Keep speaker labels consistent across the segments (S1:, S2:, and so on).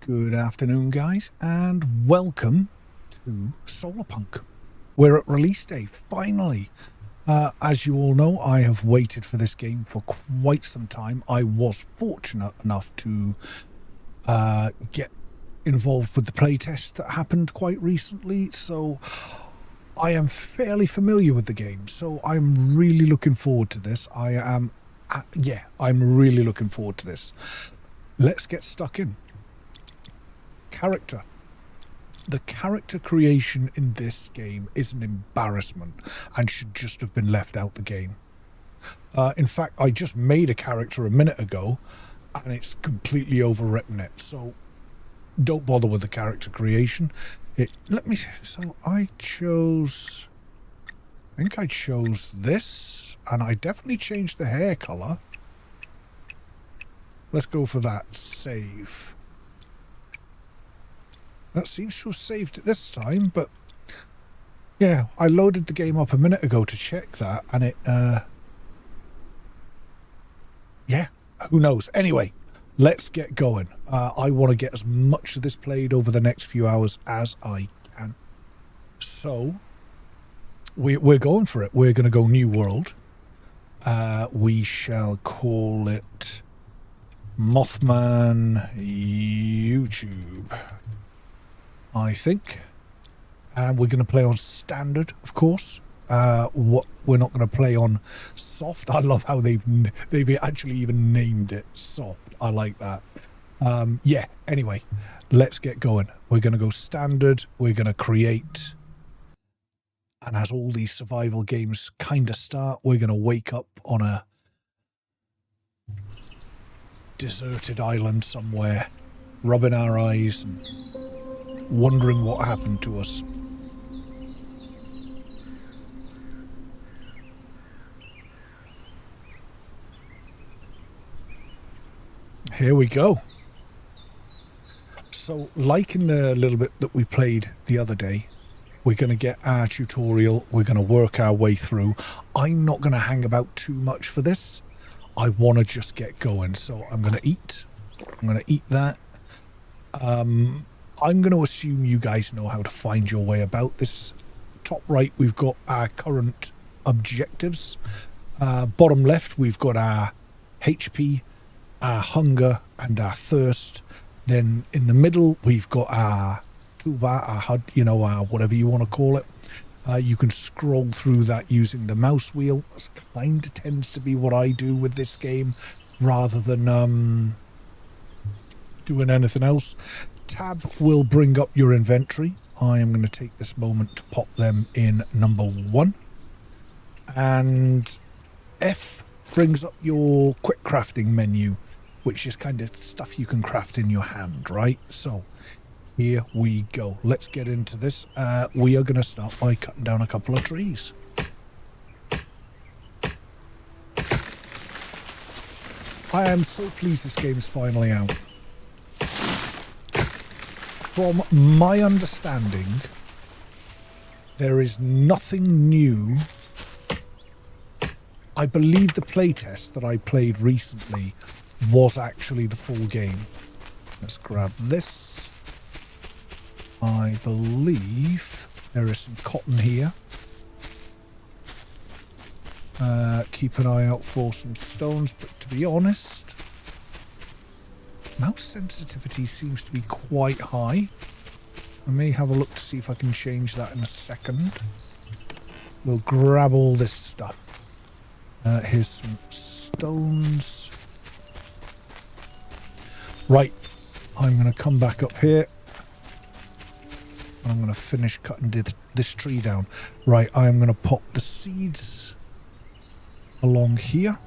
S1: Good afternoon, guys, and welcome to Solarpunk. We're at release day, finally. As you all know, I have waited for this game for quite some time. I was fortunate enough to get involved with the playtest that happened quite recently, so I am fairly familiar with the game, so I'm really looking forward to this. I'm really looking forward to this. Let's get stuck in. Character. The character creation in this game is an embarrassment and should just have been left out the game. In fact, I just made a character a minute ago and it's completely overwritten it, so don't bother with the character creation. So I think I chose this, and I definitely changed the hair color. Let's go for that. Save. That seems to have saved it this time, but yeah, I loaded the game up a minute ago to check that, and it, yeah, who knows? Anyway, let's get going. I want to get as much of this played over the next few hours as I can. So, we're going for it. We're going to go New World. We shall call it Mothman YouTube, I think. And we're going to play on standard, of course. We're not going to play on soft. I love how they've actually even named it soft. I like that. Yeah, anyway, let's get going. We're going to go standard. We're going to create. And as all these survival games kind of start, we're going to wake up on a deserted island somewhere, rubbing our eyes and wondering what happened to us. Here we go. So, like in the little bit that we played the other day, we're going to get our tutorial. We're going to work our way through. I'm not going to hang about too much for this. I want to just get going. So I'm going to eat. I'm going to eat that. I'm going to assume you guys know how to find your way about this. Top right, we've got our current objectives. Bottom left, we've got our HP, our hunger, and our thirst. Then in the middle, we've got our toolbar, our HUD, our whatever you want to call it. You can scroll through that using the mouse wheel. That kind of tends to be what I do with this game, rather than doing anything else. Tab will bring up your inventory. I am going to take this moment to pop them in number 1. And F brings up your quick crafting menu, which is kind of stuff you can craft in your hand, right? So here we go. Let's get into this. We are going to start by cutting down a couple of trees. I am so pleased this game's finally out. From my understanding, there is nothing new. I believe the playtest that I played recently was actually the full game. Let's grab this. I believe there is some cotton here. Keep an eye out for some stones, but to be honest, mouse sensitivity seems to be quite high. I may have a look to see if I can change that in a second. We'll grab all this stuff. Here's some stones. Right, I'm going to come back up here. I'm going to finish cutting this tree down. Right, I am going to pop the seeds along here.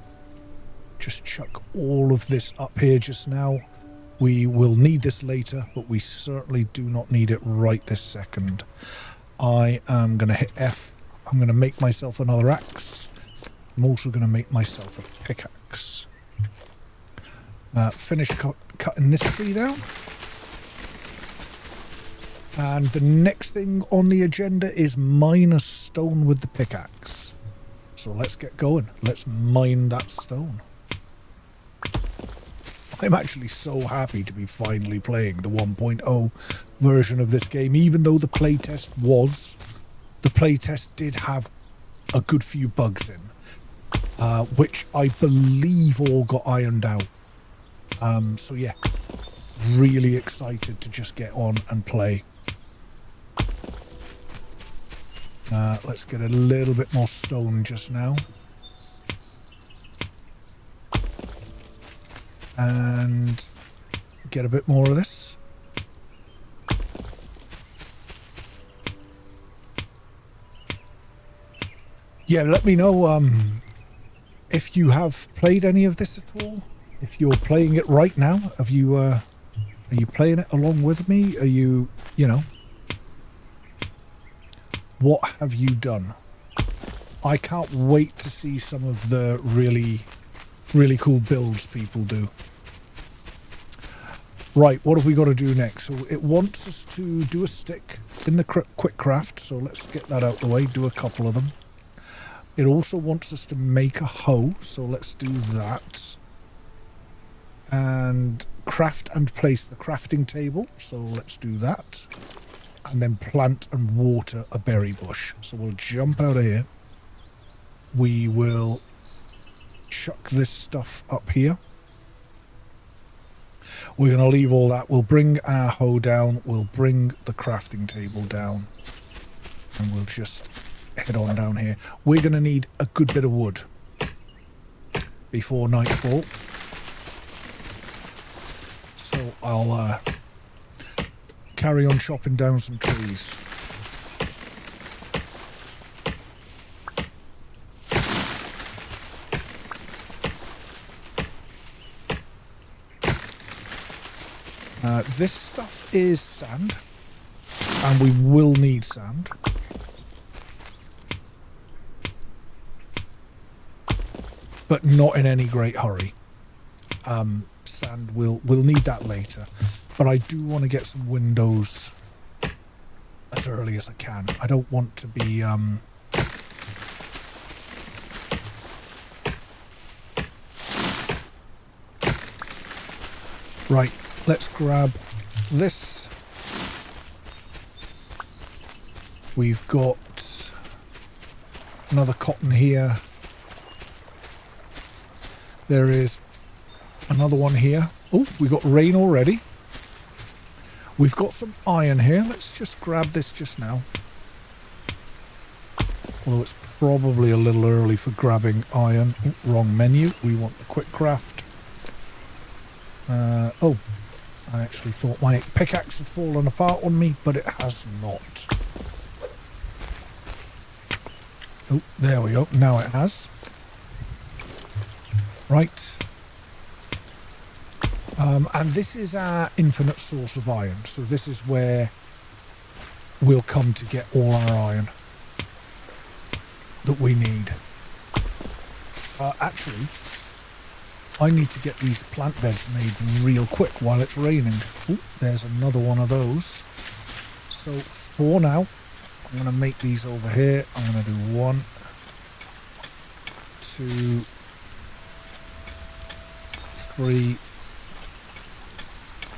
S1: Just chuck all of this up here just now. We will need this later, but we certainly do not need it right this second. I am going to hit F. I'm going to make myself another axe. I'm also going to make myself a pickaxe. Finish cutting this tree down. And the next thing on the agenda is mine a stone with the pickaxe. So let's get going. Let's mine that stone. I'm actually so happy to be finally playing the 1.0 version of this game, even though the playtest did have a good few bugs in, which I believe all got ironed out. So yeah, really excited to just get on and play. Let's get a little bit more stone just now. And get a bit more of this. Yeah, let me know if you have played any of this at all. If you're playing it right now, are you playing it along with me? Are you know, what have you done? I can't wait to see some of the really cool builds people do. Right, what have we got to do next? So it wants us to do a stick in the quick craft, so let's get that out the way, do a couple of them. It also wants us to make a hoe, so let's do that. And craft and place the crafting table, so let's do that. And then plant and water a berry bush. So we'll jump out of here. We will chuck this stuff up here. We're going to leave all that. We'll bring our hoe down. We'll bring the crafting table down. And we'll just head on down here. We're going to need a good bit of wood before nightfall. So I'll carry on chopping down some trees. This stuff is sand, and we will need sand. But not in any great hurry. Sand, we'll need that later. But I do want to get some windows as early as I can. I don't want to be... Right, let's grab this. We've got another cotton here. There is another one here. Oh, we got rain already. We've got some iron here. Let's just grab this just now. Although it's probably a little early for grabbing iron. Oh, wrong menu. We want the quick craft. Oh, I actually thought my pickaxe had fallen apart on me, but it has not. Oh, there we go. Now it has. Right. And this is our infinite source of iron. So this is where we'll come to get all our iron that we need. Actually, I need to get these plant beds made real quick while it's raining. Oh, there's another one of those. So for now, I'm going to make these over here. I'm going to do 1, 2, 3.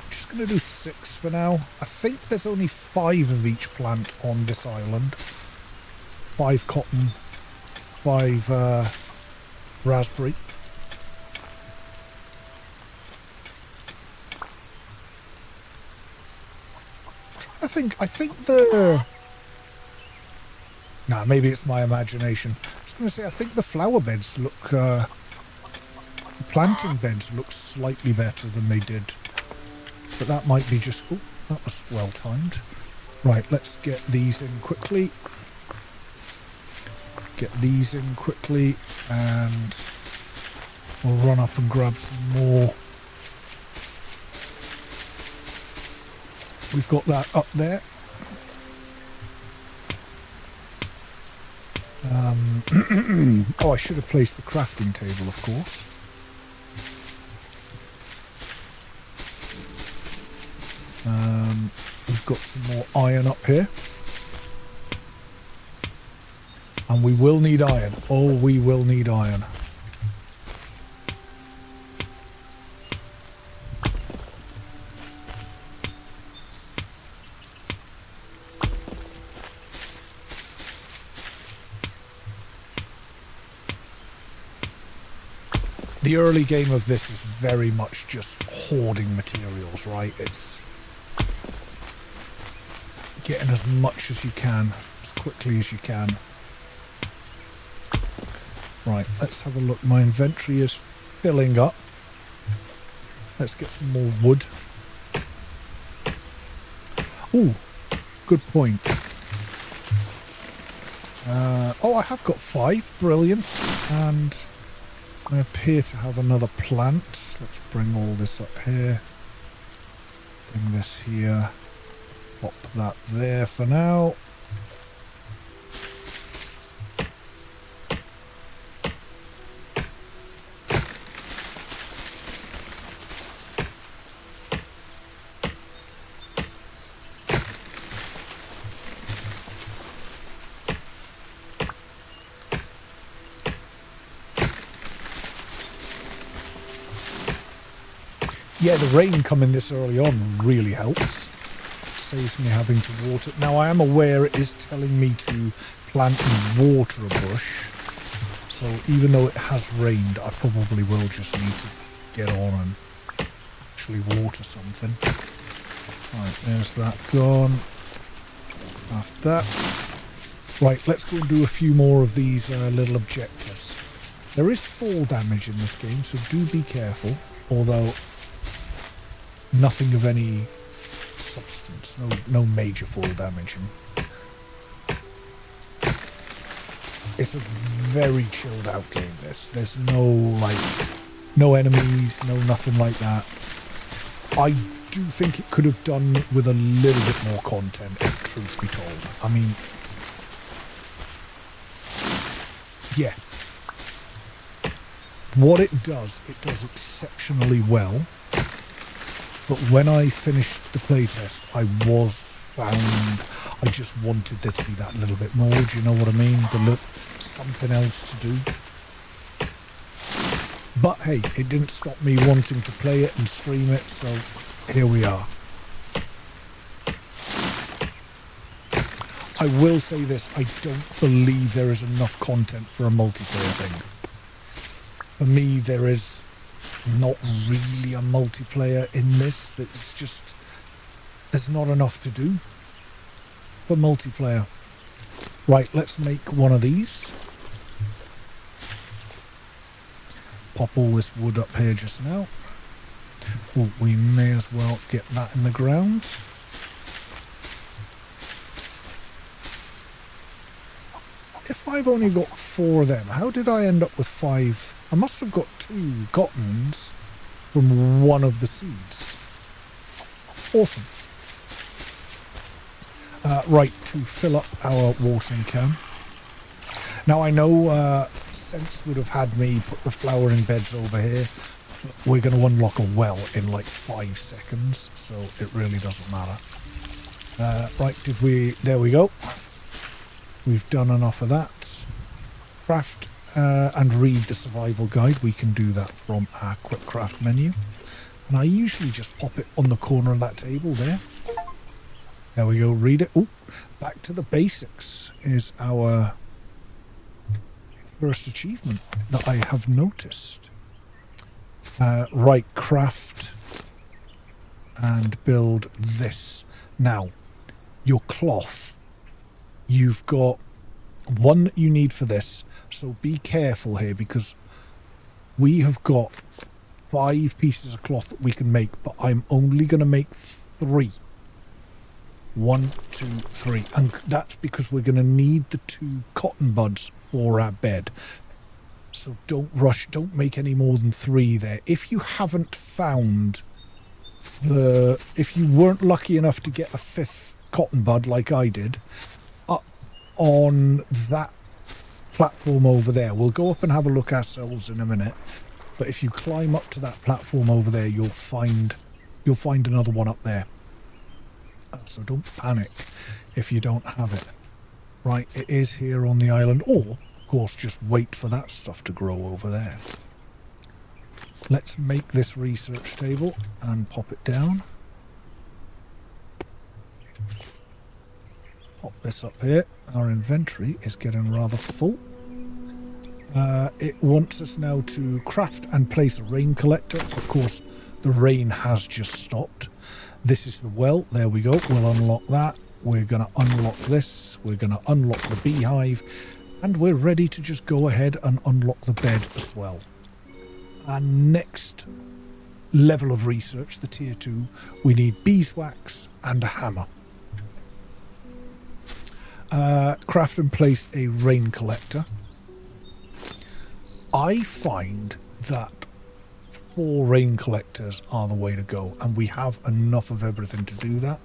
S1: Just going to do 6 for now. I think there's only 5 of each plant on this island. 5 cotton, 5 raspberry. I think the... Nah, maybe it's my imagination. I was going to say, I think the flower beds look... the planting beds look slightly better than they did. But that might be just... Oh, that was well timed. Right, let's get these in quickly. Get these in quickly. And we'll run up and grab some more. We've got that up there. Oh, I should have placed the crafting table, of course. We've got some more iron up here. And we will need iron. Oh, we will need iron. The early game of this is very much just hoarding materials, right? It's getting as much as you can, as quickly as you can. Right, let's have a look. My inventory is filling up. Let's get some more wood. Oh, good point. Oh, I have got 5. Brilliant. And I appear to have another plant. Let's bring all this up here. Bring this here. Pop that there for now. Yeah, the rain coming this early on really helps. Saves me having to water. Now, I am aware it is telling me to plant and water a bush. So even though it has rained, I probably will just need to get on and actually water something. Right, there's that gone. After that. Right, let's go and do a few more of these little objectives. There is fall damage in this game, so do be careful. Although nothing of any substance, no major fall damage. It's a very chilled out game, this. There's no enemies, no nothing like that. I do think it could have done with a little bit more content, if truth be told. I mean, yeah. What it does exceptionally well. But when I finished the playtest, I just wanted there to be that little bit more, do you know what I mean? Something else to do. But hey, it didn't stop me wanting to play it and stream it, so here we are. I will say this, I don't believe there is enough content for a multiplayer thing. For me, there is not really a multiplayer in this. It's just, there's not enough to do for multiplayer. Right, let's make one of these. Pop all this wood up here just now. Oh, we may as well get that in the ground. If I've only got 4 of them, how did I end up with 5? I must have got 2 cottons from one of the seeds. Awesome. Right, to fill up our watering can. Now I know Sense would have had me put the flowering beds over here. We're going to unlock a well in like 5 seconds, so it really doesn't matter. Right, there we go. We've done enough of that. Craft and read the survival guide. We can do that from our quick craft menu. And I usually just pop it on the corner of that table there. There we go, read it. Oh, back to the basics is our first achievement that I have noticed. Right, craft and build this. Now, your cloth, you've got one that you need for this, so be careful here because we have got 5 pieces of cloth that we can make, but I'm only going to make 3. 1, 2, 3, and that's because we're going to need the 2 cotton buds for our bed. So don't rush, don't make any more than 3 there. If you haven't found if you weren't lucky enough to get a 5th cotton bud like I did, up on that platform over there, we'll go up and have a look ourselves in a minute, but if you climb up to that platform over there, you'll find another one up there. So don't panic if you don't have it. Right, it is here on the island, or of course just wait for that stuff to grow over there. Let's make this research table and pop it down. Pop this up here. Our inventory is getting rather full. It wants us now to craft and place a rain collector. Of course, the rain has just stopped. This is the well. There we go. We'll unlock that. We're going to unlock this. We're going to unlock the beehive. And we're ready to just go ahead and unlock the bed as well. Our next level of research, the tier 2, we need beeswax and a hammer. Craft and place a rain collector. I find that 4 rain collectors are the way to go, and we have enough of everything to do that.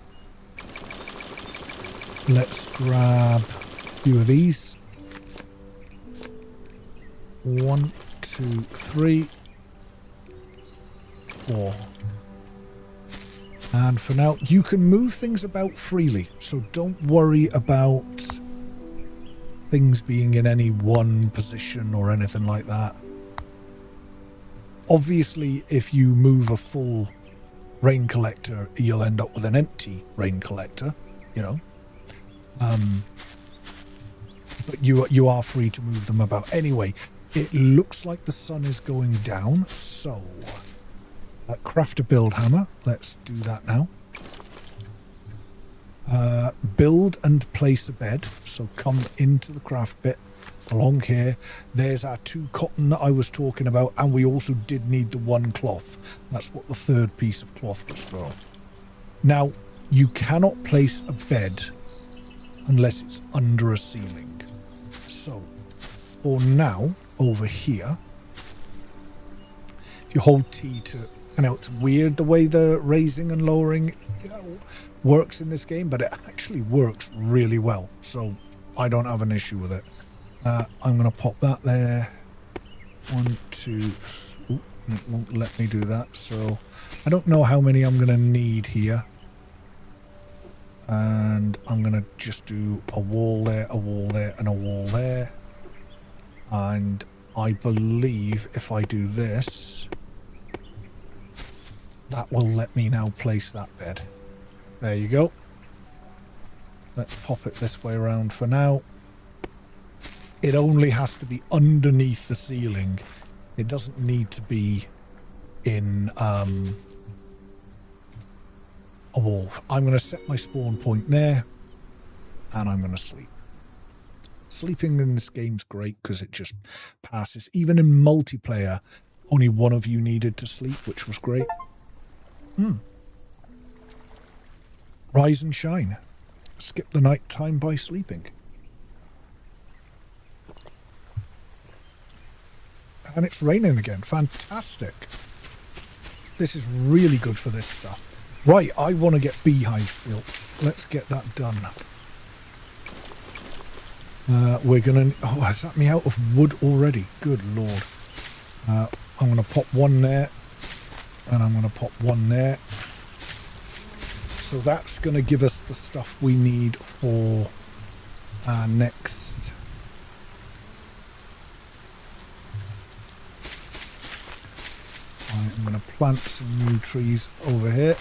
S1: Let's grab a few of these. 1, 2, 3, 4. And for now, you can move things about freely, so don't worry about things being in any one position or anything like that. Obviously, if you move a full rain collector, you'll end up with an empty rain collector, you know. But you are free to move them about. Anyway, it looks like the sun is going down, so craft a build hammer. Let's do that now. Build and place a bed. So come into the craft bit along here. There's our 2 cotton that I was talking about, and we also did need the 1 cloth. That's what the 3rd piece of cloth was for. Now, you cannot place a bed unless it's under a ceiling. So, for now, over here, if you hold T to, I know it's weird the way the raising and lowering works in this game, but it actually works really well. So I don't have an issue with it. I'm going to pop that there. 1, 2. Ooh, it won't let me do that. So I don't know how many I'm going to need here. And I'm going to just do a wall there, and a wall there. And I believe if I do this, that will let me now place that bed. There you go. Let's pop it this way around for now. It only has to be underneath the ceiling. It doesn't need to be in a wall. I'm going to set my spawn point there, and I'm going to sleep. Sleeping in this game's great because it just passes. Even in multiplayer, only one of you needed to sleep, which was great. Rise and shine. Skip the night time by sleeping. And it's raining again. Fantastic. This is really good for this stuff. Right, I want to get beehives built. Let's get that done. We're going to... Oh, has that me out of wood already? Good Lord. I'm going to pop one there. And I'm going to pop one there. So that's going to give us the stuff we need for our next... I'm going to plant some new trees over here.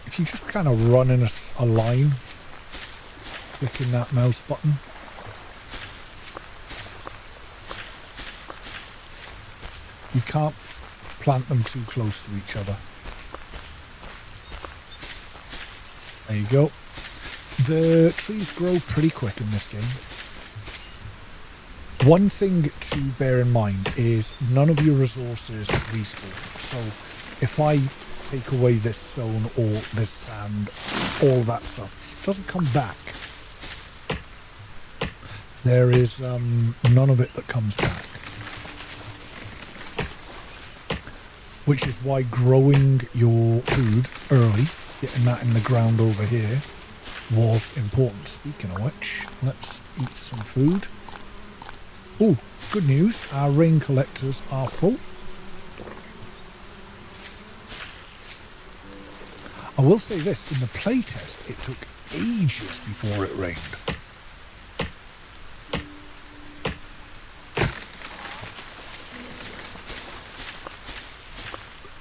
S1: If you just kind of run in a line, clicking that mouse button, you can't plant them too close to each other. There you go. The trees grow pretty quick in this game. One thing to bear in mind is none of your resources respawn. So if I take away this stone or this sand, all that stuff, it doesn't come back. There is none of it that comes back. Which is why growing your food early, getting that in the ground over here, was important. Speaking of which, let's eat some food. Oh, good news, our rain collectors are full. I will say this, in the playtest, it took ages before it rained.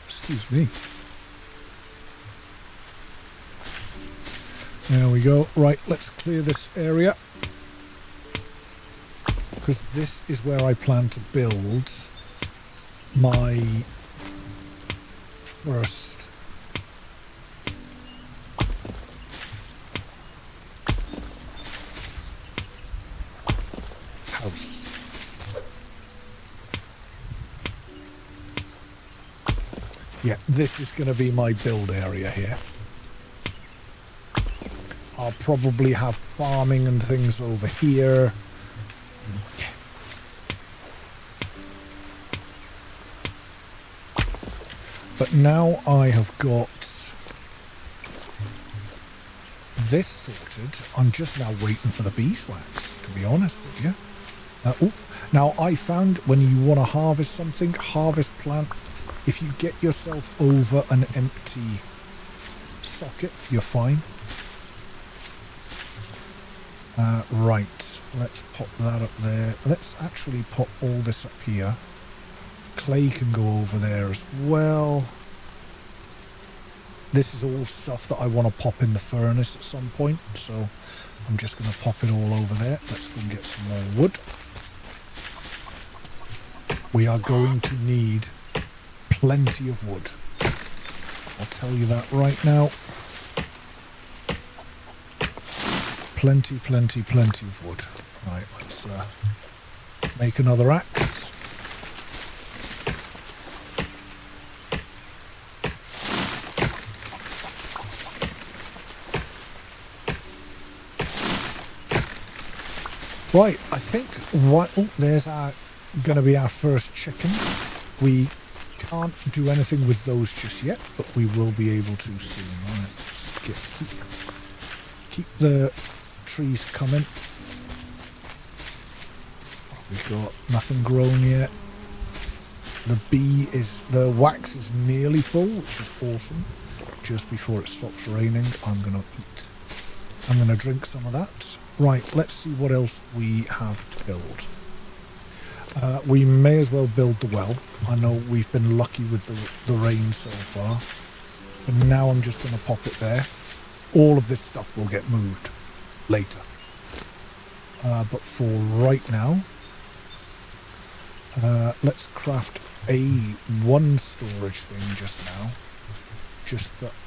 S1: Excuse me. There we go. Right, let's clear this area. because this is where I plan to build my first house. Yeah, this is going to be my build area here. I'll probably have farming and things over here. But now I have got this sorted, I'm just now waiting for the beeswax, to be honest with you. Now I found when you want to harvest something, harvest plant, if you get yourself over an empty socket, you're fine. Right, let's pop that up there. Let's actually pop all this up here. Clay can go over there as well. This is all stuff that I want to pop in the furnace at some point, so I'm just going to pop it all over there. Let's go and get some more wood. We are going to need plenty of wood. I'll tell you that right now. Plenty of wood. Right, let's make another axe. Right, I think there's going to be our first chicken. We can't do anything with those just yet, but we will be able to soon. Right, let's keep the trees coming. We've got nothing grown yet. The wax is nearly full, which is awesome. Just before it stops raining, I'm going to drink some of that. Right, let's see what else we have to build. We may as well build the well. I know we've been lucky with the rain so far. But now I'm just going to pop it there. All of this stuff will get moved later. But for right now, let's craft one storage thing just now.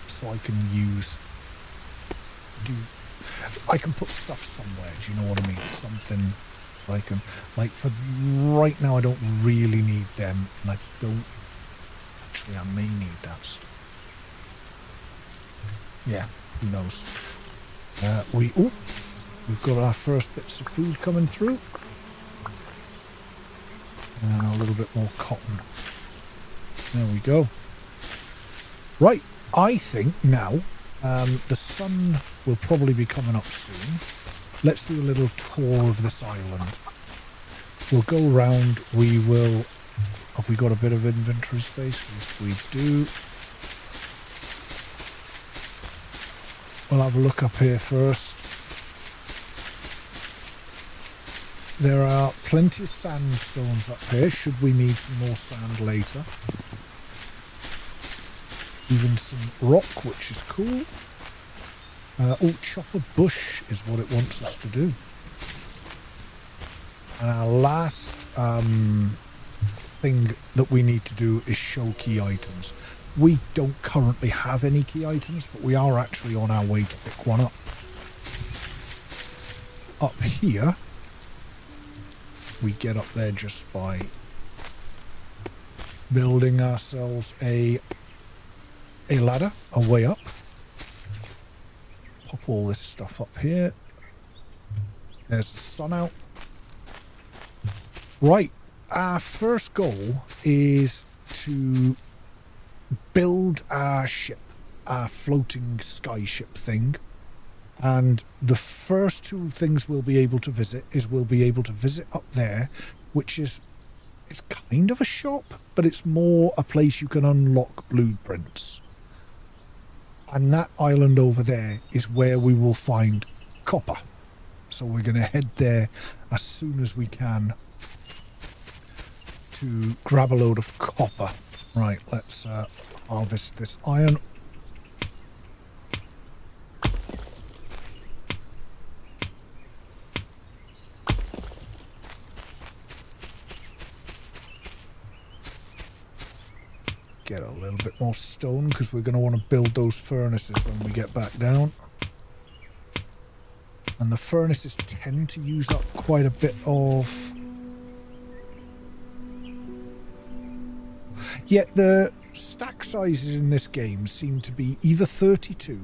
S1: So I can I can put stuff somewhere, do you know what I mean? Something I can, like for right now I don't really need them, and I may need that stuff. Yeah, who knows? We've got our first bits of food coming through. And a little bit more cotton. There we go. Right, I think now the sun will probably be coming up soon. Let's do a little tour of this island. We'll go around. Have we got a bit of inventory space? Yes, we do. We'll have a look up here first. There are plenty of sandstones up here, should we need some more sand later. Even some rock, which is cool. Chop a bush is what it wants us to do. And our last thing that we need to do is show key items. We don't currently have any key items, but we are actually on our way to pick one up. Up here, we get up there just by building ourselves a ladder, a way up. Pop all this stuff up here. There's the sun out. Right, our first goal is to build our ship, our floating skyship thing. And the first two things we'll be able to visit is we'll be able to visit up there, which is, it's kind of a shop, but it's more a place you can unlock blueprints. And that island over there is where we will find copper. So we're going to head there as soon as we can to grab a load of copper. Right, let's harvest this iron. bit more stone because we're going to want to build those furnaces when we get back down. And the furnaces tend to use up quite a bit of... Yet the stack sizes in this game seem to be either 32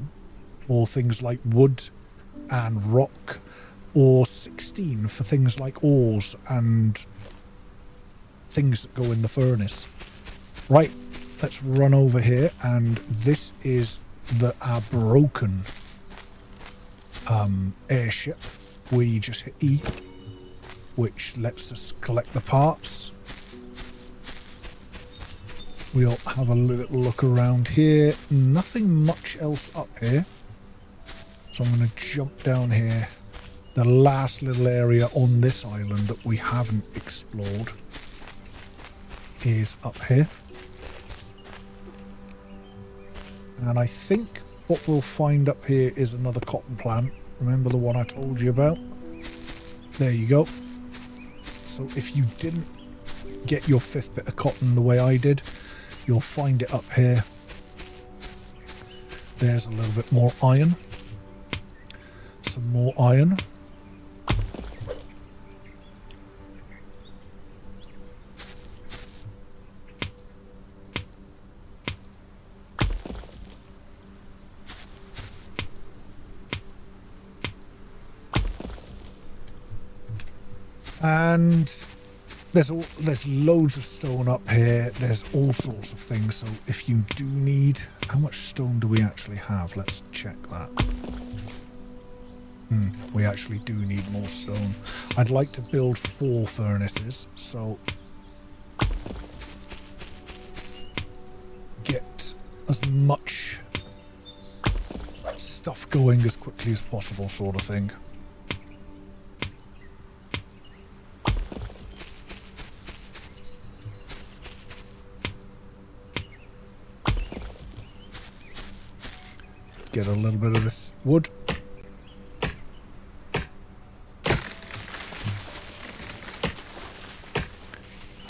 S1: for things like wood and rock, or 16 for things like ores and things that go in the furnace. Right, let's run over here, and this is our broken airship. We just hit E, which lets us collect the parts. We'll have a little look around here. Nothing much else up here. So I'm going to jump down here. The last little area on this island that we haven't explored is up here. And I think what we'll find up here is another cotton plant. Remember the one I told you about? There you go. So if you didn't get your 5th bit of cotton the way I did, you'll find it up here. There's a little bit more iron. Some more iron. And there's loads of stone up here. There's all sorts of things. So if you do need... How much stone do we actually have? Let's check that. We actually do need more stone. I'd like to build 4 furnaces. So get as much stuff going as quickly as possible, sort of thing. Get a little bit of this wood.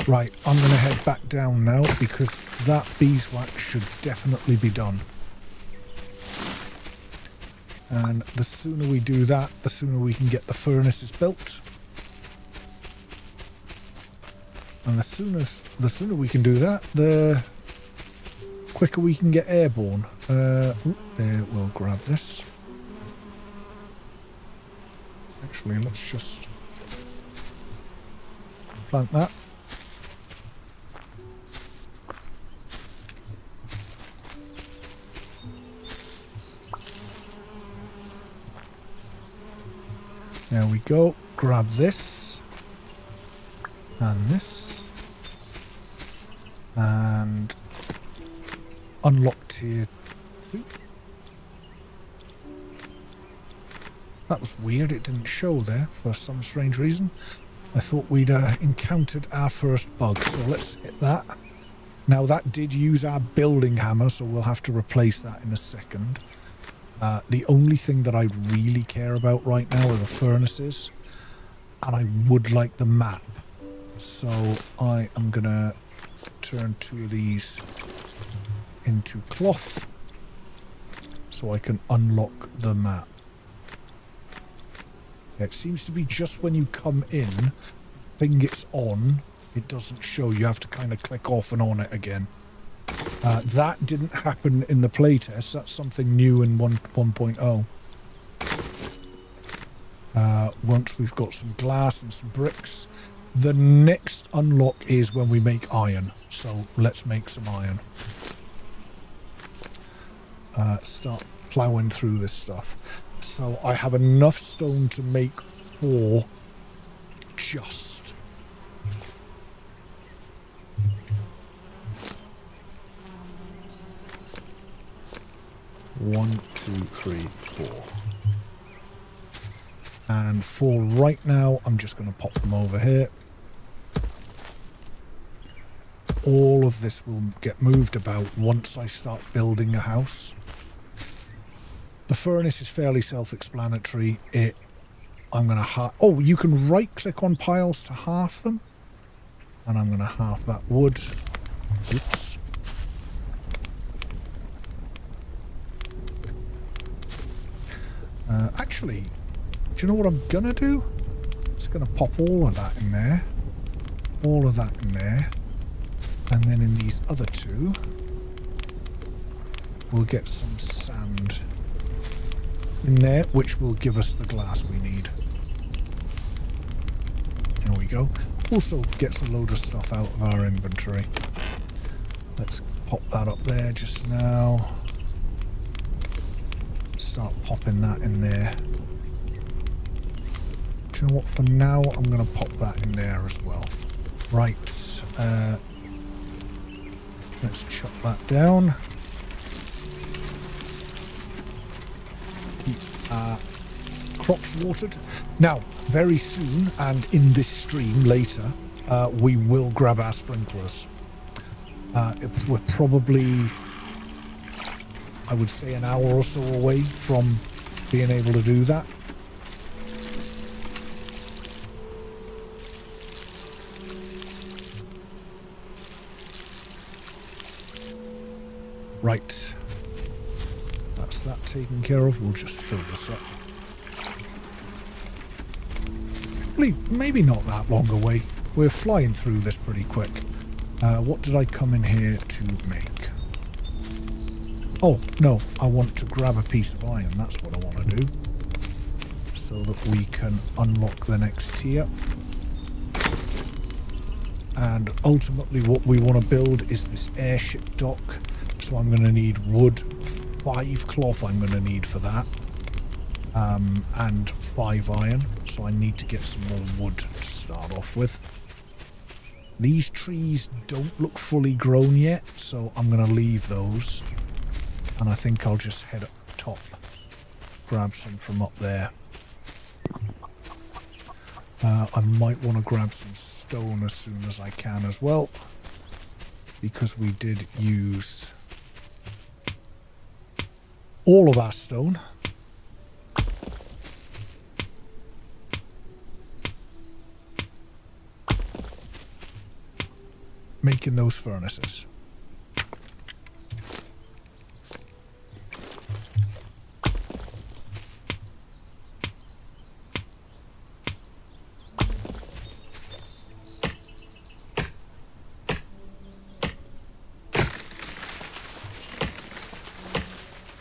S1: Right, I'm going to head back down now because that beeswax should definitely be done. And the sooner we do that, the sooner we can get the furnaces built. And the sooner we can do that, the quicker we can get airborne. There, we'll grab this. Actually, let's just plant that. There we go. Grab this. And this. And unlock tier 2. That was weird, it didn't show there for some strange reason. I thought we'd encountered our first bug, so let's hit that. Now that did use our building hammer, so we'll have to replace that in a second. The only thing that I really care about right now are the furnaces, and I would like the map. So I am going to turn 2 of these into cloth so I can unlock the map. It seems to be just when you come in, thing gets on, it doesn't show. You have to kind of click off and on it again. That didn't happen in the playtest. That's something new in 1.0. Once we've got some glass and some bricks, the next unlock is when we make iron. So let's make some iron. Start ploughing through this stuff. So I have enough stone to make 4 just. One, 2, 3, 4. And for right now, I'm just going to pop them over here. All of this will get moved about once I start building a house. The furnace is fairly self-explanatory. I'm going to oh, you can right-click on piles to half them. And I'm going to half that wood. Oops. Actually, do you know what I'm gonna do? It's gonna pop all of that in there. All of that in there. And then in these other two, we'll get some sand in there, which will give us the glass we need. There we go. Also gets a load of stuff out of our inventory. Let's pop that up there just now. Start popping that in there. Do you know what? For now, I'm going to pop that in there as well. Right. Let's chop that down. Keep our crops watered. Now, very soon, and in this stream later, we will grab our sprinklers. We're probably, I would say, an hour or so away from being able to do that. Right. That's that taken care of. We'll just fill this up. Maybe not that long away. We're flying through this pretty quick. What did I come in here to make? Oh, no. I want to grab a piece of iron. That's what I want to do. So that we can unlock the next tier. And ultimately what we want to build is this airship dock. So I'm going to need wood. 5 cloth I'm going to need for that. And 5 iron. So I need to get some more wood to start off with. These trees don't look fully grown yet, so I'm going to leave those. And I think I'll just head up top. Grab some from up there. I might want to grab some stone as soon as I can as well. Because we did use all of our stone. Making those furnaces.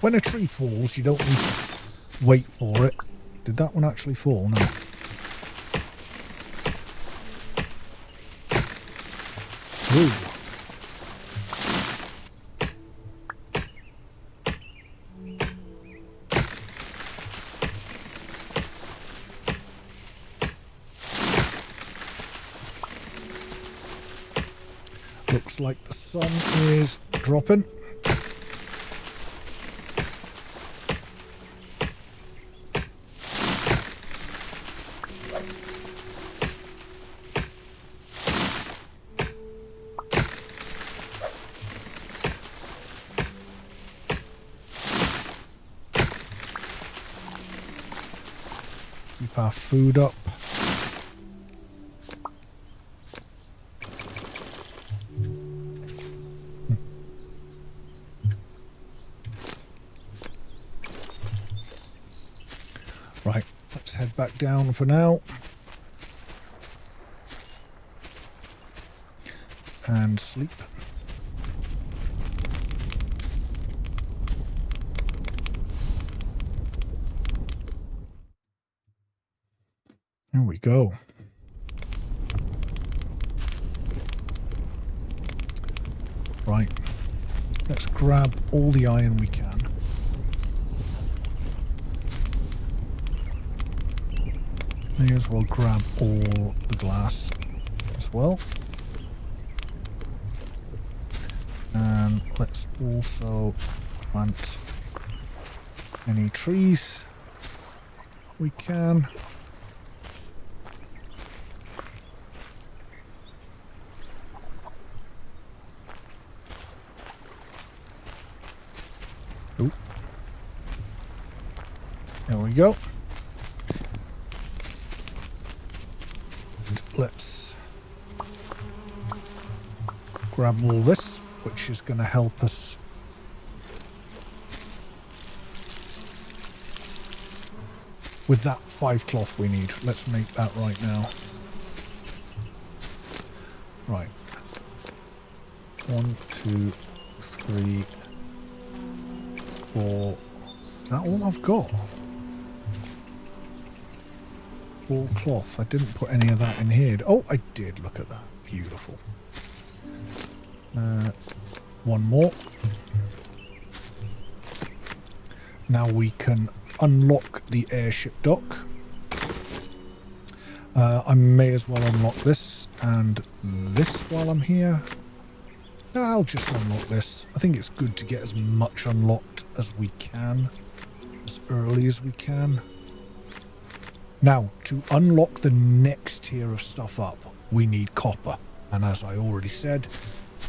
S1: When a tree falls, you don't need to wait for it. Did that one actually fall? No. Ooh. Looks like the sun is dropping. Keep our food up. Right, let's head back down for now. And sleep. There we go. Right. Let's grab all the iron we can. May as well grab all the glass as well. And let's also plant any trees we can. Ooh. There we go. And let's grab all this, which is going to help us with that 5 cloth we need. Let's make that right now. Right. 1, 2, 3, 4. Is that all I've got? 4 cloth. I didn't put any of that in here. Oh, I did. Look at that. Beautiful. One more. Now we can unlock the airship dock. I may as well unlock this and this while I'm here. I'll just unlock this. I think it's good to get as much unlocked as we can, as early as we can. Now, to unlock the next tier of stuff up, we need copper. And as I already said,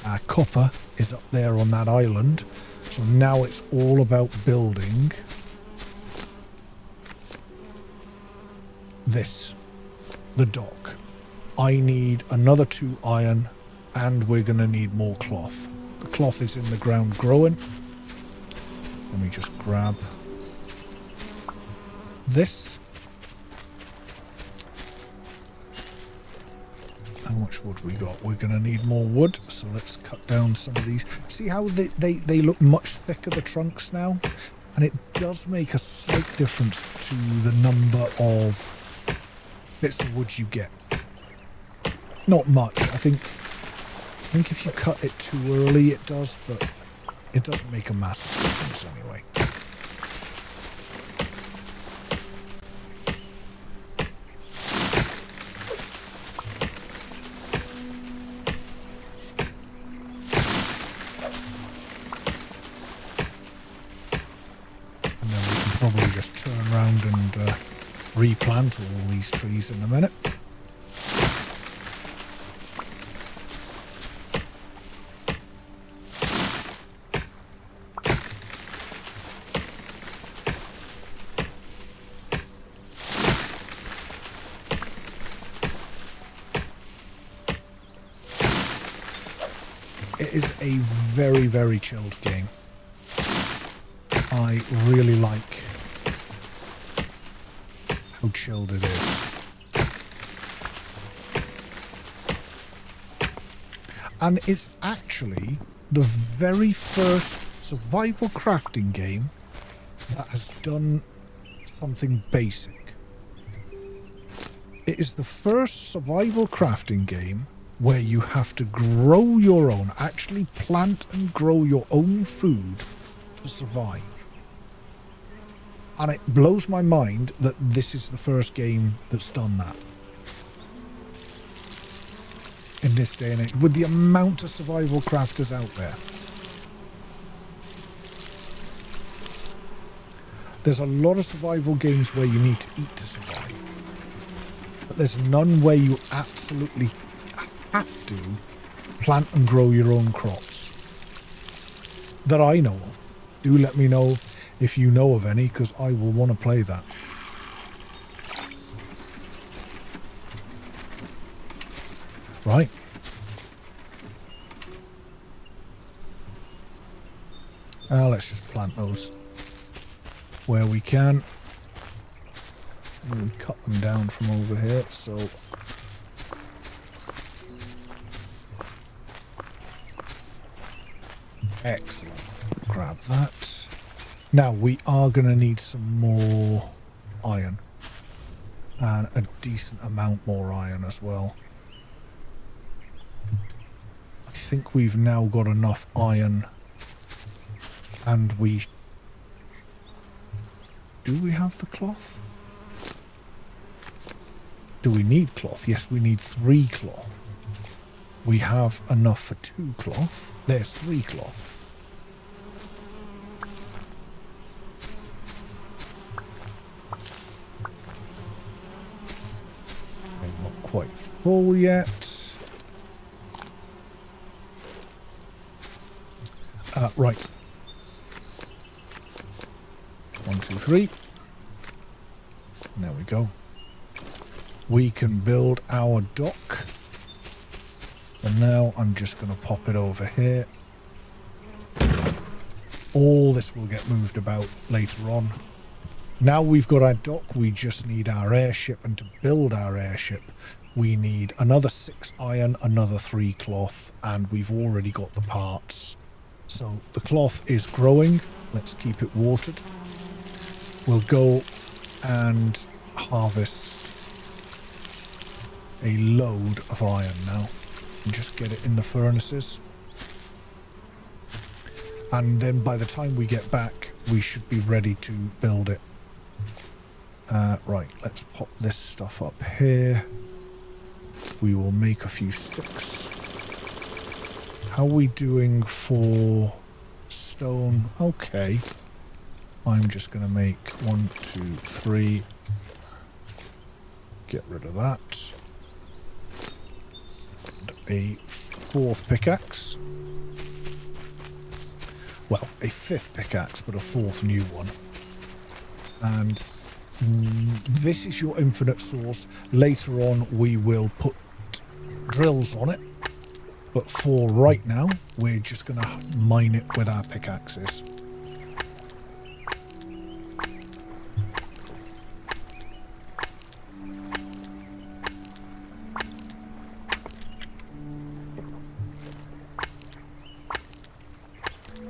S1: our copper is up there on that island. So now it's all about building this, the dock. I need another 2 iron, and we're going to need more cloth. The cloth is in the ground growing. Let me just grab this. How much wood we got? We're going to need more wood, so let's cut down some of these. See how they look much thicker, the trunks now? And it does make a slight difference to the number of bits of wood you get. Not much. I think if you cut it too early it does, but it doesn't make a massive difference anyway. And then we can probably just turn around and replant all these trees in a minute. It is a very, very chilled game. I really like how chilled it is. And it's actually the very first survival crafting game that has done something basic. It is the first survival crafting game where you have to grow your own, actually plant and grow your own food to survive. And it blows my mind that this is the first game that's done that. In this day and age, with the amount of survival crafters out there. There's a lot of survival games where you need to eat to survive. But there's none where you absolutely have to plant and grow your own crops. That I know of. Do let me know if you know of any, because I will want to play that. Right. Let's just plant those where we can. And we cut them down from over here, so excellent. Grab that. Now we are going to need some more iron. And a decent amount more iron as well. I think we've now got enough iron. And we... Do we have the cloth? Do we need cloth? Yes, we need 3 cloth. We have enough for 2 cloth. There's 3 cloth. Not quite full yet. Right. 1, 2, 3. There we go. We can build our dock. And now I'm just going to pop it over here. All this will get moved about later on. Now we've got our dock, we just need our airship, and to build our airship we need another 6 iron, another 3 cloth, and we've already got the parts. So the cloth is growing. Let's keep it watered. We'll go and harvest a load of iron now and just get it in the furnaces. And then by the time we get back, we should be ready to build it. Right, let's pop this stuff up here. We will make a few sticks. How are we doing for stone? Okay. I'm just going to make 1, 2, 3. Get rid of that. And a 4th pickaxe. Well, a 5th pickaxe, but a 4th new one. And this is your infinite source. Later on, we will put drills on it. But for right now, we're just going to mine it with our pickaxes.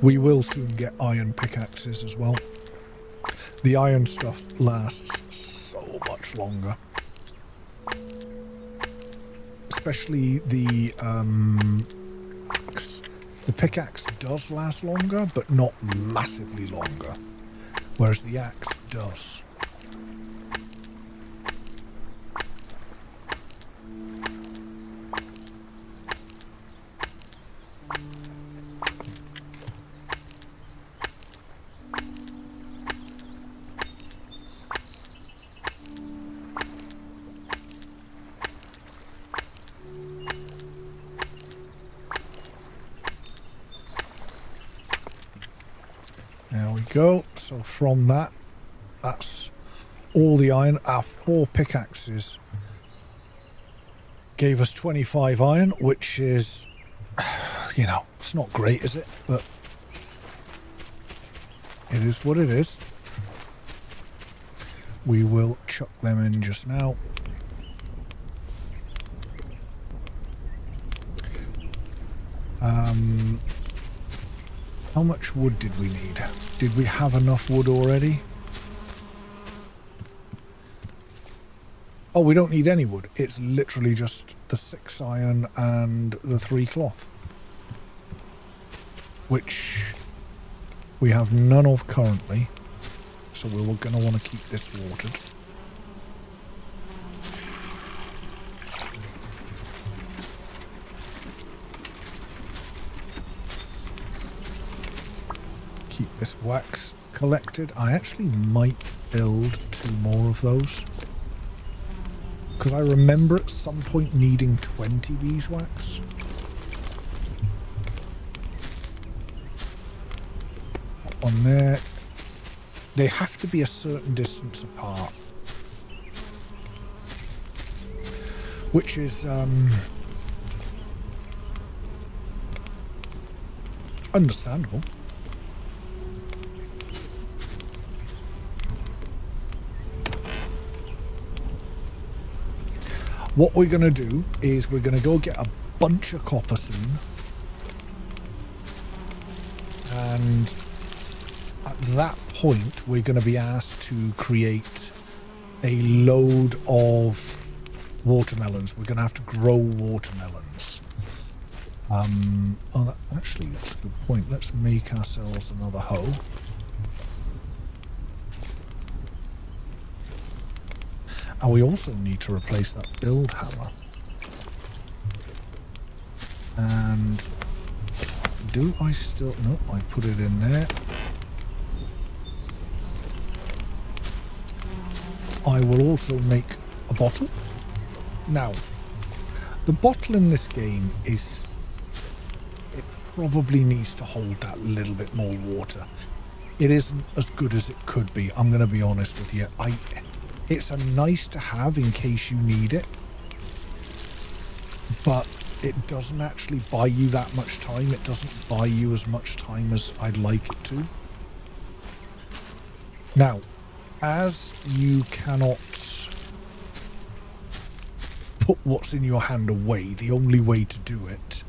S1: We will soon get iron pickaxes as well. The iron stuff lasts so much longer. Especially the axe. The pickaxe does last longer, but not massively longer. Whereas the axe does. There we go. So from that, that's all the iron. Our 4 pickaxes gave us 25 iron, which is, you know, it's not great, is it? But it is what it is. We will chuck them in just now. How much wood did we need? Did we have enough wood already? Oh, we don't need any wood. It's literally just the 6 iron and the 3 cloth. Which we have none of currently. So we're going to want to keep this watered. Keep this wax collected. I actually might build 2 more of those. Because I remember at some point needing 20 beeswax. That one there. They have to be a certain distance apart. Which is understandable. What we're going to do is we're going to go get a bunch of copper soon. And at that point, we're going to be asked to create a load of watermelons. We're going to have to grow watermelons. Actually, that's a good point. Let's make ourselves another hoe. And we also need to replace that build hammer. And do I still... No, I put it in there. I will also make a bottle. Now, the bottle in this game is... It probably needs to hold that little bit more water. It isn't as good as it could be. I'm going to be honest with you. It's a nice to have in case you need it, but it doesn't actually buy you that much time. It doesn't buy you as much time as I'd like it to. Now, as you cannot put what's in your hand away, the only way to do it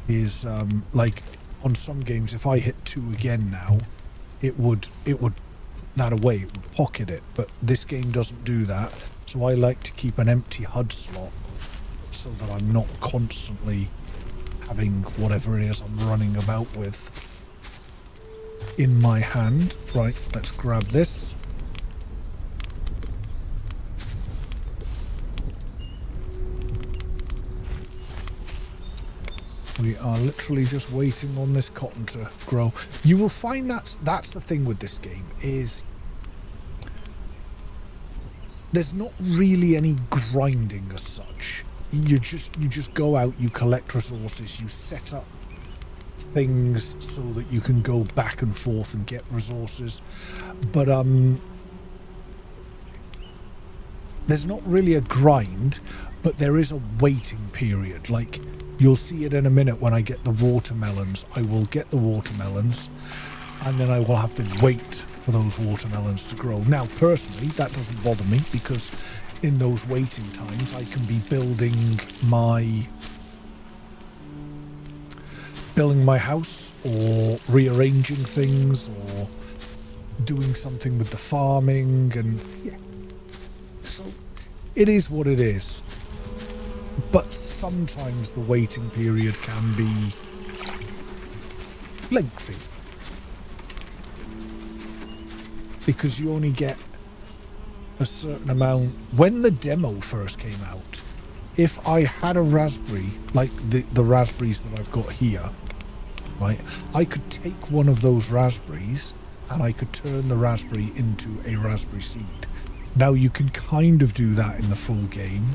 S1: is like on some games, if I hit 2 again now, it would that away, it would pocket it, but this game doesn't do that. So I like to keep an empty HUD slot so that I'm not constantly having whatever it is I'm running about with in my hand. Right, let's grab this. We are literally just waiting on this cotton to grow. You will find that's the thing with this game, is there's not really any grinding as such. You just go out, you collect resources, you set up things so that you can go back and forth and get resources. But there's not really a grind, but there is a waiting period. Like, you'll see it in a minute when I get the watermelons. I will get the watermelons, and then I will have to wait for those watermelons to grow. Now, personally, that doesn't bother me, because in those waiting times, I can be building my house, or rearranging things, or doing something with the farming, and yeah. So it is what it is. But sometimes the waiting period can be lengthy, because you only get a certain amount. When the demo first came out, if I had a raspberry, like the raspberries that I've got here, right, I could take one of those raspberries and I could turn the raspberry into a raspberry seed. Now, you can kind of do that in the full game,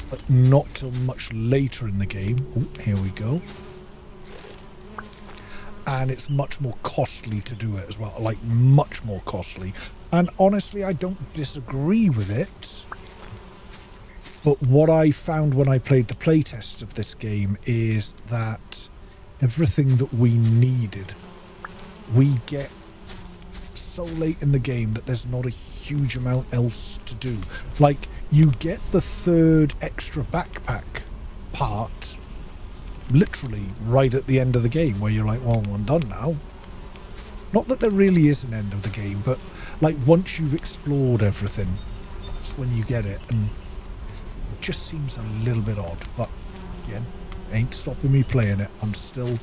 S1: but not till much later in the game. Oh, here we go. And it's much more costly to do it as well, like much more costly. And honestly, I don't disagree with it. But what I found when I played the playtest of this game is that everything that we needed, we get so late in the game that there's not a huge amount else to do. Like, you get the third extra backpack part literally right at the end of the game, where you're like, well, I'm done now. Not that there really is an end of the game, but like, once you've explored everything, that's when you get it. And it just seems a little bit odd, but again, ain't stopping me playing it. I'm still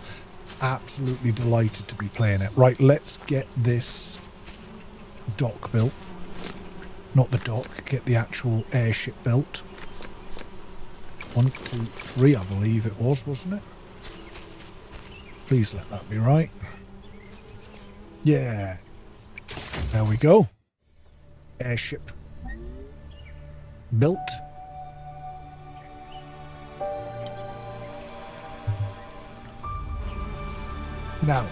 S1: absolutely delighted to be playing it. Right, let's get this dock built. Not the dock, get the actual airship built. 1, 2, 3, I believe it was, wasn't it? Please let that be right. Yeah. There we go. Airship built. Now,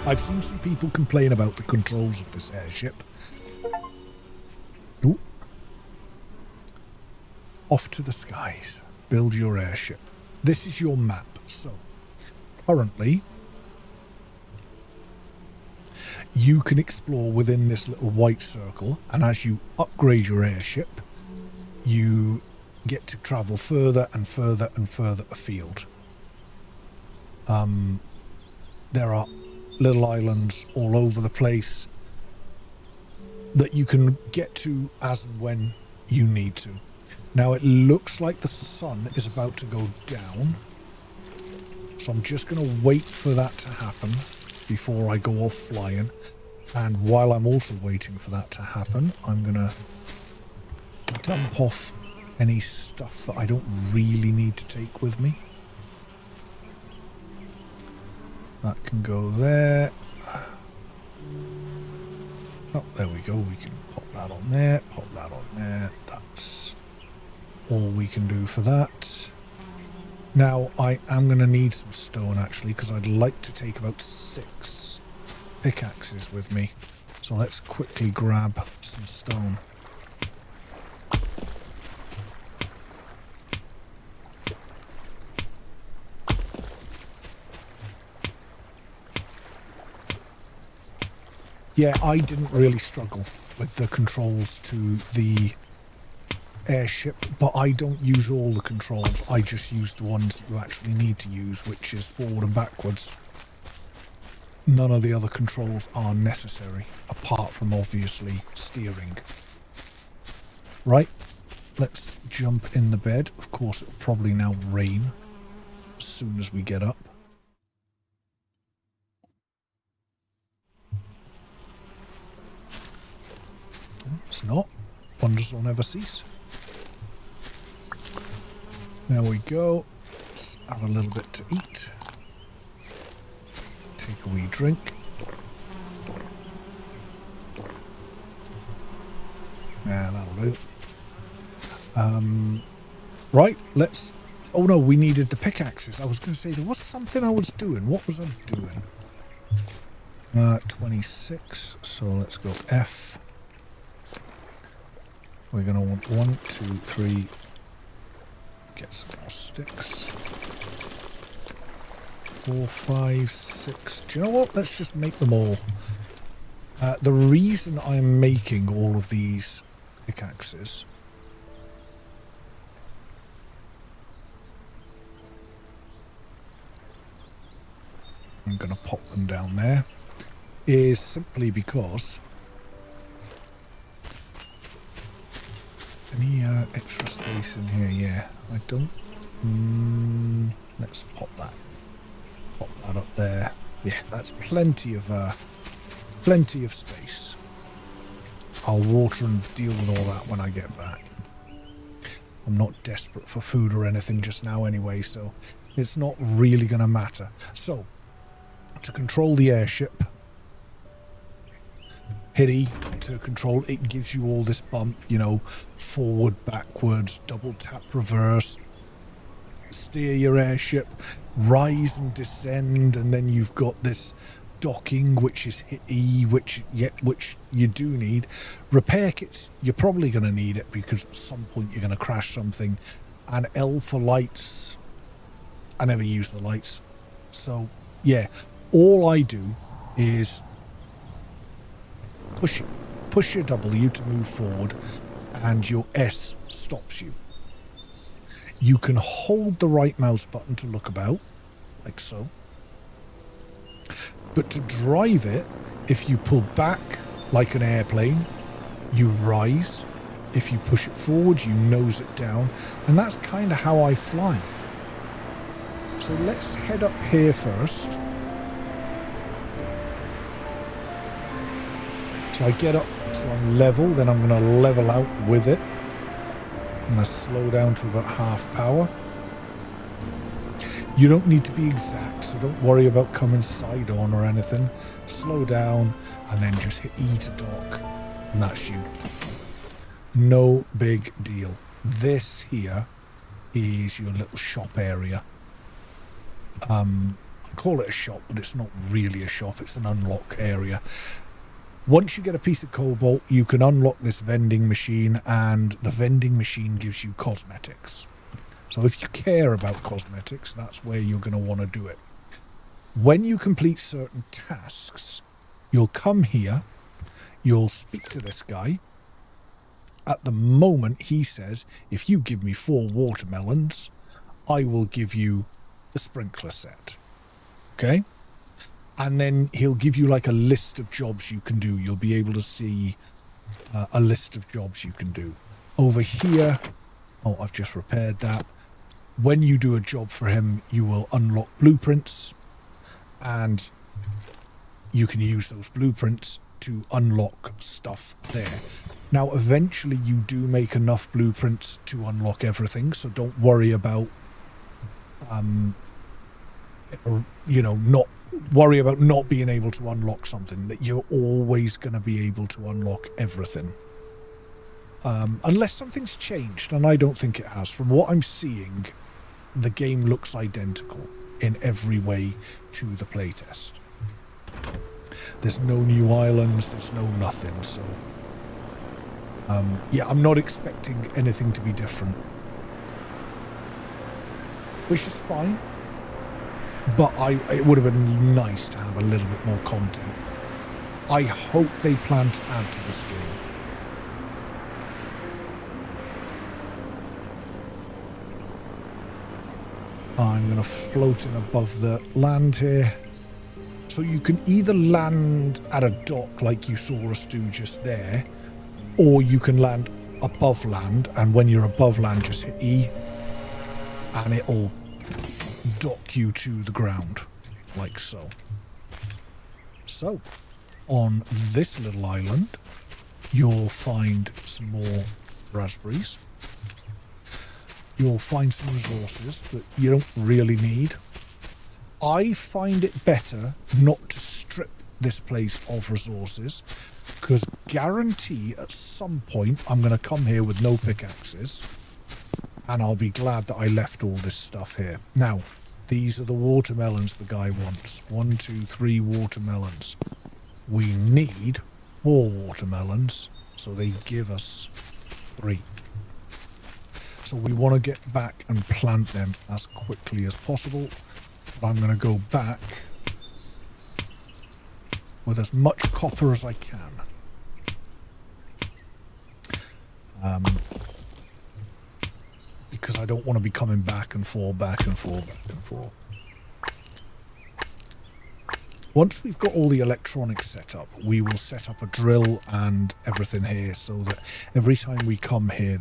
S1: I've seen some people complain about the controls of this airship. Ooh. Off to the skies. Build your airship. This is your map. So, currently, you can explore within this little white circle, and as you upgrade your airship, you get to travel further and further and further afield. There are little islands all over the place that you can get to as and when you need to. Now, it looks like the sun is about to go down, so I'm just going to wait for that to happen before I go off flying. And while I'm also waiting for that to happen, I'm going to dump off any stuff that I don't really need to take with me. That can go there. Oh, there we go. We can pop that on there, pop that on there. That's all we can do for that. Now, I am going to need some stone, actually, because I'd like to take about 6 pickaxes with me. So let's quickly grab some stone. Yeah, I didn't really struggle with the controls to the airship, but I don't use all the controls. I just use the ones that you actually need to use, which is forward and backwards. None of the other controls are necessary, apart from obviously steering. Right, let's jump in the bed. Of course, it'll probably now rain as soon as we get up. It's not. Wonders will never cease. There we go. Let's have a little bit to eat. Take a wee drink. Yeah, that'll do. Right, let's... Oh no, we needed the pickaxes. I was going to say, there was something I was doing. What was I doing? 26. So let's go F. We're going to want 1, 2, 3. Get some more sticks. 4, 5, 6. Do you know what? Let's just make them all. The reason I'm making all of these pickaxes I'm going to pop them down there is simply because any extra space in here? Yeah, I don't. Let's pop that up there. Yeah, that's plenty of space. I'll water and deal with all that when I get back. I'm not desperate for food or anything just now anyway, so it's not really going to matter. So, to control the airship, hit E to control. It gives you all this bump, you know, forward, backwards, double tap, reverse, steer your airship, rise and descend, and then you've got this docking, which is hit E, which you do need. Repair kits, you're probably going to need it because at some point you're going to crash something. And L for lights. I never use the lights. So, yeah, all I do is push your W to move forward, and your S stops you. You can hold the right mouse button to look about, like so. But to drive it, if you pull back like an airplane, you rise. If you push it forward, you nose it down. And that's kind of how I fly. So let's head up here first. So I get up so I'm level, then I'm going to level out with it. I'm going to slow down to about half power. You don't need to be exact, so don't worry about coming side on or anything. Slow down and then just hit E to dock, and that's you. No big deal. This here is your little shop area. I call it a shop, but it's not really a shop. It's an unlock area. Once you get a piece of cobalt, you can unlock this vending machine, and the vending machine gives you cosmetics. So if you care about cosmetics, that's where you're going to want to do it. When you complete certain tasks, you'll come here, you'll speak to this guy. At the moment, he says, if you give me 4 watermelons, I will give you the sprinkler set. Okay? And then he'll give you like a list of jobs you can do. You'll be able to see a list of jobs you can do. Over here, oh, I've just repaired that. When you do a job for him, you will unlock blueprints, and you can use those blueprints to unlock stuff there. Now, eventually you do make enough blueprints to unlock everything, so don't worry about, not worry about not being able to unlock something. That you're always going to be able to unlock everything. Unless something's changed, and I don't think it has. From what I'm seeing, the game looks identical in every way to the playtest. There's no new islands, there's no nothing, so... yeah, I'm not expecting anything to be different. Which is fine. But it would have been nice to have a little bit more content. I hope they plan to add to this game. I'm going to float in above the land here. So you can either land at a dock like you saw us do just there, or you can land above land, and when you're above land just hit E and it'll dock you to the ground like so. So on this little island you'll find some more raspberries. You'll find some resources that you don't really need. I find it better not to strip this place of resources, because guarantee at some point I'm going to come here with no pickaxes and I'll be glad that I left all this stuff here. Now, these are the watermelons the guy wants. 1, 2, 3 watermelons. We need 4 watermelons, so they give us 3. So we want to get back and plant them as quickly as possible. But I'm going to go back with as much copper as I can. Because I don't want to be coming back and forth, back and forth, back and forth. Once we've got all the electronics set up, we will set up a drill and everything here, so that every time we come here,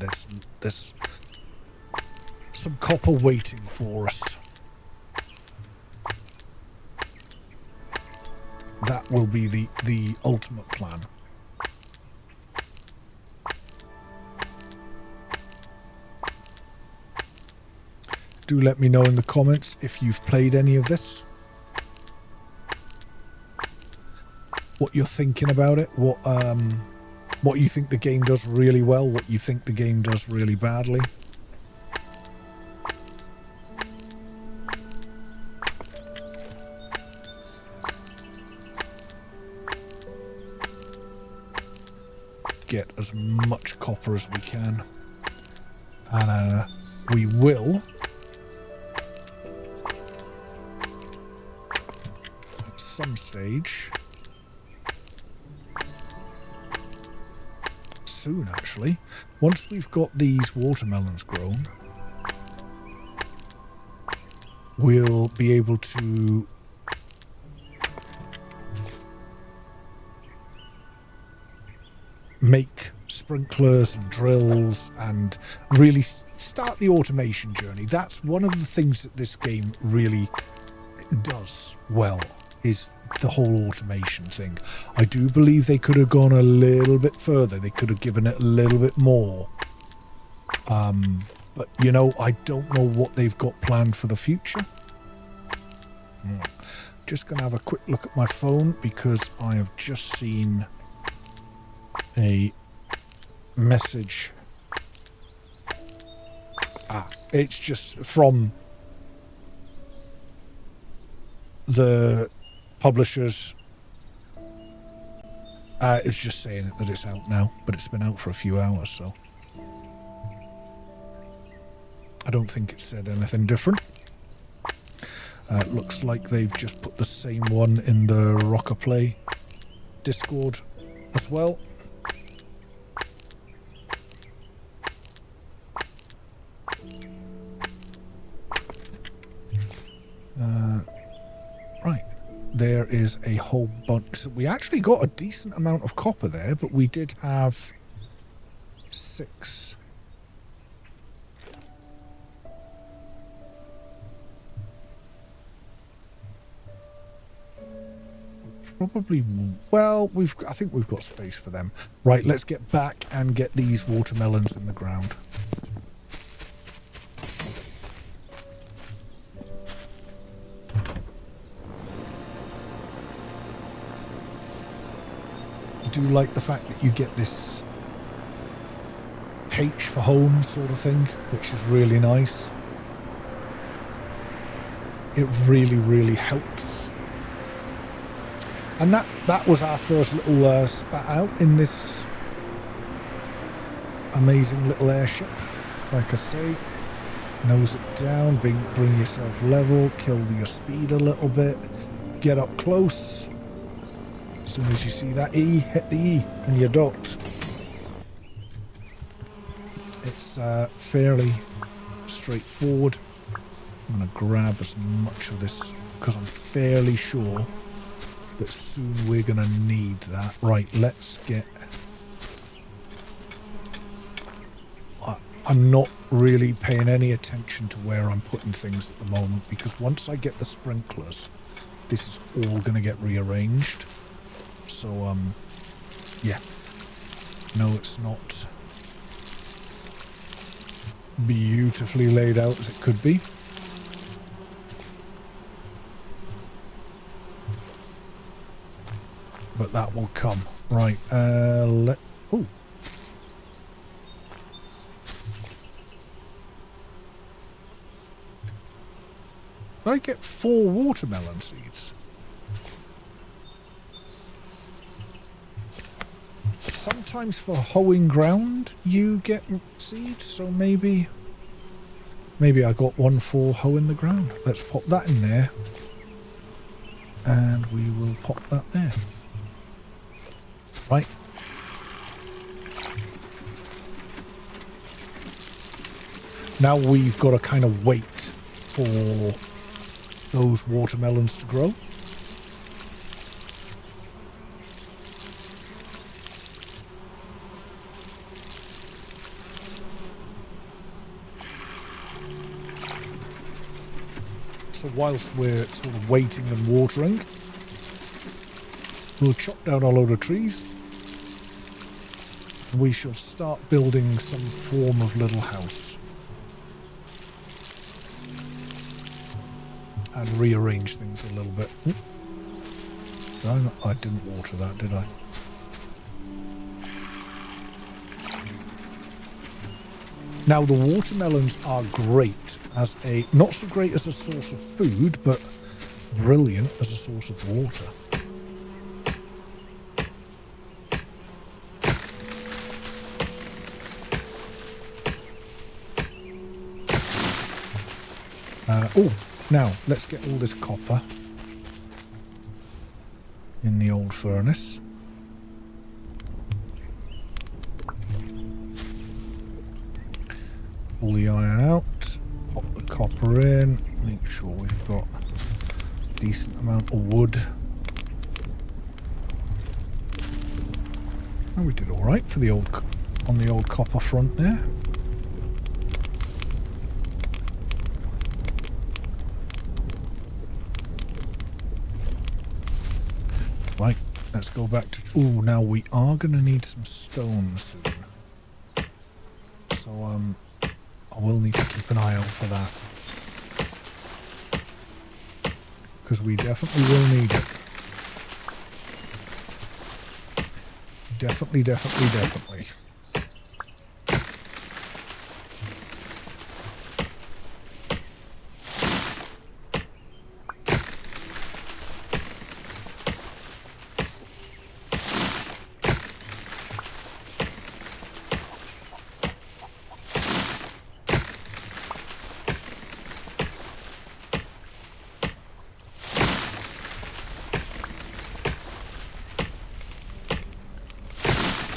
S1: there's some copper waiting for us. That will be the ultimate plan. Do let me know in the comments if you've played any of this. What you're thinking about it, what you think the game does really well, what you think the game does really badly. Get as much copper as we can, and we will at some stage soon, actually, once we've got these watermelons grown, we'll be able to make sprinklers and drills and really start the automation journey. That's one of the things that this game really does well, is the whole automation thing. I do believe they could have gone a little bit further. They could have given it a little bit more. But, you know, I don't know what they've got planned for the future. Just going to have a quick look at my phone, because I have just seen a message. It's just from the publishers. It's just saying that it's out now, but it's been out for a few hours, so I don't think it said anything different. Looks like they've just put the same one in the Rocker Play Discord as well. Right, there is a whole bunch. We actually got a decent amount of copper there, but we did have 6. Probably, well, I think we've got space for them. Right, let's get back and get these watermelons in the ground. I do like the fact that you get this H for home sort of thing, which is really nice. It really, really helps. And that was our first little spat out in this amazing little airship. Like I say, nose it down, bring yourself level, kill your speed a little bit, get up close, As soon as you see that E, hit the E and you're docked. It's fairly straightforward. I'm going to grab as much of this because I'm fairly sure that soon we're going to need that. Right, let's get... I'm not really paying any attention to where I'm putting things at the moment because once I get the sprinklers, this is all going to get rearranged. So, yeah. No, it's not beautifully laid out as it could be. But that will come. Right, oh. Did I get 4 watermelon seeds? Sometimes for hoeing ground you get seeds, so maybe I got 1 for hoeing the ground. Let's pop that in there. And we will pop that there. Right. Now we've got to kind of wait for those watermelons to grow. So whilst we're sort of waiting and watering, we'll chop down a load of trees. We shall start building some form of little house. And rearrange things a little bit. I didn't water that, did I? Now the watermelons are great as a, not so great as a source of food, but brilliant as a source of water. Oh, now let's get all this copper in the old furnace. Pull the iron out, pop the copper in, make sure we've got a decent amount of wood. Oh, we did all right for the old on the old copper front there. Right, let's go back to... Oh, now we are going to need some stone soon. So, I will need to keep an eye out for that. Because we definitely will need it. Definitely, definitely, definitely.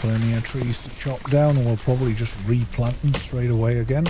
S1: Plenty of trees to chop down, and we'll probably just replant them straight away again.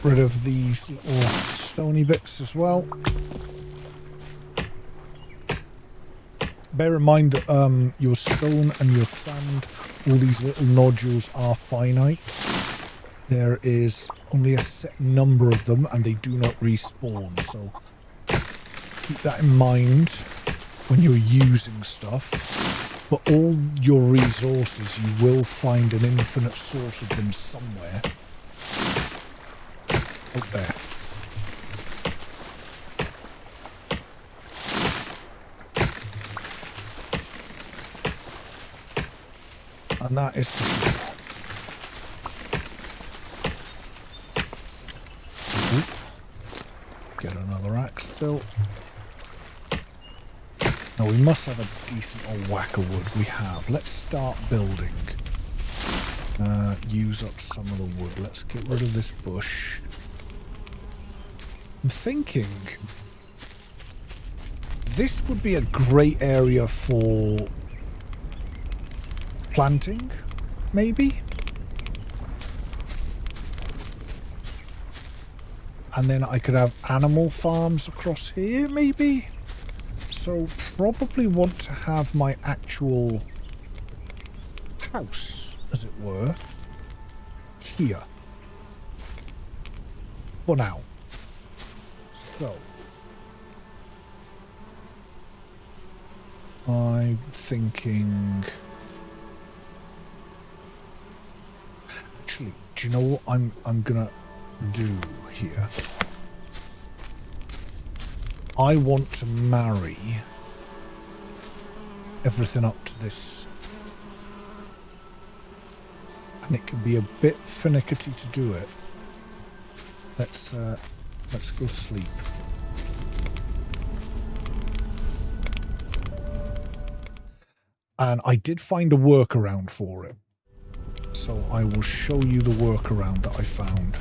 S1: Rid of these little stony bits as well. Bear in mind that your stone and your sand, all these little nodules are finite. there is only a set number of them and they do not respawn, so keep that in mind when you're using stuff. But all your resources, you will find an infinite source of them somewhere out there. And that is for sure. Get another axe built. Now we must have a decent old whack of wood. We have. Let's start building. Use up some of the wood. Let's get rid of this bush. I'm thinking this would be a great area for planting, maybe? And then I could have animal farms across here, maybe? So probably want to have my actual house, as it were, here. For now. So. I'm thinking... Actually, do you know what I'm gonna do here? I want to marry everything up to this, and it can be a bit finicky to do it. Let's go sleep. And I did find a workaround for it. So I will show you the workaround that I found.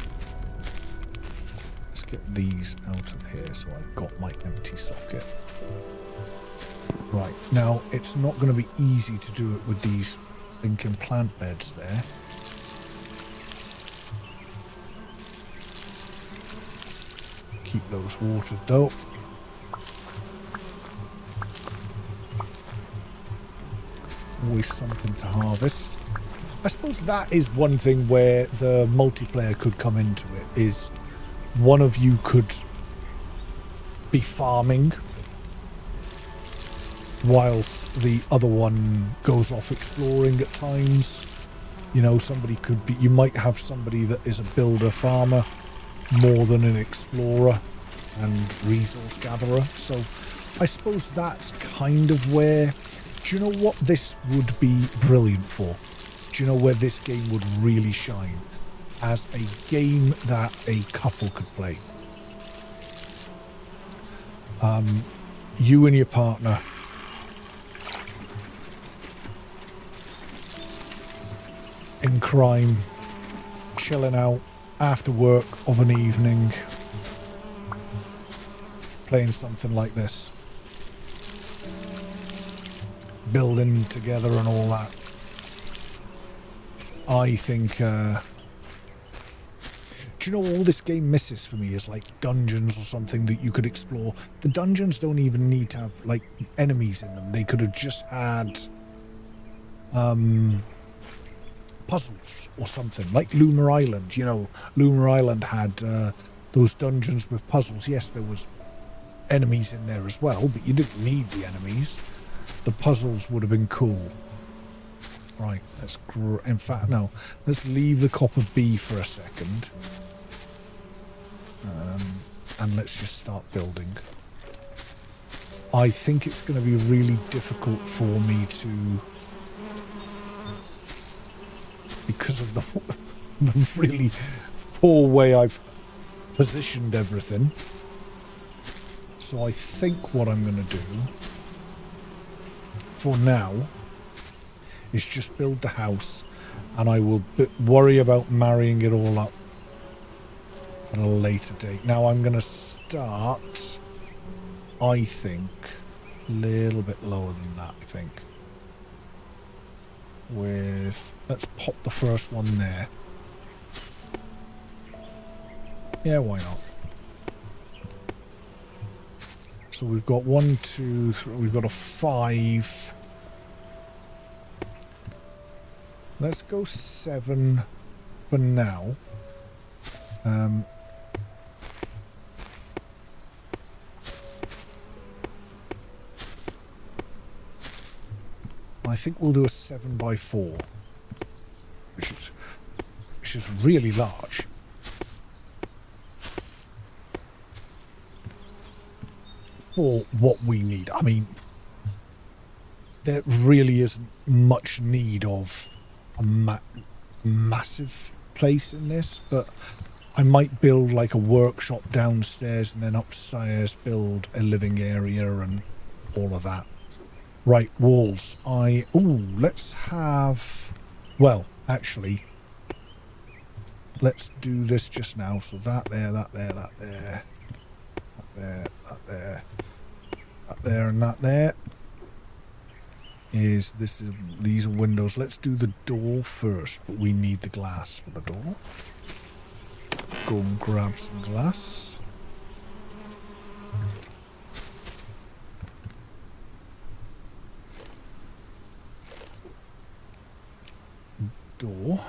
S1: Let's get these out of here so I've got my empty socket. Right, now it's not going to be easy to do it with these thinking plant beds there. Keep those watered though. Always something to harvest. I suppose that is one thing where the multiplayer could come into it, is one of you could be farming whilst the other one goes off exploring at times. You know, somebody could be, you might have somebody that is a builder farmer more than an explorer and resource gatherer. So I suppose that's kind of where, do you know what this would be brilliant for? Do you know where this game would really shine? As a game that a couple could play. You and your partner in crime, chilling out after work of an evening, playing something like this, building together and all that. I think, do you know, all this game misses for me is like dungeons or something that you could explore. The dungeons don't even need to have like enemies in them. They could have just had puzzles or something, like Lunar Island. You know, Lunar Island had those dungeons with puzzles. Yes, there was enemies in there as well, but you didn't need the enemies. The puzzles would have been cool. Right, let's in fact, no, let's leave the copper be for a second. And let's just start building. I think it's going to be really difficult for me to, because of the really poor way I've positioned everything. So I think what I'm going to do for now is just build the house, and I will worry about marrying it all up at a later date. Now I'm going to start, I think, a little bit lower than that, I think. With, let's pop the first one there. Yeah, why not? So we've got 1, 2, 3, we've got a 5. Let's go 7 for now. I think we'll do a 7x4, which is really large. For what we need. I mean, there really isn't much need of a massive place in this, but I might build like a workshop downstairs and then upstairs build a living area and all of that. Right, walls. Let's have... Well, actually, let's do this just now. So that there, that there, that there, that there, that there, that there, and that there. These are windows. Let's do the door first, but we need the glass for the door. Go and grab some glass. Door.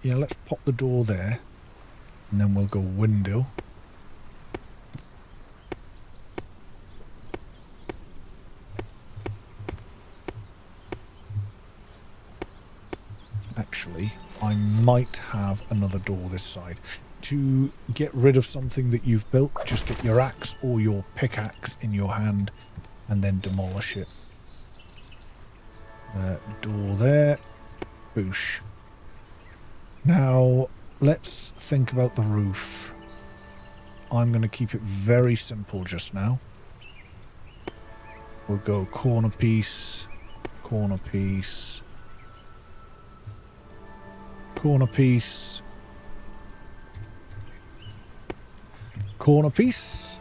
S1: Yeah, let's pop the door there, and then we'll go window. Actually, I might have another door this side. To get rid of something that you've built, just get your axe or your pickaxe in your hand and then demolish it. Door there. Boosh. Now, let's think about the roof. I'm going to keep it very simple just now. We'll go corner piece, corner piece, corner piece, corner piece,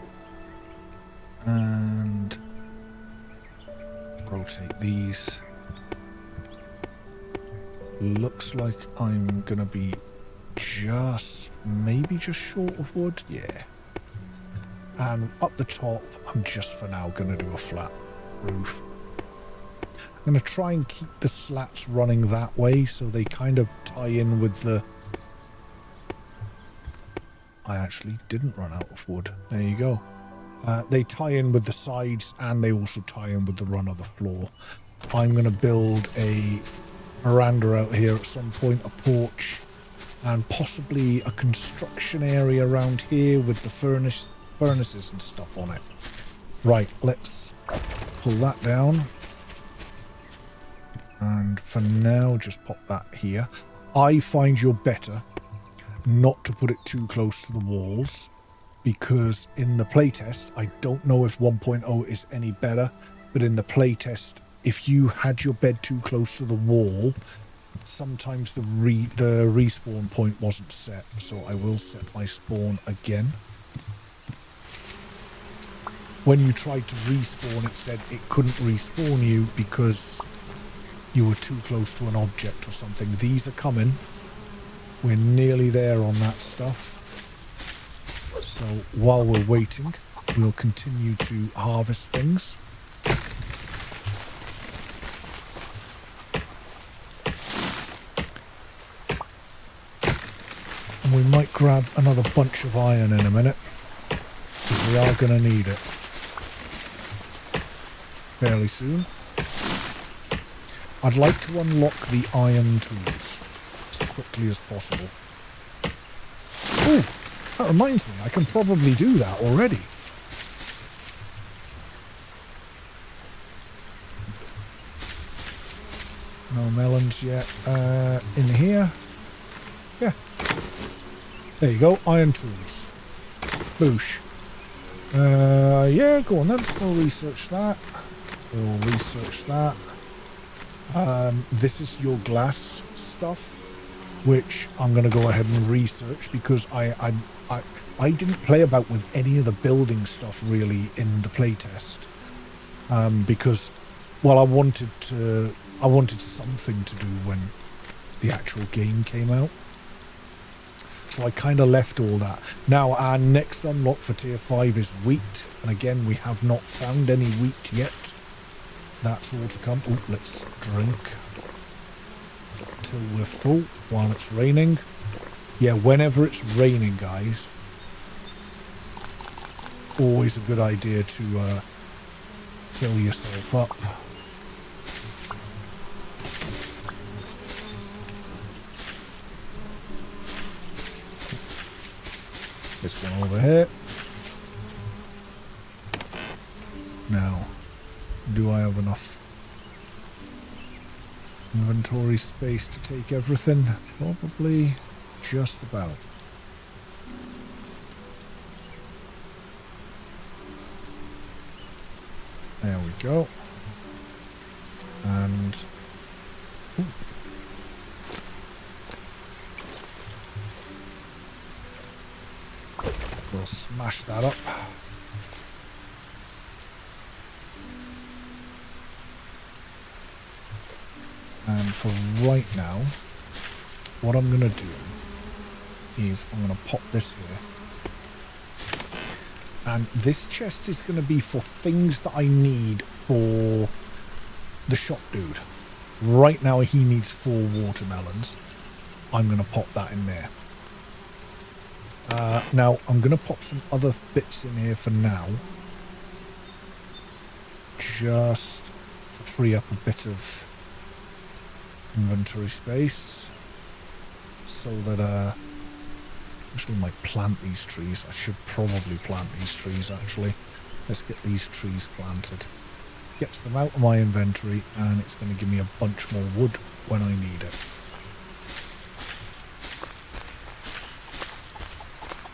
S1: and rotate these. Looks like I'm gonna be maybe just short of wood, yeah. And up the top, I'm just for now gonna do a flat roof. I'm gonna try and keep the slats running that way so they kind of tie in with the... I actually didn't run out of wood. There you go. They tie in with the sides and they also tie in with the run of the floor. I'm gonna build a veranda out here at some point, a porch, and possibly a construction area around here with the furnaces and stuff on it. Right, let's pull that down. And for now, just pop that here. I find you're better not to put it too close to the walls, because in the playtest, I don't know if 1.0 is any better, but in the playtest, if you had your bed too close to the wall, sometimes the respawn point wasn't set. So I will set my spawn again. When you tried to respawn, it said it couldn't respawn you because you were too close to an object or something. These are coming. We're nearly there on that stuff. So while we're waiting, we'll continue to harvest things. And we might grab another bunch of iron in a minute, because we are going to need it fairly soon. I'd like to unlock the iron tools as quickly as possible. Oh, that reminds me, I can probably do that already. No melons yet. In here. Yeah. There you go, iron tools. Boosh. Yeah, go on then. We'll research that. We'll research that. This is your glass stuff, which I'm going to go ahead and research because I didn't play about with any of the building stuff really in the playtest, because, well, I wanted something to do when the actual game came out. So I kind of left all that. Now our next unlock for tier 5 is wheat, and again we have not found any wheat yet. That's all to come. Oh, let's drink till we're full while it's raining. Yeah, whenever it's raining, guys, always a good idea to fill yourself up. This one over here. Now, do I have enough inventory space to take everything? Probably just about. There we go. And ooh. We'll smash that up. And for right now, what I'm going to do is I'm going to pop this here. And this chest is going to be for things that I need for the shop dude. Right now he needs 4 watermelons. I'm going to pop that in there. Now I'm going to pop some other bits in here for now. Just to free up a bit of inventory space. So that actually might plant these trees. I should probably plant these trees actually. Let's get these trees planted. Gets them out of my inventory and it's going to give me a bunch more wood when I need it.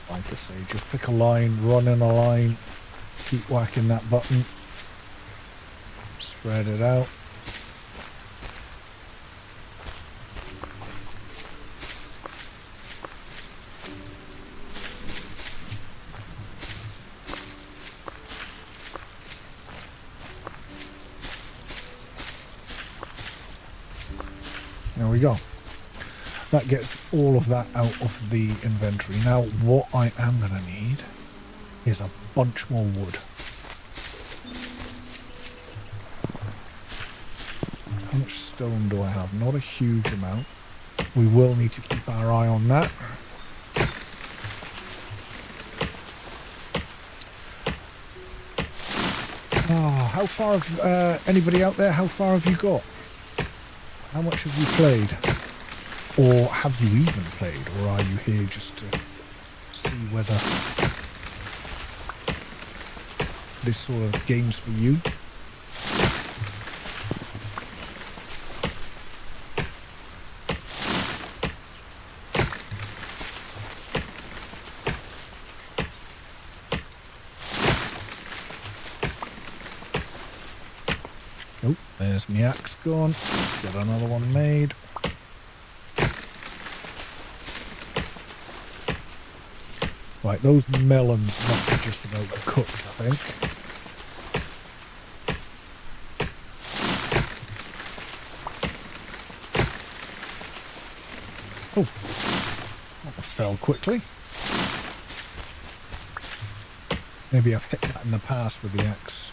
S1: Like I say, just pick a line, run in a line, keep whacking that button, spread it out. There we go. That gets all of that out of the inventory. Now, what I am going to need is a bunch more wood. How much stone do I have? Not a huge amount. We will need to keep our eye on that. Oh, how far have anybody out there? How far have you got? How much have you played? Or have you even played? Or are you here just to see whether this sort of game's for you? Oh, there's my axe gone. Let's get another one made. Right, those melons must be just about cooked, I think. Oh, that fell quickly. Maybe I've hit that in the past with the axe.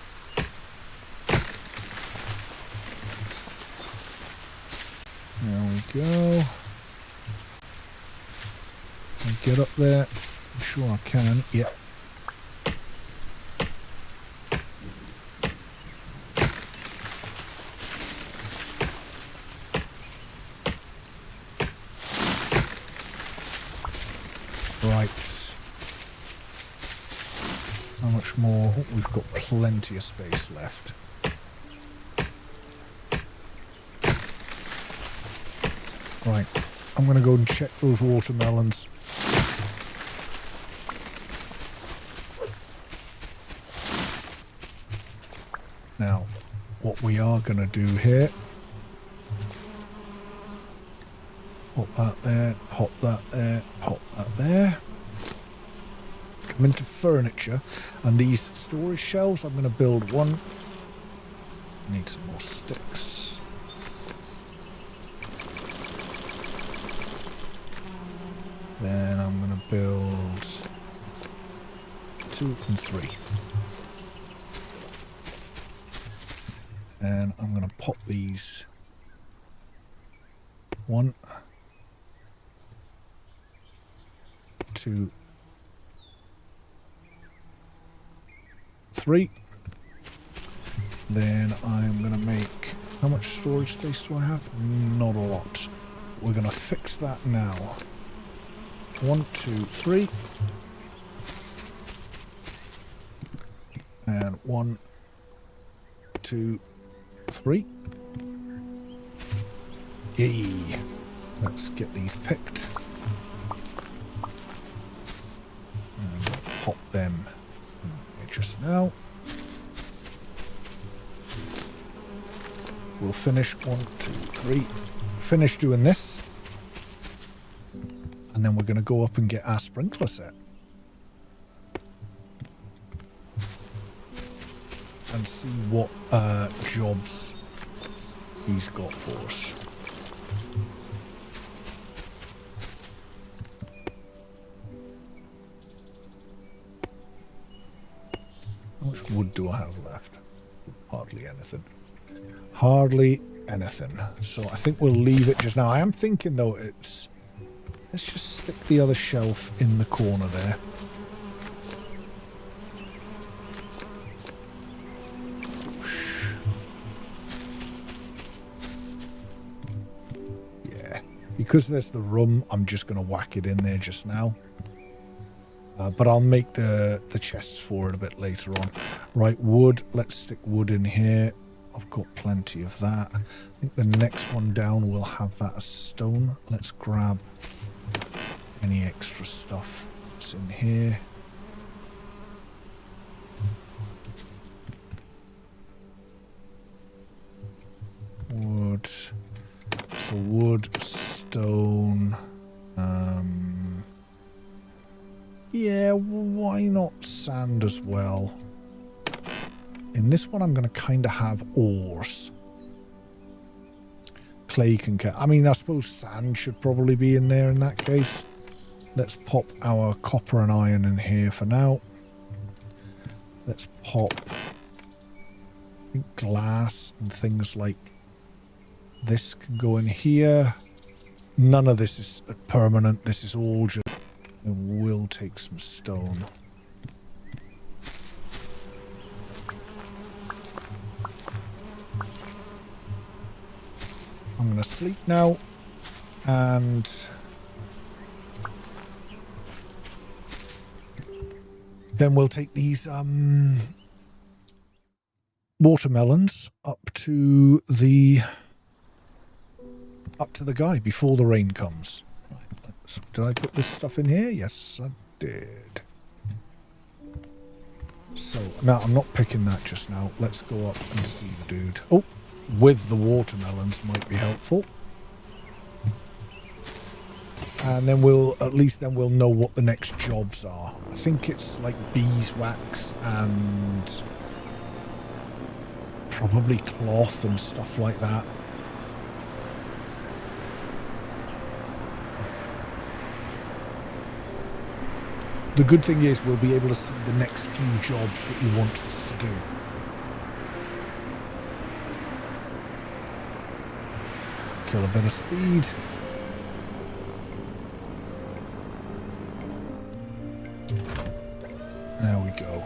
S1: There we go. I'll get up there. I'm sure I can. Yep. Right. How much more? Oh, we've got plenty of space left. Right. I'm going to go and check those watermelons. Now, what we are going to do here, pop that there, pop that there, pop that there. Come into furniture, and these storage shelves, I'm going to build one. Need some more sticks. Then I'm going to build 2 and 3. And I'm going to pop these 1, 2, 3. Then I'm going to make... How much storage space do I have? Not a lot. We're going to fix that now. 1, 2, 3. And 1, 2, 3. Yay! Let's get these picked. And pop them just now. We'll finish 1, 2, 3. Finish doing this. And then we're going to go up and get our sprinkler set. And see what jobs he's got for us. How much wood do I have left? Hardly anything. Hardly anything. So I think we'll leave it just now. I am thinking though it's... Let's just stick the other shelf in the corner there. Yeah. Because there's the room, I'm just going to whack it in there just now. But I'll make the chests for it a bit later on. Right, wood. Let's stick wood in here. I've got plenty of that. I think the next one down will have that as stone. Let's grab any extra stuff that's in here. Wood. So wood, stone. Yeah, why not sand as well? In this one, I'm going to kind of have ores. Clay can... I mean, I suppose sand should probably be in there in that case. Let's pop our copper and iron in here for now. Let's pop I think glass and things like this can go in here. None of this is permanent. This is all just... And we'll take some stone. I'm going to sleep now. And... then we'll take these watermelons up to the guy before the rain comes. Right, did I put this stuff in here? Yes, I did. So now I'm not picking that just now. Let's go up and see the dude. Oh, with the watermelons might be helpful. And then at least we'll know what the next jobs are. I think it's like beeswax and probably cloth and stuff like that. The good thing is we'll be able to see the next few jobs that he wants us to do. Kill a bit of speed. There we go.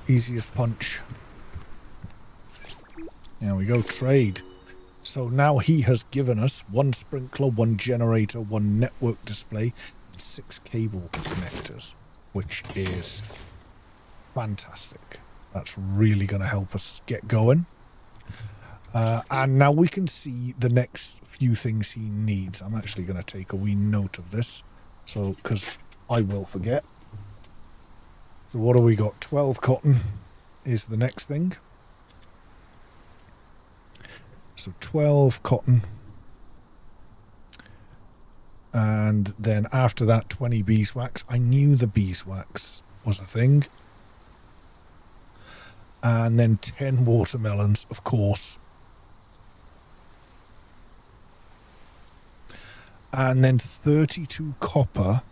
S1: Easy as punch. There we go, trade. So now he has given us 1 sprinkler, 1 generator, 1 network display, and 6 cable connectors, which is fantastic. That's really going to help us get going. And now we can see the next few things he needs. I'm actually going to take a wee note of this, so because I will forget. So what do we got? 12 cotton is the next thing. So 12 cotton. And then after that, 20 beeswax. I knew the beeswax was a thing. And then 10 watermelons, of course. And then 32 copper.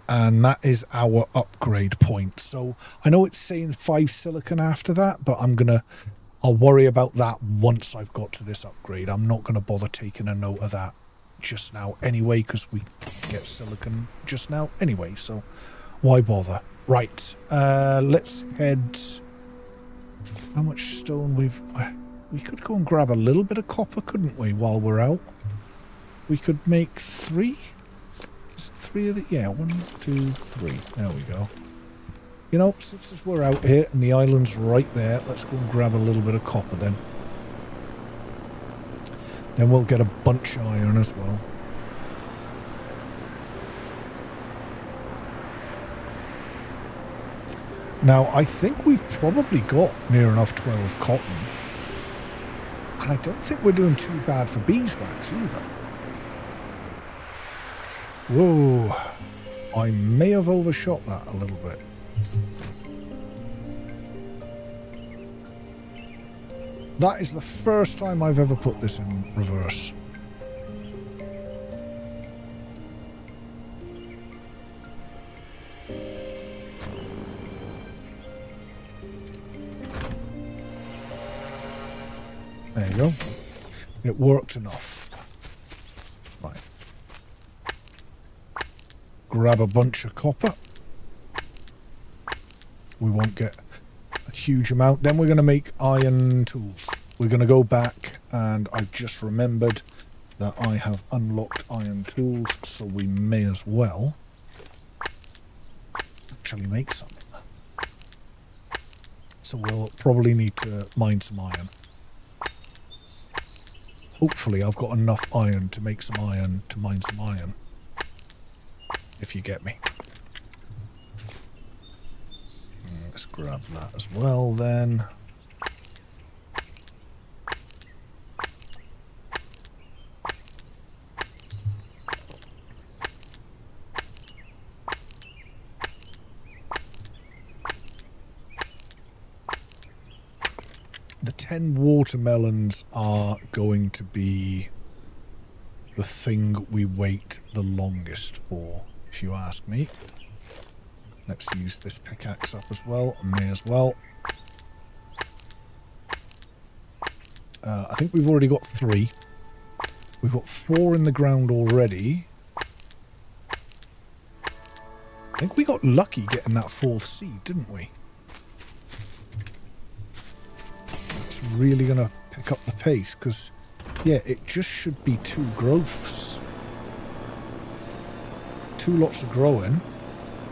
S1: And that is our upgrade point. So I know it's saying 5 silicon after that, but I'll worry about that once I've got to this upgrade. I'm not going to bother taking a note of that just now anyway, because we get silicon just now anyway, so why bother? Right, let's head... How much stone we could go and grab a little bit of copper, couldn't we, while we're out? We could make 3? Is it 3 of the... Yeah, 1, 2, 3. There we go. You know, since we're out here and the island's right there, let's go and grab a little bit of copper then. Then we'll get a bunch of iron as well. Now, I think we've probably got near enough 12 cotton. And I don't think we're doing too bad for beeswax either. Whoa. I may have overshot that a little bit. That is the first time I've ever put this in reverse. There you go. It worked enough. Right. Grab a bunch of copper. We won't get a huge amount. Then we're going to make iron tools. We're going to go back, and I just remembered that I have unlocked iron tools, so we may as well actually make some. So we'll probably need to mine some iron. Hopefully I've got enough iron to make some iron to mine some iron. If you get me. Let's grab that as well then. The 10 watermelons are going to be the thing we wait the longest for, if you ask me. Let's use this pickaxe up as well. May as well. I think we've already got 3. We've got 4 in the ground already. I think we got lucky getting that 4th seed, didn't we? It's really going to pick up the pace, because, yeah, it just should be 2 growths. 2 lots of growing,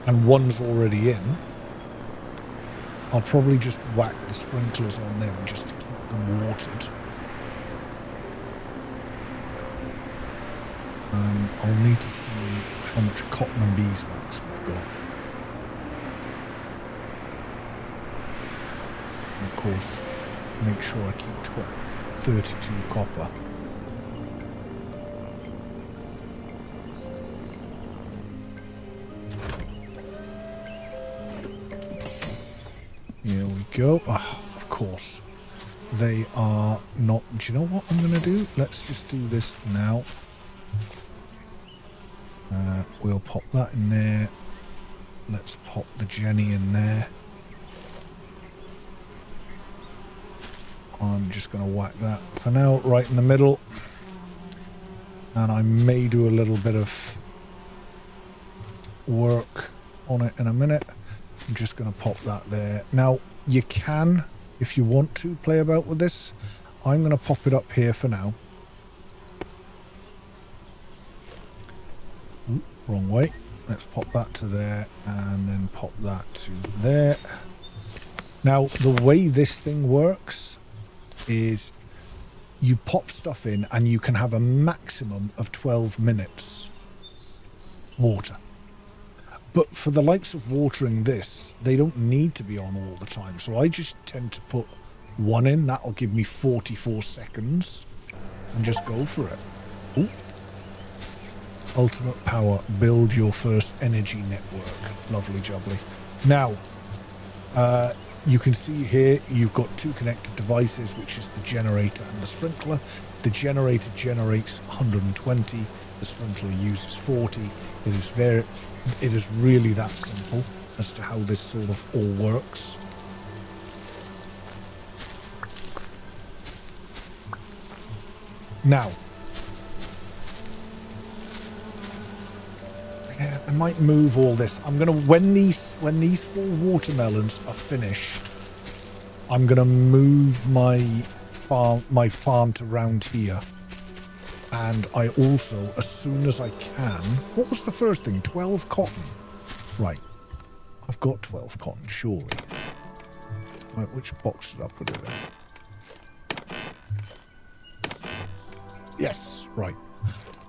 S1: and 1's already in. I'll probably just whack the sprinklers on them just to keep them watered. I'll need to see how much cotton and beeswax we've got. And of course, make sure I keep 32 copper. Here we go. Oh, of course. They are not... Do you know what I'm going to do? Let's just do this now. We'll pop that in there. Let's pop the Jenny in there. I'm just going to whack that for now, right in the middle. And I may do a little bit of work on it in a minute. I'm just going to pop that there. Now, you can, if you want to, play about with this. I'm going to pop it up here for now. Ooh, wrong way. Let's pop that to there, and then pop that to there. Now, the way this thing works is you pop stuff in, and you can have a maximum of 12 minutes water. But for the likes of watering this, they don't need to be on all the time. So I just tend to put 1 in. That'll give me 44 seconds. And just go for it. Ooh. Ultimate power. Build your first energy network. Lovely jubbly. Now, you can see here you've got 2 connected devices, which is the generator and the sprinkler. The generator generates 120. The sprinkler uses 40. It is really that simple as to how this sort of all works. Now, I might move all this. I'm gonna when these 4 watermelons are finished, I'm gonna move my farm to round here. And I also, as soon as I can, what was the first thing? 12 cotton. Right. I've got 12 cotton, surely. Right, which box did I put it in? Yes, right.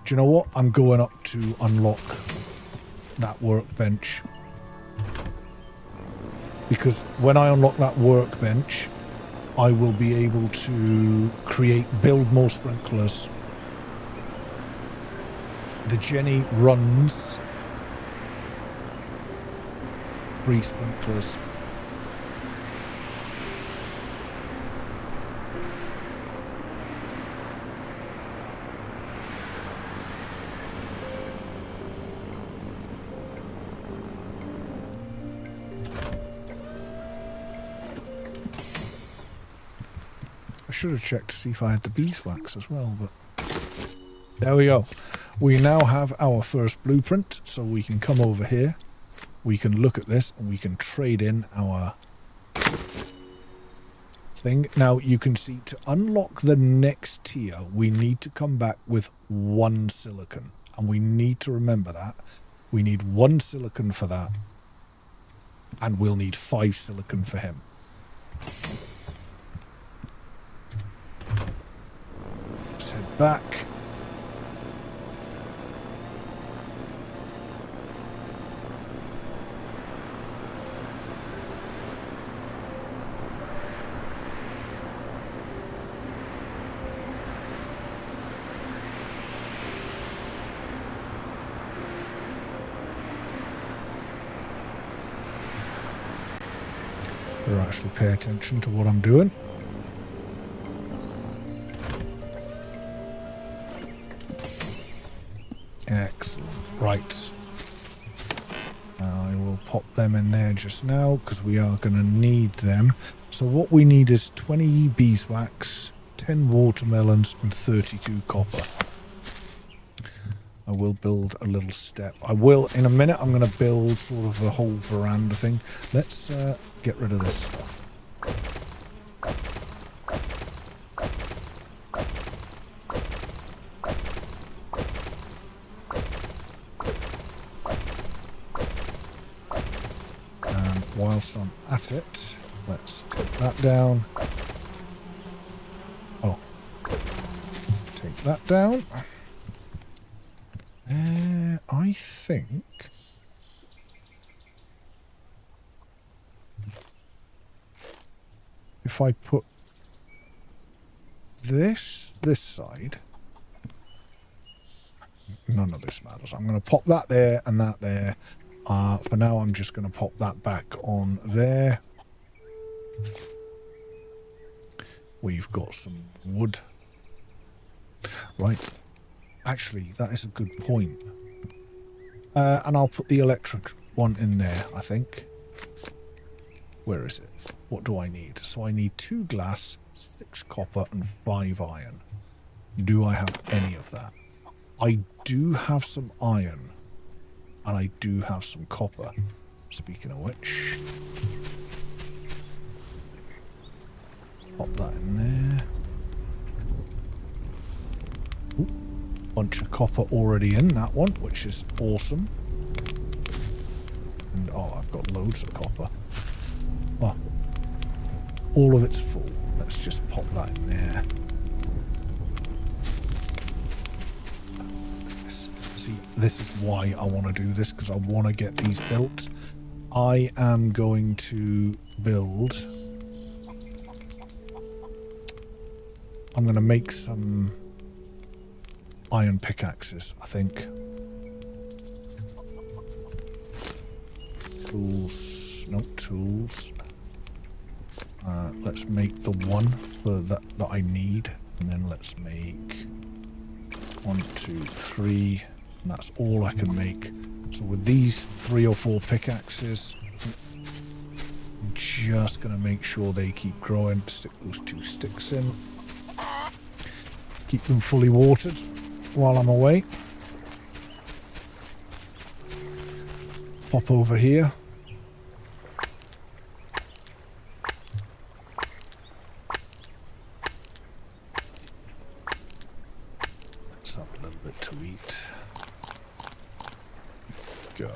S1: Do you know what? I'm going up to unlock that workbench. Because when I unlock that workbench, I will be able to build more sprinklers. The Jenny runs 3 sprinklers. I should have checked to see if I had the beeswax as well, but there we go. We now have our first blueprint, so we can come over here. We can look at this and we can trade in our thing. Now you can see to unlock the next tier, we need to come back with 1 silicon. And we need to remember that. We need 1 silicon for that. And we'll need 5 silicon for him. Let's head back. Or actually pay attention to what I'm doing. Excellent. Right. I will pop them in there just now because we are going to need them. So what we need is 20 beeswax, 10 watermelons and 32 copper. I will build a little step. I will, in a minute, I'm going to build sort of a whole veranda thing. Let's get rid of this stuff. And whilst I'm at it, let's take that down. Oh, take that down. I think if I put this side, none of this matters. I'm going to pop that there and that there. For now, I'm just going to pop that back on there. We've got some wood. Right. Actually, that is a good point. And I'll put the electric one in there, I think. Where is it? What do I need? So I need 2 glass, 6 copper, and 5 iron. Do I have any of that? I do have some iron. And I do have some copper. Speaking of which... pop that in there. Ooh. Bunch of copper already in that one, which is awesome. And oh, I've got loads of copper. Oh, all of it's full. Let's just pop that in there. See, this is why I want to do this, because I want to get these built. I am going to build... I'm going to make some iron pickaxes, I think. Tools, no tools. Let's make the one for that I need, and then let's make 1, 2, 3, and that's all I can make. So with these 3 or 4 pickaxes, I'm just gonna make sure they keep growing. Stick those 2 sticks in. Keep them fully watered while I'm away. Pop over here. Let's have a little bit to eat. Go.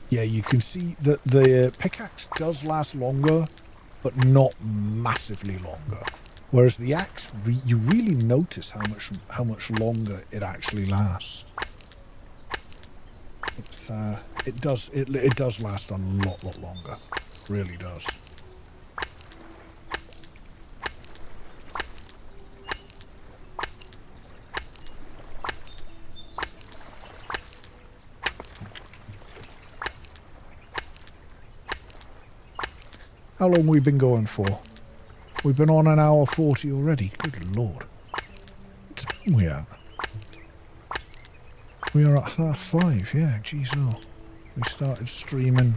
S1: Yeah, you can see that the pickaxe does last longer, but not massively longer. Whereas the axe, you really notice how much longer it actually lasts. It's it does last a lot longer. Really does. How long have we been going for? We've been on an hour 40 already. Good lord. What time are we at? We are at 5:30, yeah, geez, oh. We started streaming.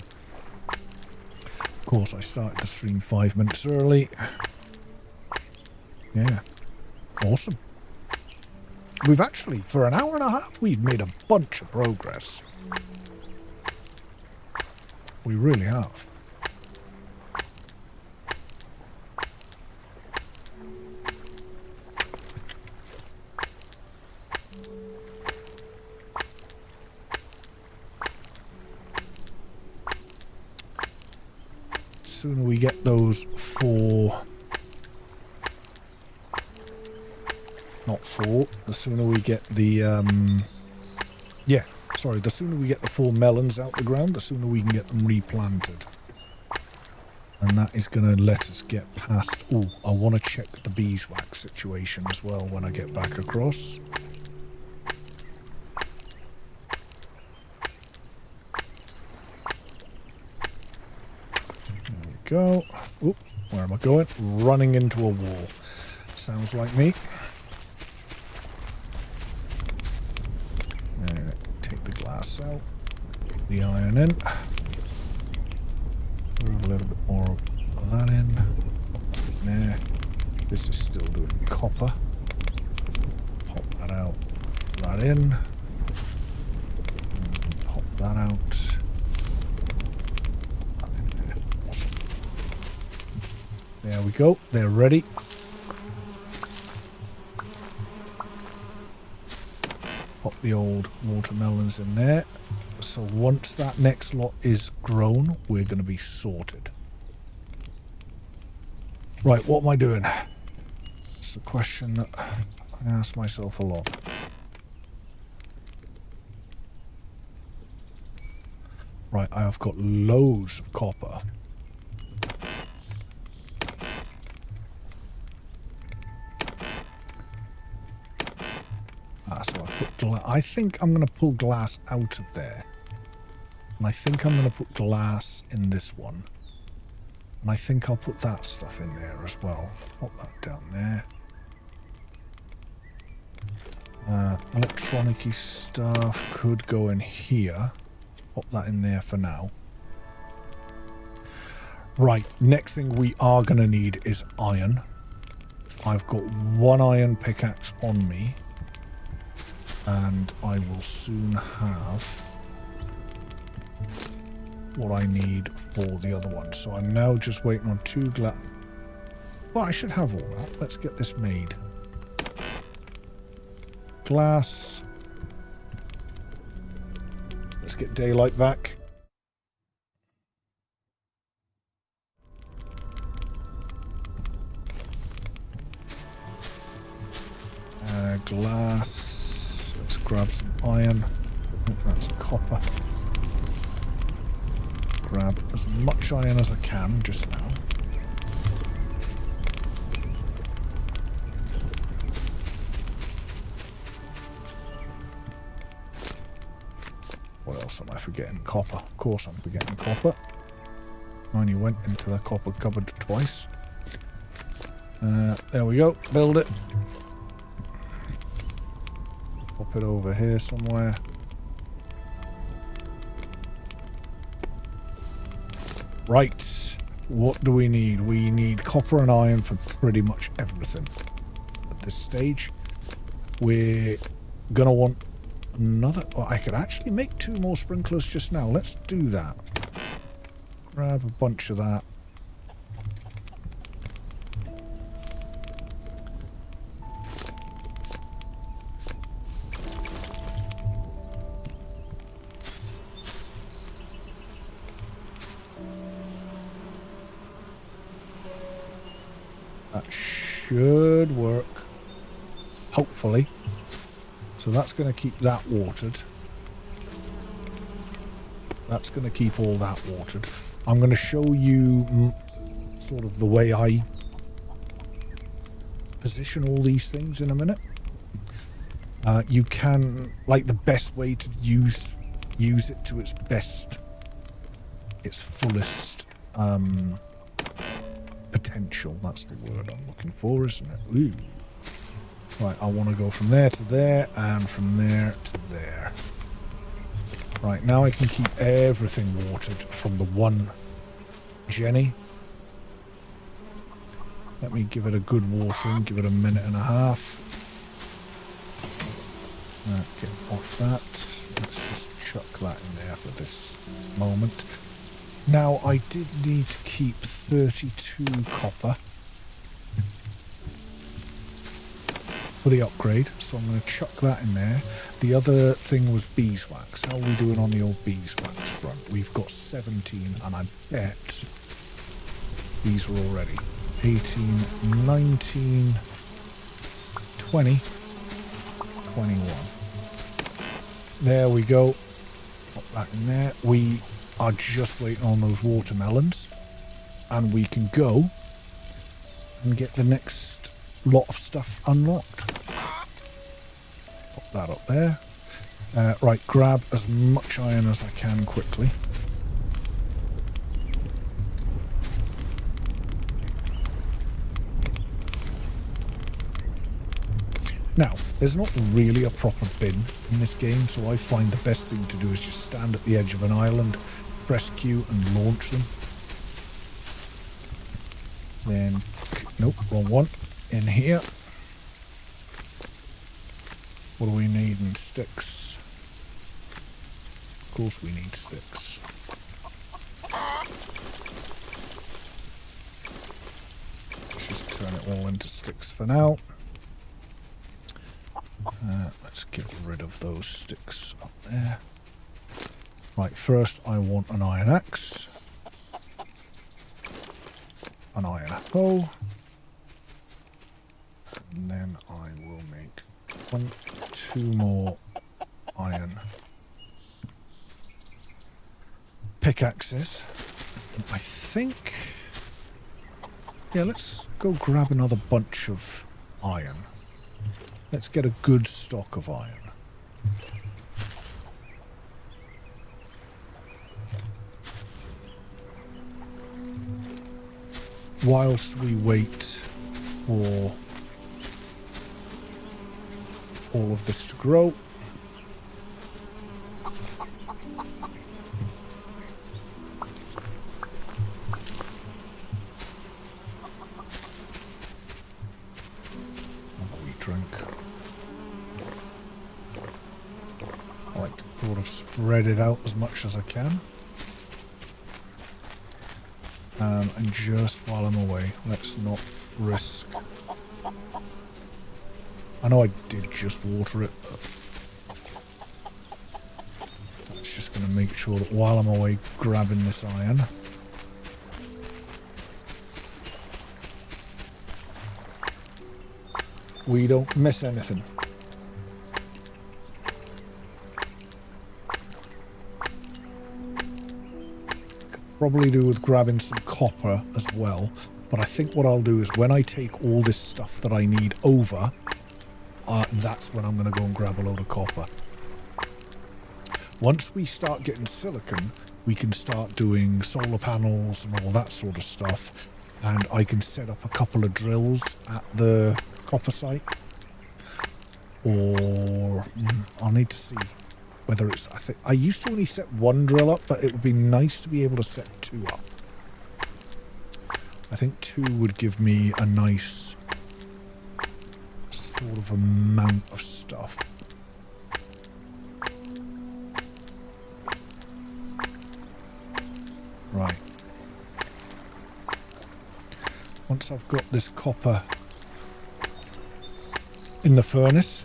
S1: Of course, I started the stream 5 minutes early. Yeah. Awesome. We've actually, for an hour and a half, we've made a bunch of progress. We really have. The sooner we get those the sooner we get the the sooner we get the 4 melons out the ground, the sooner we can get them replanted. And that is going to let us get past... Oh, I want to check the beeswax situation as well when I get back across. There we go. Oh, where am I going? Running into a wall. Sounds like me. Take the glass out. The iron in. Move a little bit more of that in. There. This is still doing copper. Pop that out. That in. And pop that out. That in there. Awesome. There we go. They're ready. Pop the old watermelons in there. So once that next lot is grown, we're going to be sorted. Right, what am I doing? It's a question that I ask myself a lot. Right, I have got loads of copper. So I put I think I'm going to pull glass out of there. And I think I'm going to put glass in this one. And I think I'll put that stuff in there as well. Pop that down there. Electronic-y stuff could go in here. Pop that in there for now. Right, next thing we are going to need is iron. I've got 1 iron pickaxe on me. And I will soon have what I need for the other one. So I'm now just waiting on 2 glass. Well, I should have all that. Let's get this made. Glass. Let's get daylight back. Glass. Let's grab some iron. I think that's copper. Grab as much iron as I can just now. What else am I forgetting? Copper. Of course I'm forgetting copper. I only went into the copper cupboard twice. There we go. Build it. Pop it over here somewhere. Right. What do we need? We need copper and iron for pretty much everything. At this stage, we're going to want another... Well, I could actually make 2 more sprinklers just now. Let's do that. Grab a bunch of that. That should work. Hopefully. So that's going to keep that watered. That's going to keep all that watered. I'm going to show you sort of the way I position all these things in a minute. You can, like, the best way to use it to its best, its fullest potential. That's the word I'm looking for, isn't it? Ooh. Right, I want to go from there to there and from there to there. Right, now I can keep everything watered from the one Jenny. Let me give it a good watering, give it a minute and a half. Get off that. Let's just chuck that in there for this moment. Now, I did need to keep 32 copper for the upgrade, so I'm going to chuck that in there. The other thing was beeswax. How are we doing on the old beeswax front? We've got 17, and I bet these are already 18, 19, 20, 21. There we go. Pop that in there. We are just waiting on those watermelons, and we can go and get the next lot of stuff unlocked. Pop that up there. Right, grab as much iron as I can quickly. Now, there's not really a proper bin in this game, so I find the best thing to do is just stand at the edge of an island, press Q and launch them. Then, nope, wrong one. In here. What do we need in sticks? Of course we need sticks. Let's just turn it all into sticks for now. Let's get rid of those sticks up there. Right, first I want an iron axe. An iron hoe. And then I will make 1, 2 more iron pickaxes. I think... Yeah, let's go grab another bunch of iron. Let's get a good stock of iron. Whilst we wait for all of this to grow. Drink. I like to sort of spread it out as much as I can. And just while I'm away, let's not risk... I know I did just water it, but that's just going to make sure that while I'm away grabbing this iron, we don't miss anything. Could probably do with grabbing some copper as well, but I think what I'll do is when I take all this stuff that I need over, that's when I'm going to go and grab a load of copper. Once we start getting silicon, we can start doing solar panels and all that sort of stuff, and I can set up a couple of drills at the copper site, or I'll need to see whether it's... I think I used to only set 1 drill up, but it would be nice to be able to set 2 up. I think 2 would give me a nice sort of amount of stuff. Right. Once I've got this copper in the furnace,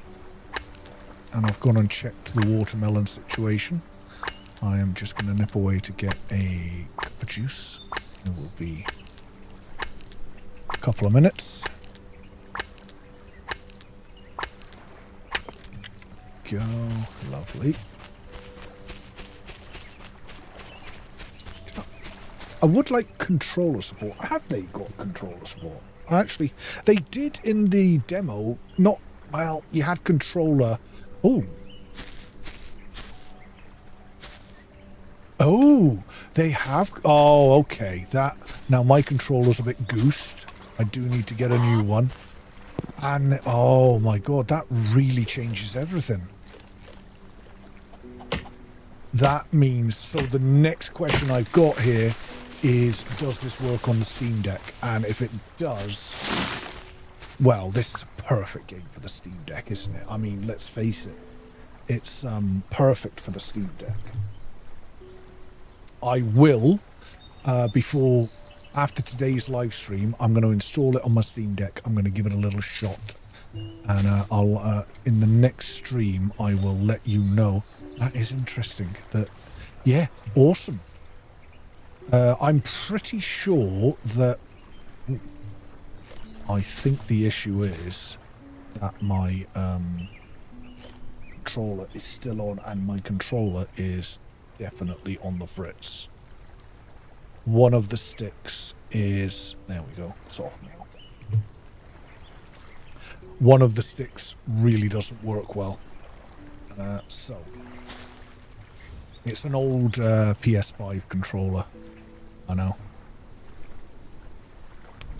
S1: and I've gone and checked the watermelon situation, I am just going to nip away to get a cup of juice. It will be a couple of minutes. Go. Lovely. I would like controller support. Have they got controller support? Actually, they did in the demo. Not, well, you had controller. Oh. Oh, they have. Oh, okay. That. Now my controller's a bit goosed. I do need to get a new one. And, oh my God, that really changes everything. That means, so the next question I've got here is, does this work on the Steam Deck? And if it does, well, this is a perfect game for the Steam Deck, isn't it? I mean, let's face it, it's perfect for the Steam Deck. I will, after today's live stream, I'm going to install it on my Steam Deck. I'm going to give it a little shot, and I'll in the next stream I will let you know. That is interesting. That, yeah, awesome. I'm pretty sure that I think the issue is that my controller is still on, and my controller is definitely on the fritz. One of the sticks is, there we go, it's off now. One of the sticks really doesn't work well. So it's an old PS5 controller. I know.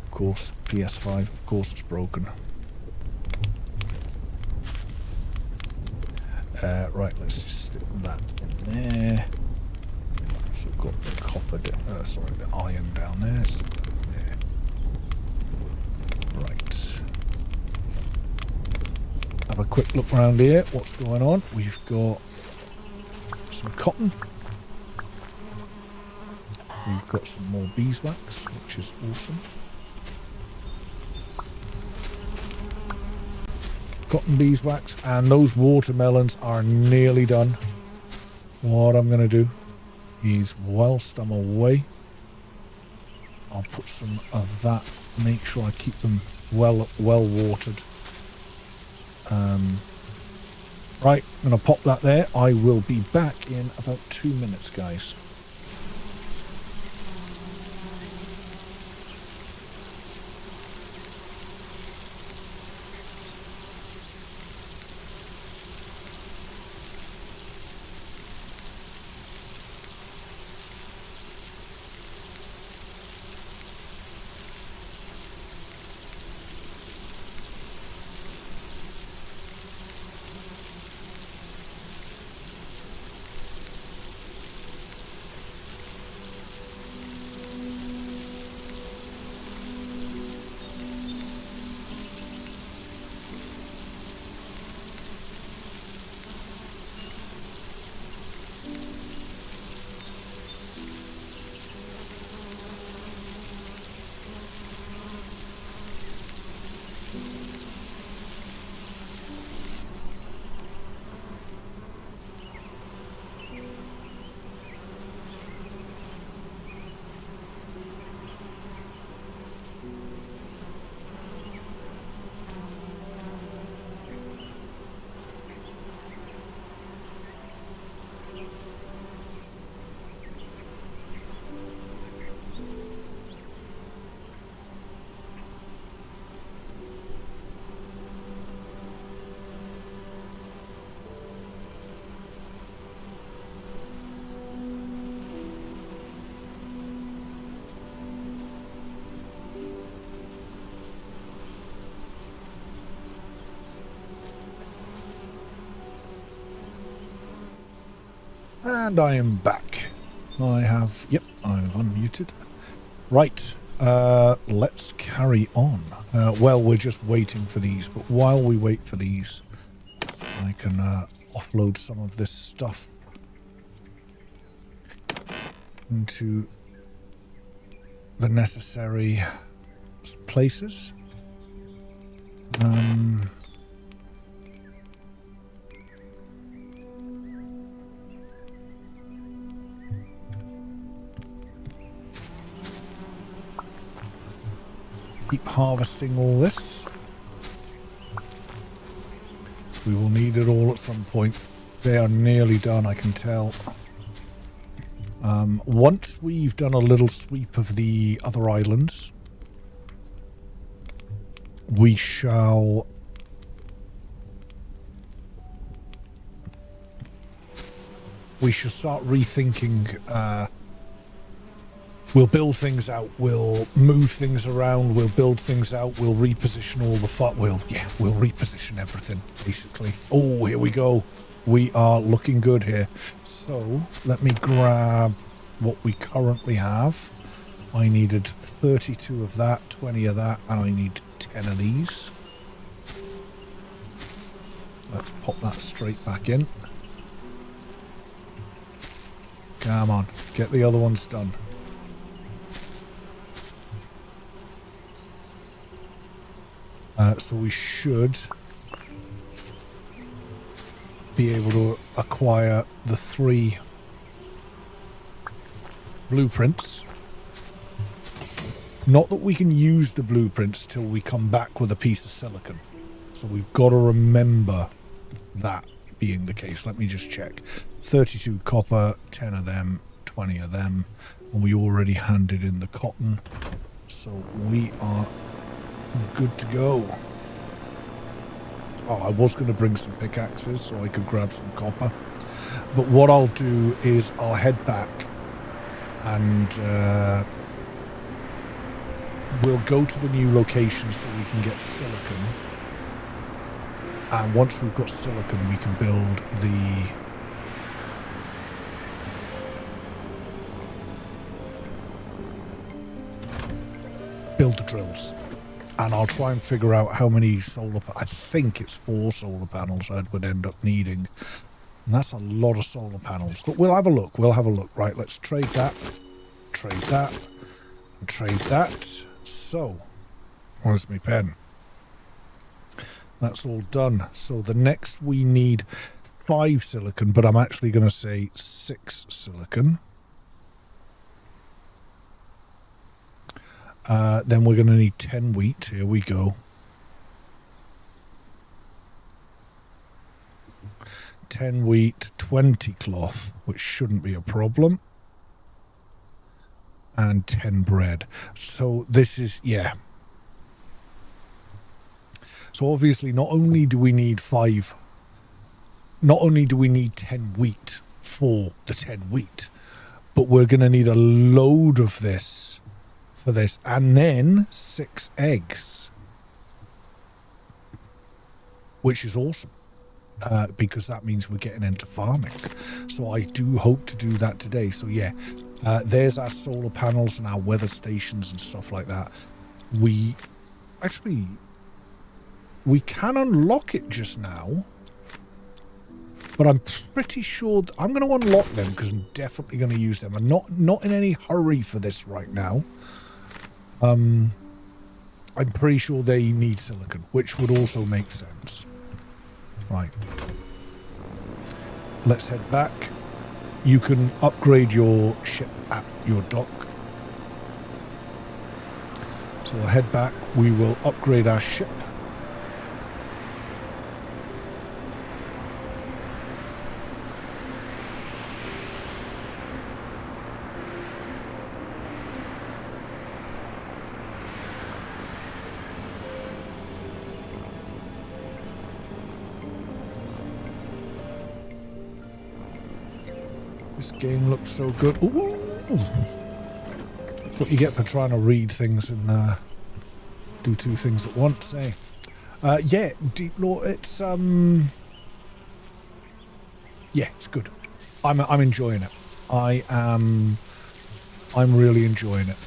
S1: Of course, PS5, of course it's broken. Right, let's just stick that in there. So we've got the copper, the iron down there. Stick that in there. Right. Have a quick look around here. What's going on? We've got some cotton. We've got some more beeswax, which is awesome. Cotton, beeswax, and those watermelons are nearly done. What I'm going to do is, whilst I'm away, I'll put some of that, make sure I keep them well watered. Right, I'm going to pop that there. I will be back in about 2 minutes, guys. And I am back. I've unmuted. Right, let's carry on. Well, we're just waiting for these, but while we wait for these, I can offload some of this stuff into the necessary places. Keep harvesting all this. We will need it all at some point. They are nearly done, I can tell. Once we've done a little sweep of the other islands, we shall start rethinking. We'll build things out, we'll move things around, we'll build things out, we'll reposition all the we'll reposition everything, basically. Oh, here we go. We are looking good here. So, let me grab what we currently have. I needed 32 of that, 20 of that, and I need 10 of these. Let's pop that straight back in. Come on, get the other ones done. So we should be able to acquire the 3 blueprints. Not that we can use the blueprints till we come back with a piece of silicon. So we've got to remember that being the case. Let me just check. 32 copper, 10 of them, 20 of them. And we already handed in the cotton. So we are good to go. Oh, I was going to bring some pickaxes so I could grab some copper. But what I'll do is I'll head back and we'll go to the new location so we can get silicon. And once we've got silicon, we can build the drills. And I'll try and figure out how many I think it's 4 solar panels I would end up needing. And that's a lot of solar panels. But we'll have a look. Right, let's trade that. Trade that. And trade that. So, where's my pen? That's all done. So the next we need 5 silicon, but I'm actually going to say 6 silicon. Then we're going to need 10 wheat. Here we go. 10 wheat, 20 cloth, which shouldn't be a problem. And 10 bread. So this is, yeah. So obviously not only do we need 10 wheat for the 10 wheat, but we're going to need a load of this for this, and then 6 eggs, which is awesome, because that means we're getting into farming. So I do hope to do that today. So yeah, there's our solar panels and our weather stations and stuff like that. We can unlock it just now, but I'm pretty sure I'm going to unlock them because I'm definitely going to use them. I'm not in any hurry for this right now. I'm pretty sure they need silicon, which would also make sense. Right. Let's head back. You can upgrade your ship at your dock. So we'll head back. We will upgrade our ship. This game looks so good. Ooh! That's what you get for trying to read things and do 2 things at once, eh? Yeah, Deep Lore, it's yeah, it's good. I'm enjoying it. I'm really enjoying it.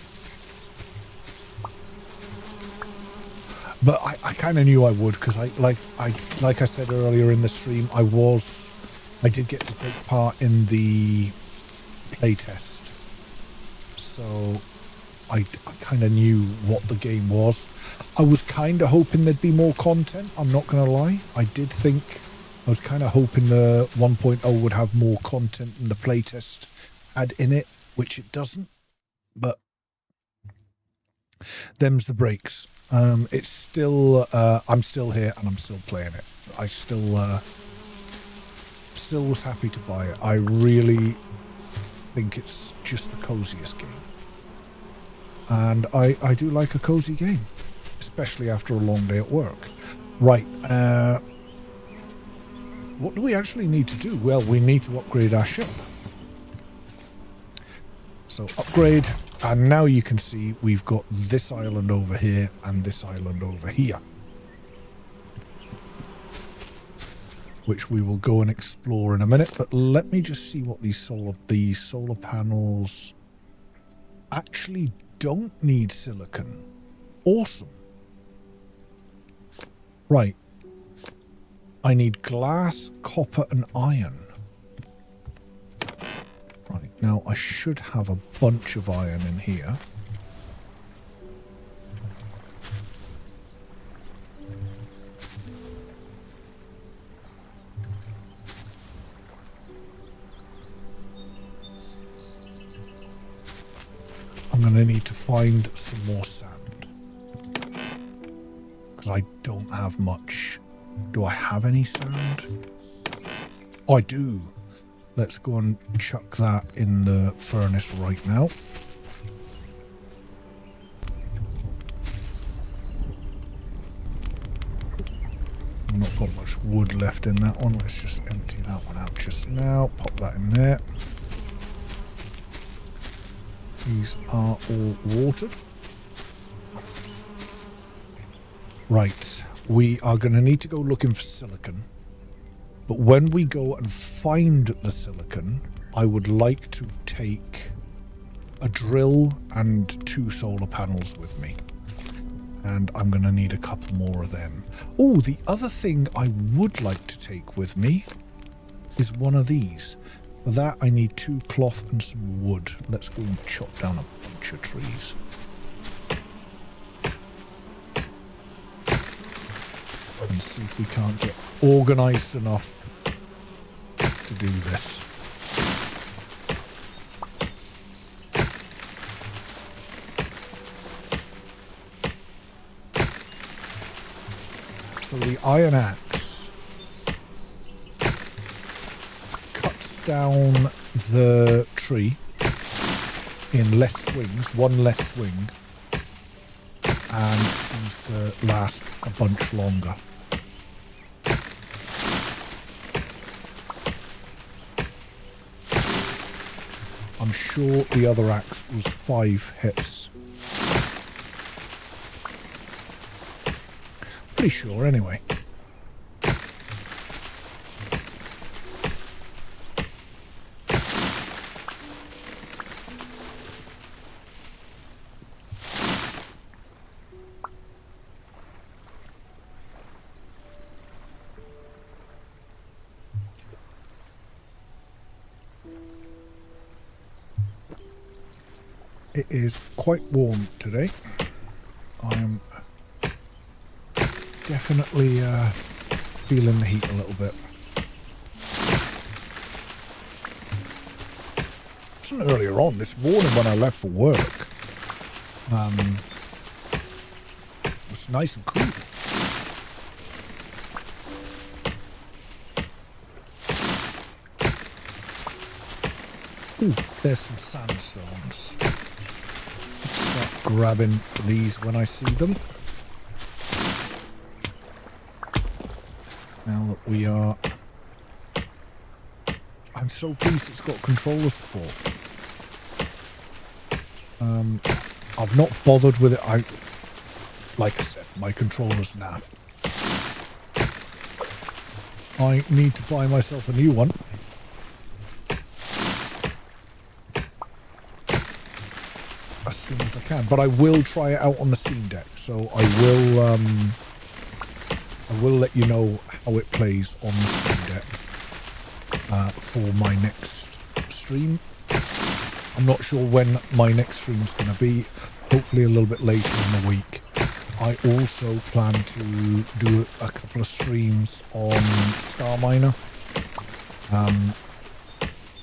S1: But I kind of knew I would, because like I said earlier in the stream, I did get to take part in the playtest. So I kind of knew what the game was. I was kind of hoping there'd be more content, I'm not going to lie. I was kind of hoping the 1.0 would have more content than the playtest had in it, which it doesn't. But them's the breaks. It's still, I'm still here and I'm still playing it. I still was happy to buy it. I really think it's just the coziest game. And I do like a cozy game, especially after a long day at work. Right, what do we actually need to do? Well, we need to upgrade our ship. So upgrade, and now you can see we've got this island over here and this island over here, which we will go and explore in a minute. But let me just see what these solar panels actually don't need silicon. Awesome. Right. I need glass, copper, and iron. Right, now I should have a bunch of iron in here. I'm going to need to find some more sand, because I don't have much. Do I have any sand? Oh, I do. Let's go and chuck that in the furnace right now. I've not got much wood left in that one. Let's just empty that one out just now. Pop that in there. These are all watered. Right, we are going to need to go looking for silicon. But when we go and find the silicon, I would like to take a drill and 2 solar panels with me. And I'm going to need a couple more of them. Oh, the other thing I would like to take with me is one of these. For that, I need 2 cloth and some wood. Let's go and chop down a bunch of trees. And see if we can't get organised enough to do this. So the iron axe cuts down the tree in less swings, one less swing, and seems to last a bunch longer. I'm sure the other axe was 5 hits. Pretty sure, anyway. It is quite warm today. I'm definitely feeling the heat a little bit. It wasn't earlier on this morning when I left for work. It was nice and cool. Ooh, there's some sandstones. Start grabbing these when I see them. Now that we are... I'm so pleased it's got controller support. I've not bothered with it. Like I said, my controller's naff. I need to buy myself a new one. As soon as I can, but I will try it out on the Steam Deck, so I will let you know how it plays on the Steam Deck for my next stream. I'm not sure when my next stream's going to be. hopefully a little bit later in the week. I also plan to do a couple of streams on Star Miner.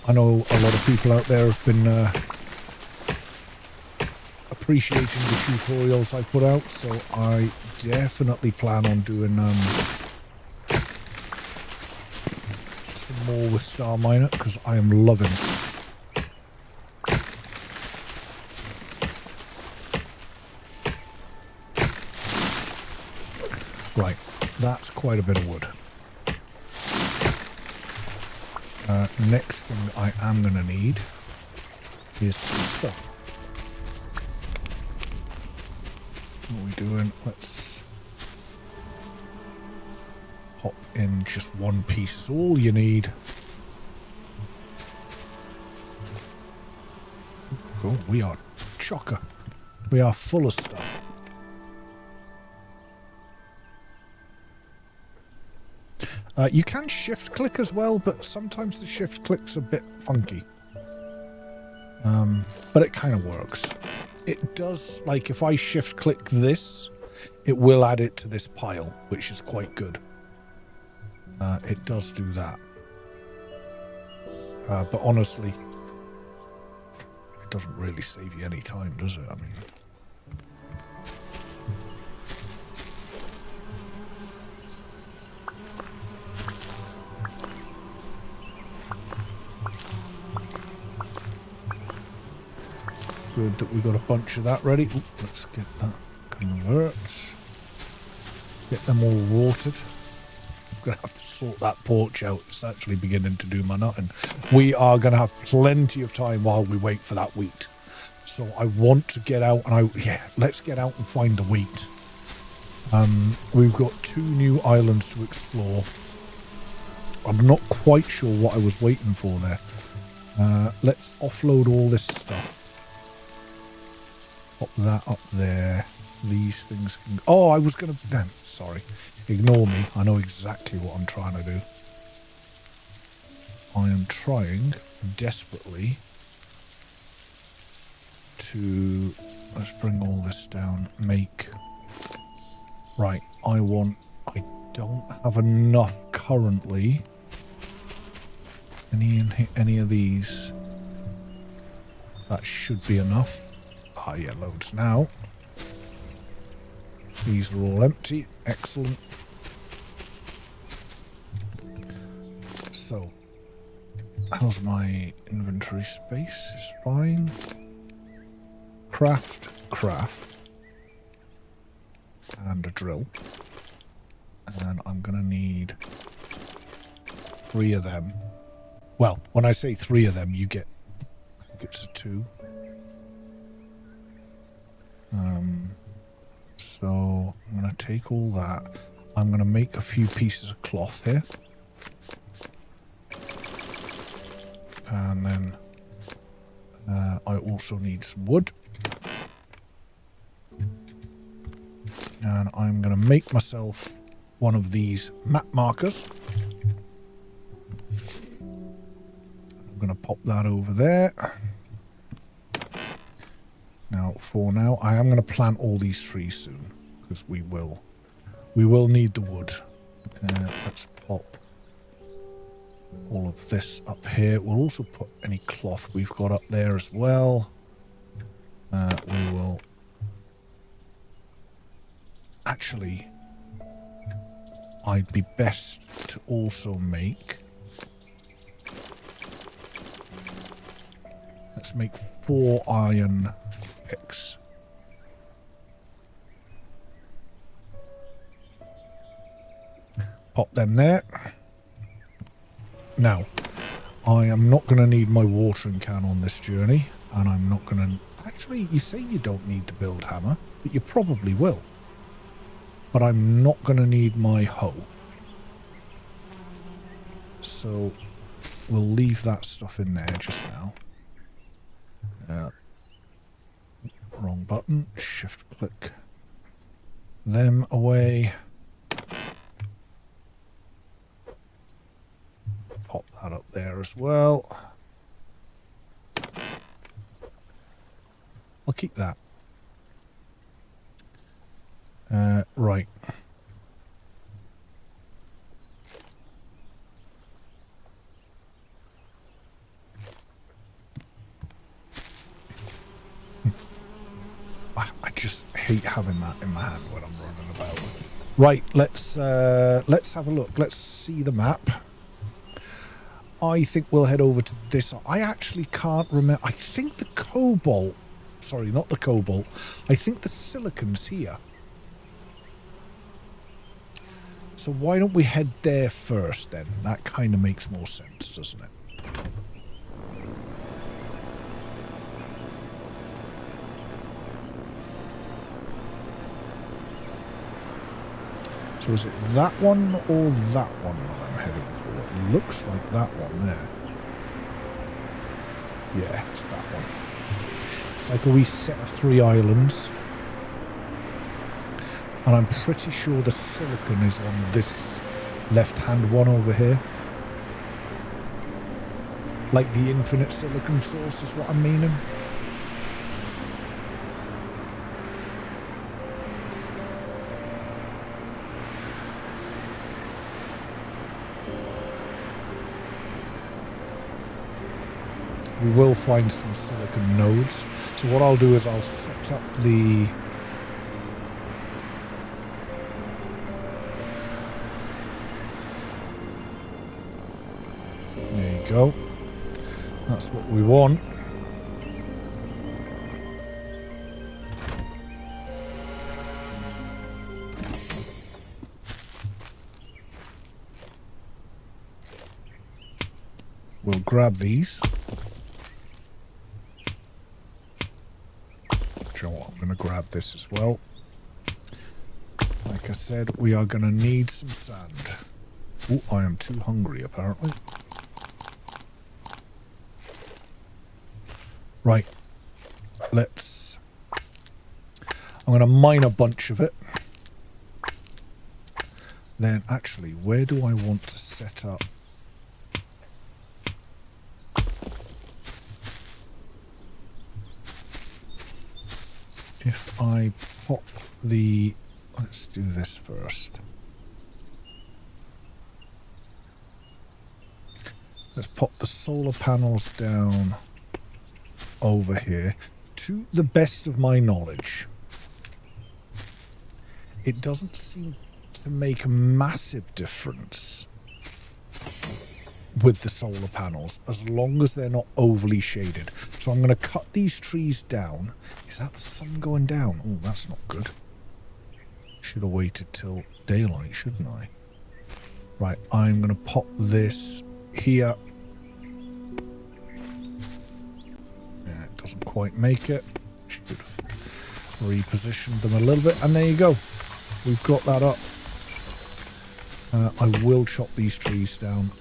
S1: I know a lot of people out there have been appreciating the tutorials I put out, so I definitely plan on doing some more with Star Miner because I am loving it. Right, that's quite a bit of wood. Next thing I am going to need is some stuff. What are we doing? Let's pop in just one piece. It's all you need. Cool. We are chocker. We are full of stuff. You can shift click as well, but sometimes the shift click's a bit funky. But it kind of works. It does, like if I shift click this, it will add it to this pile, which is quite good. It does do that. But honestly, it doesn't really save you any time, does it? I mean... Good that we got a bunch of that ready. Ooh, let's get that convert. Get them all watered. I'm going to have to sort that porch out. It's actually beginning to do my nutting. We are going to have plenty of time while we wait for that wheat. So I want to get out and let's get out and find the wheat. We've got 2 new islands to explore. I'm not quite sure what I was waiting for there. Let's offload all this stuff. Pop that up there. These things can... Oh, I was going to... No, sorry. Ignore me. I know exactly what I'm trying to do. I am trying desperately to... Let's bring all this down. Make... Right. I don't have enough currently. Any of these. That should be enough. Ah, yeah, loads now. These are all empty. Excellent. So, how's my inventory space? It's fine. Craft. And a drill. And I'm going to need 3 of them. Well, when I say 3 of them, you get... I think it's a 2. So I'm going to take all that. I'm going to make a few pieces of cloth here. And then I also need some wood. And I'm going to make myself one of these map markers. I'm going to pop that over there. Now, for now, I am going to plant all these trees soon, because we will need the wood. Let's pop all of this up here. We'll also put any cloth we've got up there as well. We will... Actually, I'd be best to also make... Let's make 4 iron... picks. Pop them there. Now, I am not going to need my watering can on this journey, and I'm not going to... Actually, you say you don't need the build hammer, but you probably will. But I'm not going to need my hoe. So, we'll leave that stuff in there just now. Wrong button. Shift click them away. Pop that up there as well. I'll keep that. Right. I just hate having that in my hand when I'm running about. Right, let's have a look. Let's see the map. I think we'll head over to this. I actually can't remember. I think the cobalt... Sorry, not the cobalt. I think the silicon's here. So why don't we head there first then? That kind of makes more sense, doesn't it? So is it that one or that one that I'm heading for? It looks like that one there. Yeah, it's that one. It's like a wee set of 3 islands. And I'm pretty sure the silicon is on this left-hand one over here. Like the infinite silicon source is what I'm meaning. We will find some silicon nodes. So what I'll do is I'll set up the... There you go. That's what we want. We'll grab these. I'm going to grab this as well. Like I said, we are going to need some sand. Oh, I am too hungry apparently. Right. Let's... I'm going to mine a bunch of it. Then actually, where do I want to set up? If I pop the... Let's do this first. Let's pop the solar panels down over here. To the best of my knowledge, it doesn't seem to make a massive difference with the solar panels as long as they're not overly shaded. So I'm going to cut these trees down. Is that the sun going down? Oh, that's not good. Should have waited till daylight, shouldn't I? Right, I'm going to pop this here. Yeah, it doesn't quite make it. Should have repositioned them a little bit. And there you go. We've got that up. I will chop these trees down.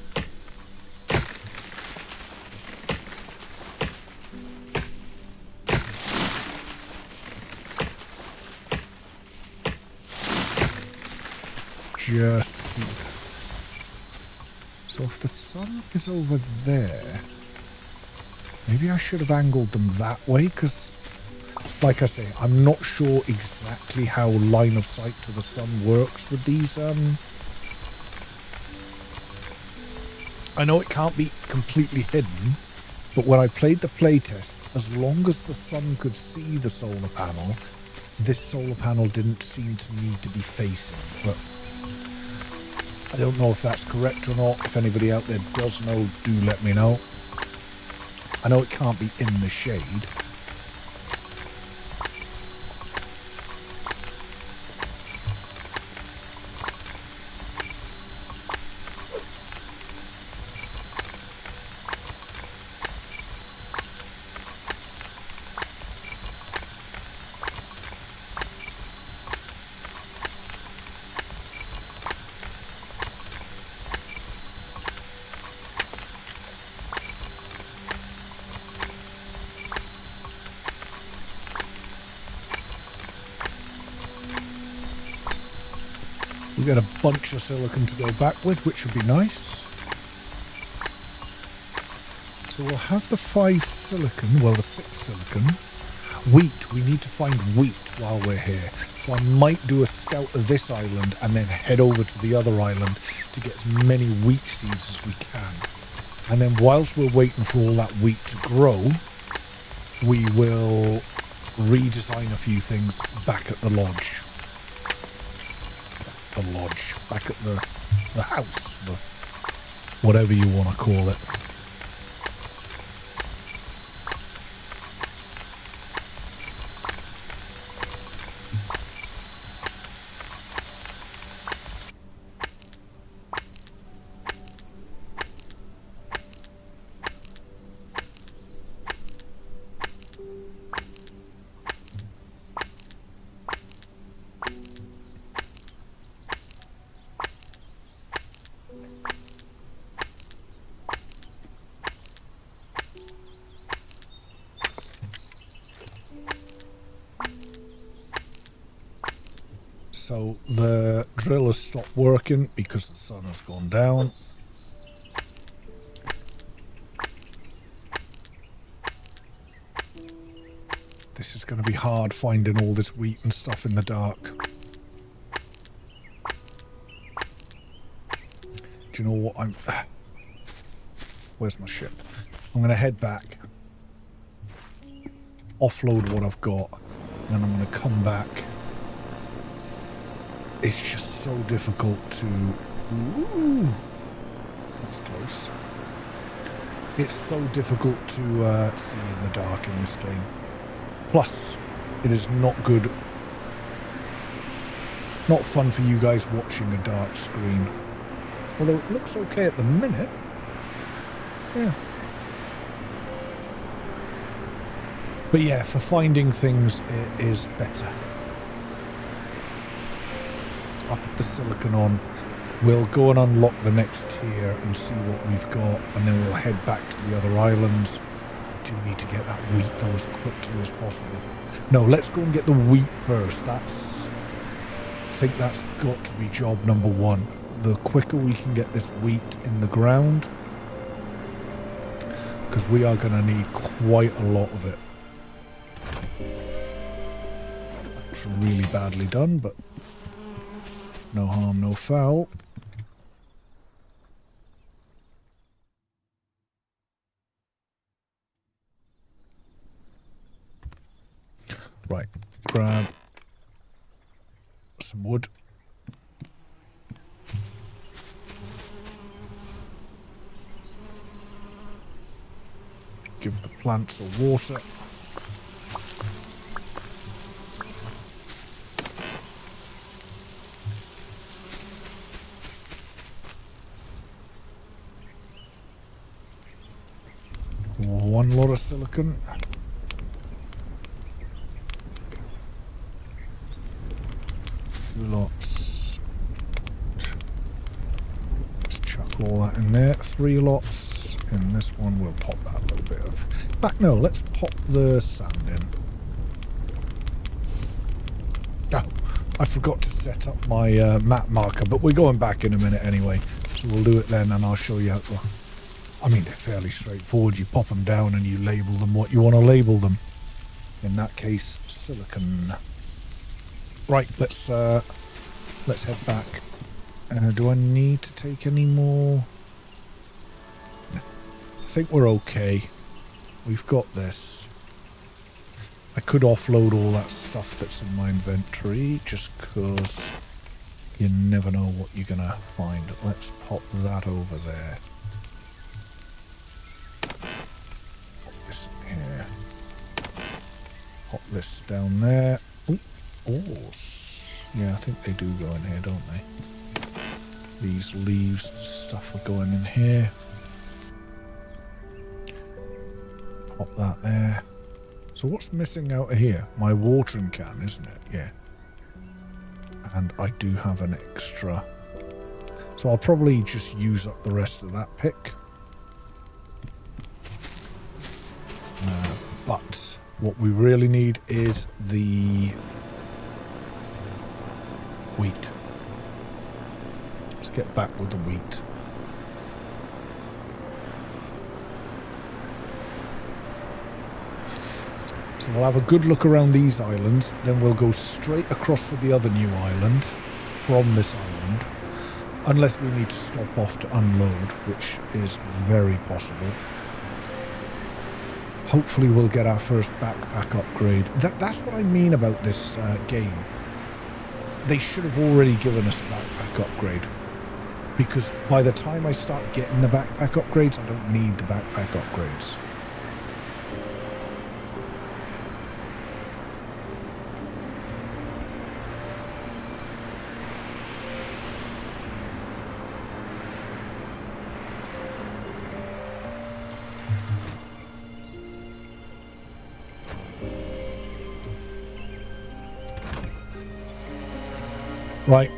S1: Just keep. So if the sun is over there, maybe I should have angled them that way, because, like I say, I'm not sure exactly how line of sight to the sun works with these. I know it can't be completely hidden, but when I played the playtest, as long as the sun could see the solar panel, this solar panel didn't seem to need to be facing. But I don't know if that's correct or not. If anybody out there does know, do let me know. I know it can't be in the shade. We get a bunch of silicon to go back with, which would be nice. So we'll have the 5 silicon, well, the 6 silicon. Wheat. We need to find wheat while we're here. So I might do a scout of this island and then head over to the other island to get as many wheat seeds as we can. And then whilst we're waiting for all that wheat to grow, we will redesign a few things back at the lodge. Back at the house, whatever you want to call it. So the drill has stopped working because the sun has gone down. This is going to be hard finding all this wheat and stuff in the dark. Do you know what? Where's my ship? I'm going to head back, offload what I've got, and then I'm going to come back. It's just so difficult to... Ooh, that's close. It's so difficult to see in the dark in this game. Plus, it is not good. Not fun for you guys watching a dark screen. Although it looks okay at the minute. Yeah. But yeah, for finding things, it is better. I'll put the silicon on. We'll go and unlock the next tier and see what we've got, and then we'll head back to the other islands. I do need to get that wheat though as quickly as possible. No, let's go and get the wheat first. I think that's got to be job number one. The quicker we can get this wheat in the ground, because we are going to need quite a lot of it. That's really badly done, but no harm, no foul. Right, grab some wood. Give the plants a water. One lot of silicon. Two lots. Let's chuck all that in there. 3 lots. In this one, we'll pop that little bit of... Back, no, let's pop the sand in. Oh, I forgot to set up my map marker, but we're going back in a minute anyway. So we'll do it then and I'll show you how to... I mean, they're fairly straightforward. You pop them down and you label them what you want to label them. In that case, silicon. Right, let's head back. Do I need to take any more? No. I think we're okay. We've got this. I could offload all that stuff that's in my inventory just because you never know what you're going to find. Let's pop that over there. Here. Pop this down there. Ooh, ores. Yeah, I think they do go in here, don't they? These leaves and stuff are going in here. Pop that there. So what's missing out of here? My watering can, isn't it? Yeah. And I do have an extra. So I'll probably just use up the rest of that pick. But what we really need is the wheat. Let's get back with the wheat. So we'll have a good look around these islands, then we'll go straight across to the other new island from this island, unless we need to stop off to unload, which is very possible. Hopefully we'll get our first backpack upgrade. That's what I mean about this game. They should have already given us a backpack upgrade, because by the time I start getting the backpack upgrades, I don't need the backpack upgrades. Right.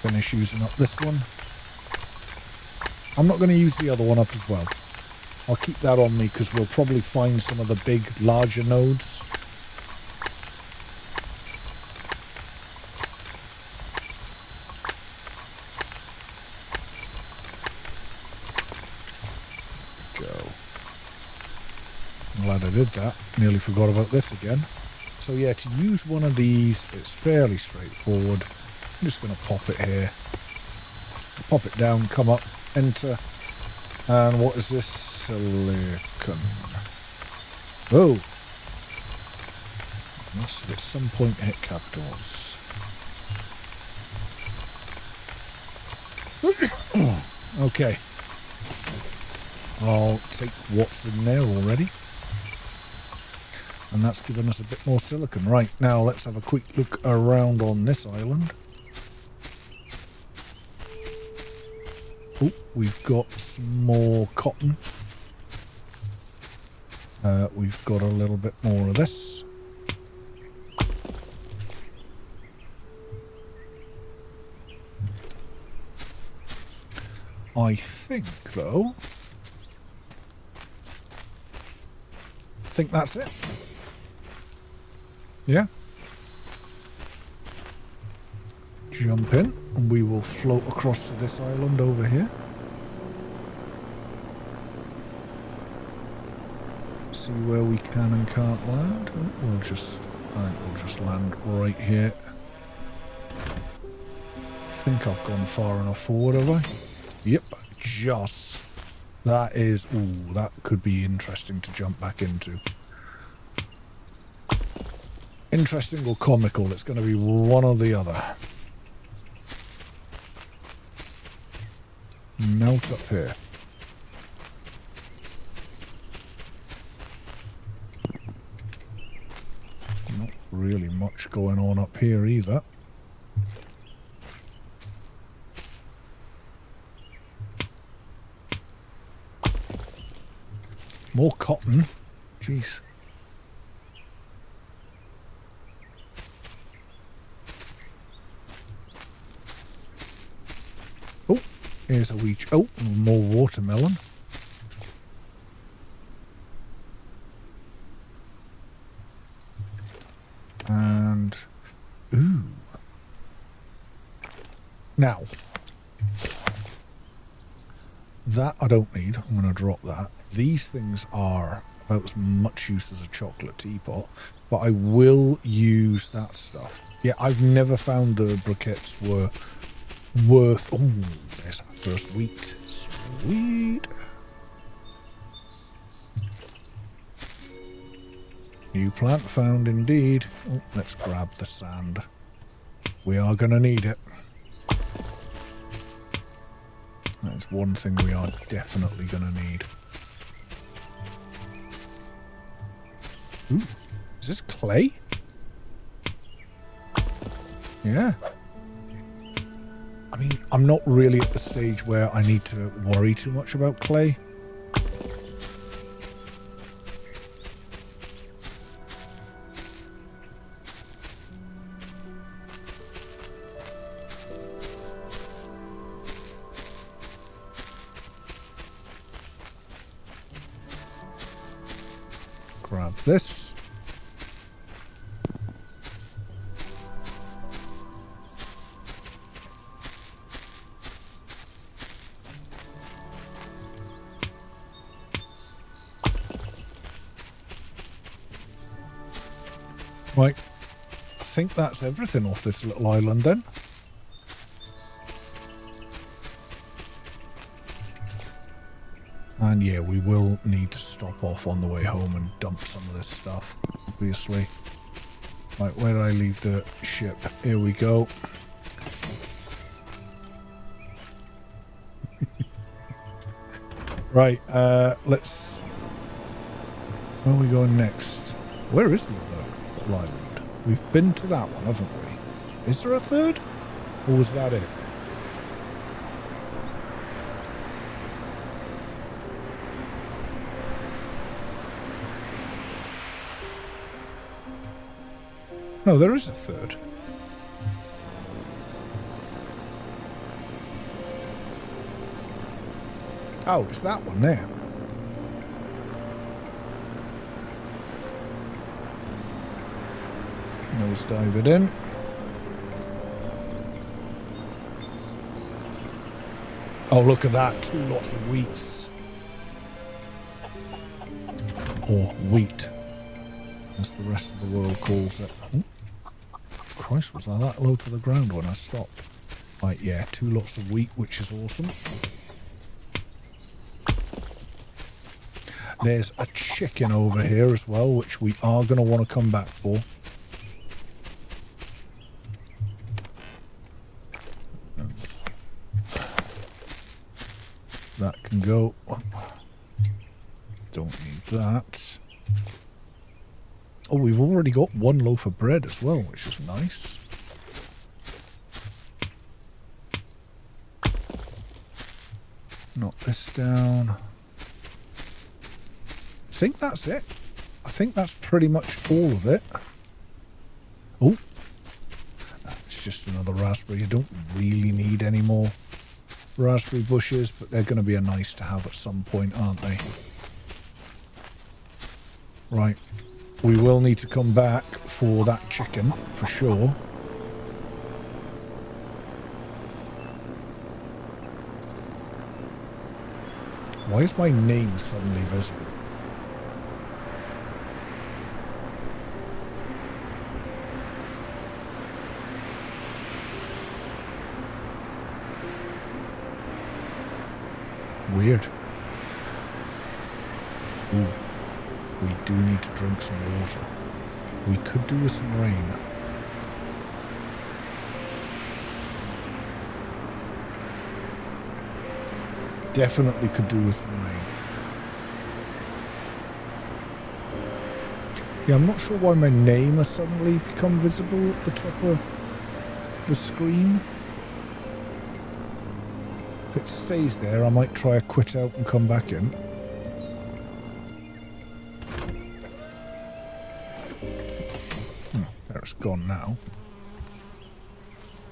S1: Finish using up this one. I'm not going to use the other one up as well. I'll keep that on me because we'll probably find some of the big, larger nodes. Glad I did that. Nearly forgot about this again. So yeah, to use one of these, it's fairly straightforward. I'm just going to pop it here. Pop it down, come up, enter. And what is this? Silicon. Oh! Must have at some point hit capitals. Okay. I'll take what's in there already. And that's given us a bit more silicon. Right, now let's have a quick look around on this island. Oh, we've got some more cotton. We've got a little bit more of this. I think, though... I think that's it. Yeah. Jump in and we will float across to this island over here. See where we can and can't land. Oh, we'll just land right here. I think I've gone far enough forward, have I? Yep, just. That is, ooh, that could be interesting to jump back into. Interesting or comical, it's going to be one or the other. Melt up here. Not really much going on up here either. More cotton. Jeez. Oh, here's a wee... Oh, more watermelon. And... Ooh. Now. That I don't need. I'm going to drop that. These things are about as much use as a chocolate teapot, but I will use that stuff. Yeah, I've never found the briquettes were worth... Oh, there's that first wheat. Sweet. New plant found indeed. Oh, let's grab the sand. We are going to need it. That's one thing we are definitely going to need. Ooh, is this clay? Yeah. I mean, I'm not really at the stage where I need to worry too much about clay. Grab this. Right. I think that's everything off this little island then. And yeah, we will need to stop off on the way home and dump some of this stuff, obviously. Right, where did I leave the ship? Here we go. Right, let's... Where are we going next? Where is the other little island? We've been to that one, haven't we? Is there a third? Or was that it? No, there is a third. Oh, it's that one there. Nose dive it in. Oh, look at that. 2 lots of wheats. Or wheat, as the rest of the world calls it. Oh, Christ, was I that low to the ground when I stopped? Right, yeah, 2 lots of wheat, which is awesome. There's a chicken over here as well, which we are going to want to come back for. That can go. Don't need that. Oh, we've already got 1 loaf of bread as well, which is nice. Knock this down. I think that's it. I think that's pretty much all of it. Oh, it's just another raspberry. You don't really need any more raspberry bushes, but they're going to be a nice to have at some point, aren't they? Right. We will need to come back for that chicken, for sure. Why is my name suddenly visible? Weird. Ooh. We do need to drink some water. We could do with some rain. Definitely could do with some rain. Yeah, I'm not sure why my name has suddenly become visible at the top of the screen. If it stays there, I might try a quit out and come back in. There, it's gone now.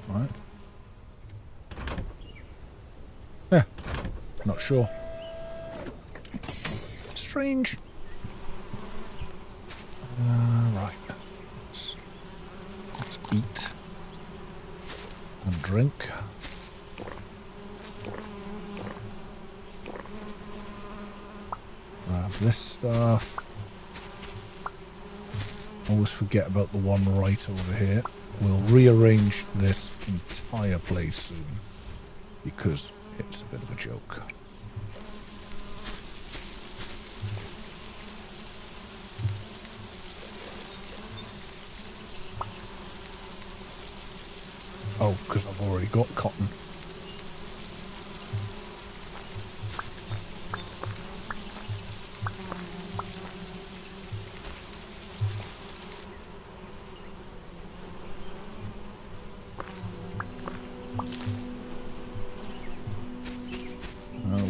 S1: Right. Yeah, not sure. Strange. Right. Let's eat and drink. Grab this stuff. Always forget about the one right over here. We'll rearrange this entire place soon because it's a bit of a joke. Oh, because I've already got cotton.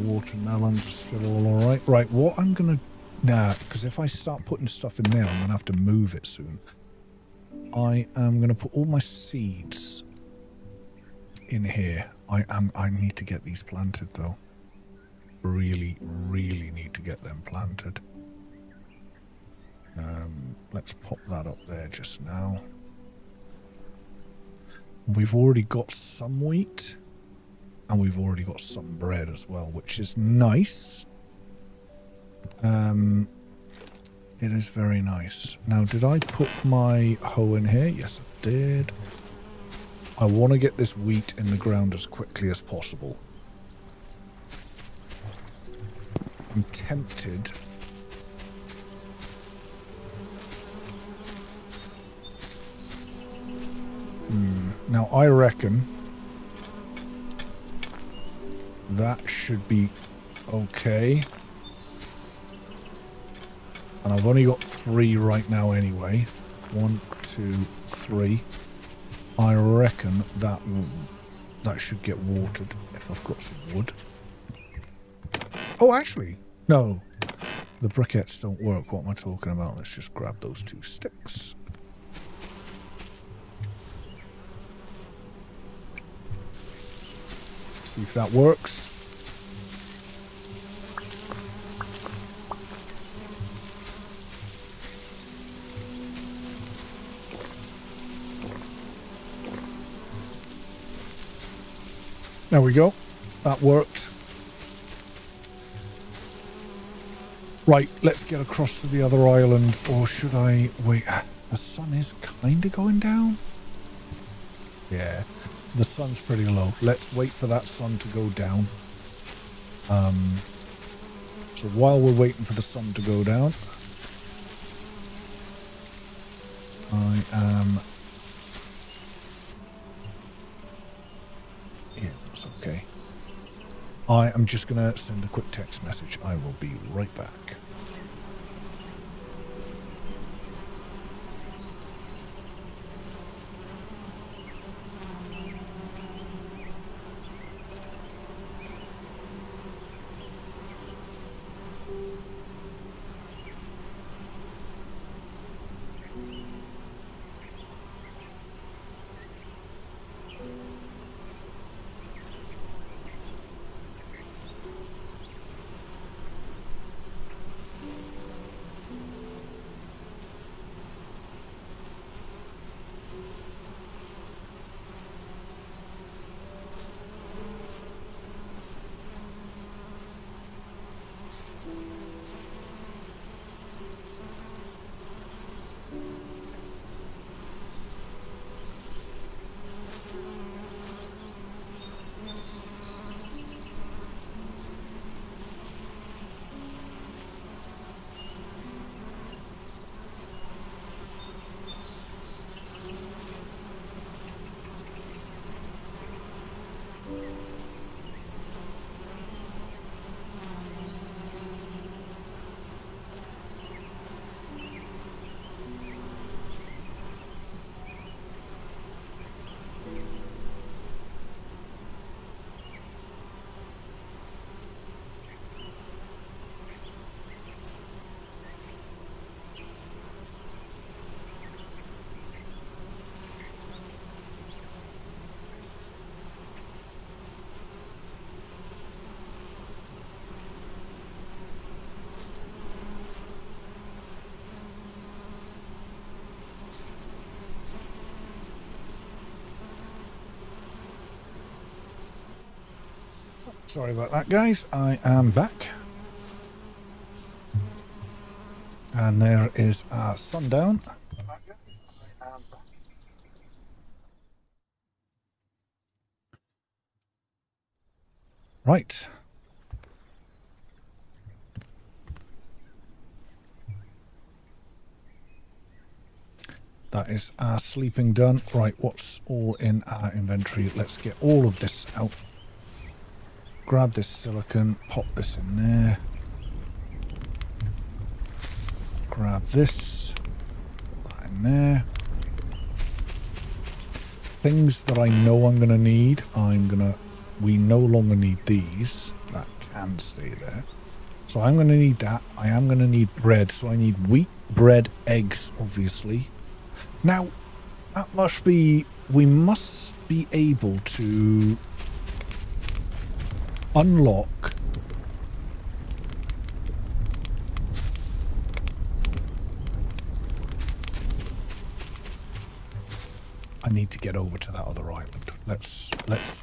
S1: Watermelons are still all alright. Right, what I'm going to... Nah, because if I start putting stuff in there, I'm going to have to move it soon. I am going to put all my seeds in here. I need to get these planted, though. Really, really need to get them planted. Let's pop that up there just now. We've already got some wheat. And we've already got some bread as well, which is nice. It is very nice. Now, did I put my hoe in here? Yes, I did. I want to get this wheat in the ground as quickly as possible. I'm tempted. Now, I reckon that should be okay. And I've only got 3 right now anyway. 1, 2, 3. I reckon that should get watered if I've got some wood. Oh, actually, no. The briquettes don't work. What am I talking about? Let's just grab those 2 sticks. See if that works. There we go. That worked. Right, let's get across to the other island. Or should I... Wait, the sun is kind of going down? Yeah, the sun's pretty low. Let's wait for that sun to go down. So while we're waiting for the sun to go down, I am... Yeah, that's okay. I am just going to send a quick text message. I will be right back. Sorry about that, guys. I am back. And there is our sundown. Right. That is our sleeping done. Right, what's all in our inventory? Let's get all of this out. Grab this silicon, pop this in there. Grab this, put that in there. Things that I know I'm going to need, we no longer need these. That can stay there. So I'm going to need that. I am going to need bread. So I need wheat, bread, eggs, obviously. Now, that must be... We must be able to unlock... I need to get over to that other island. Let's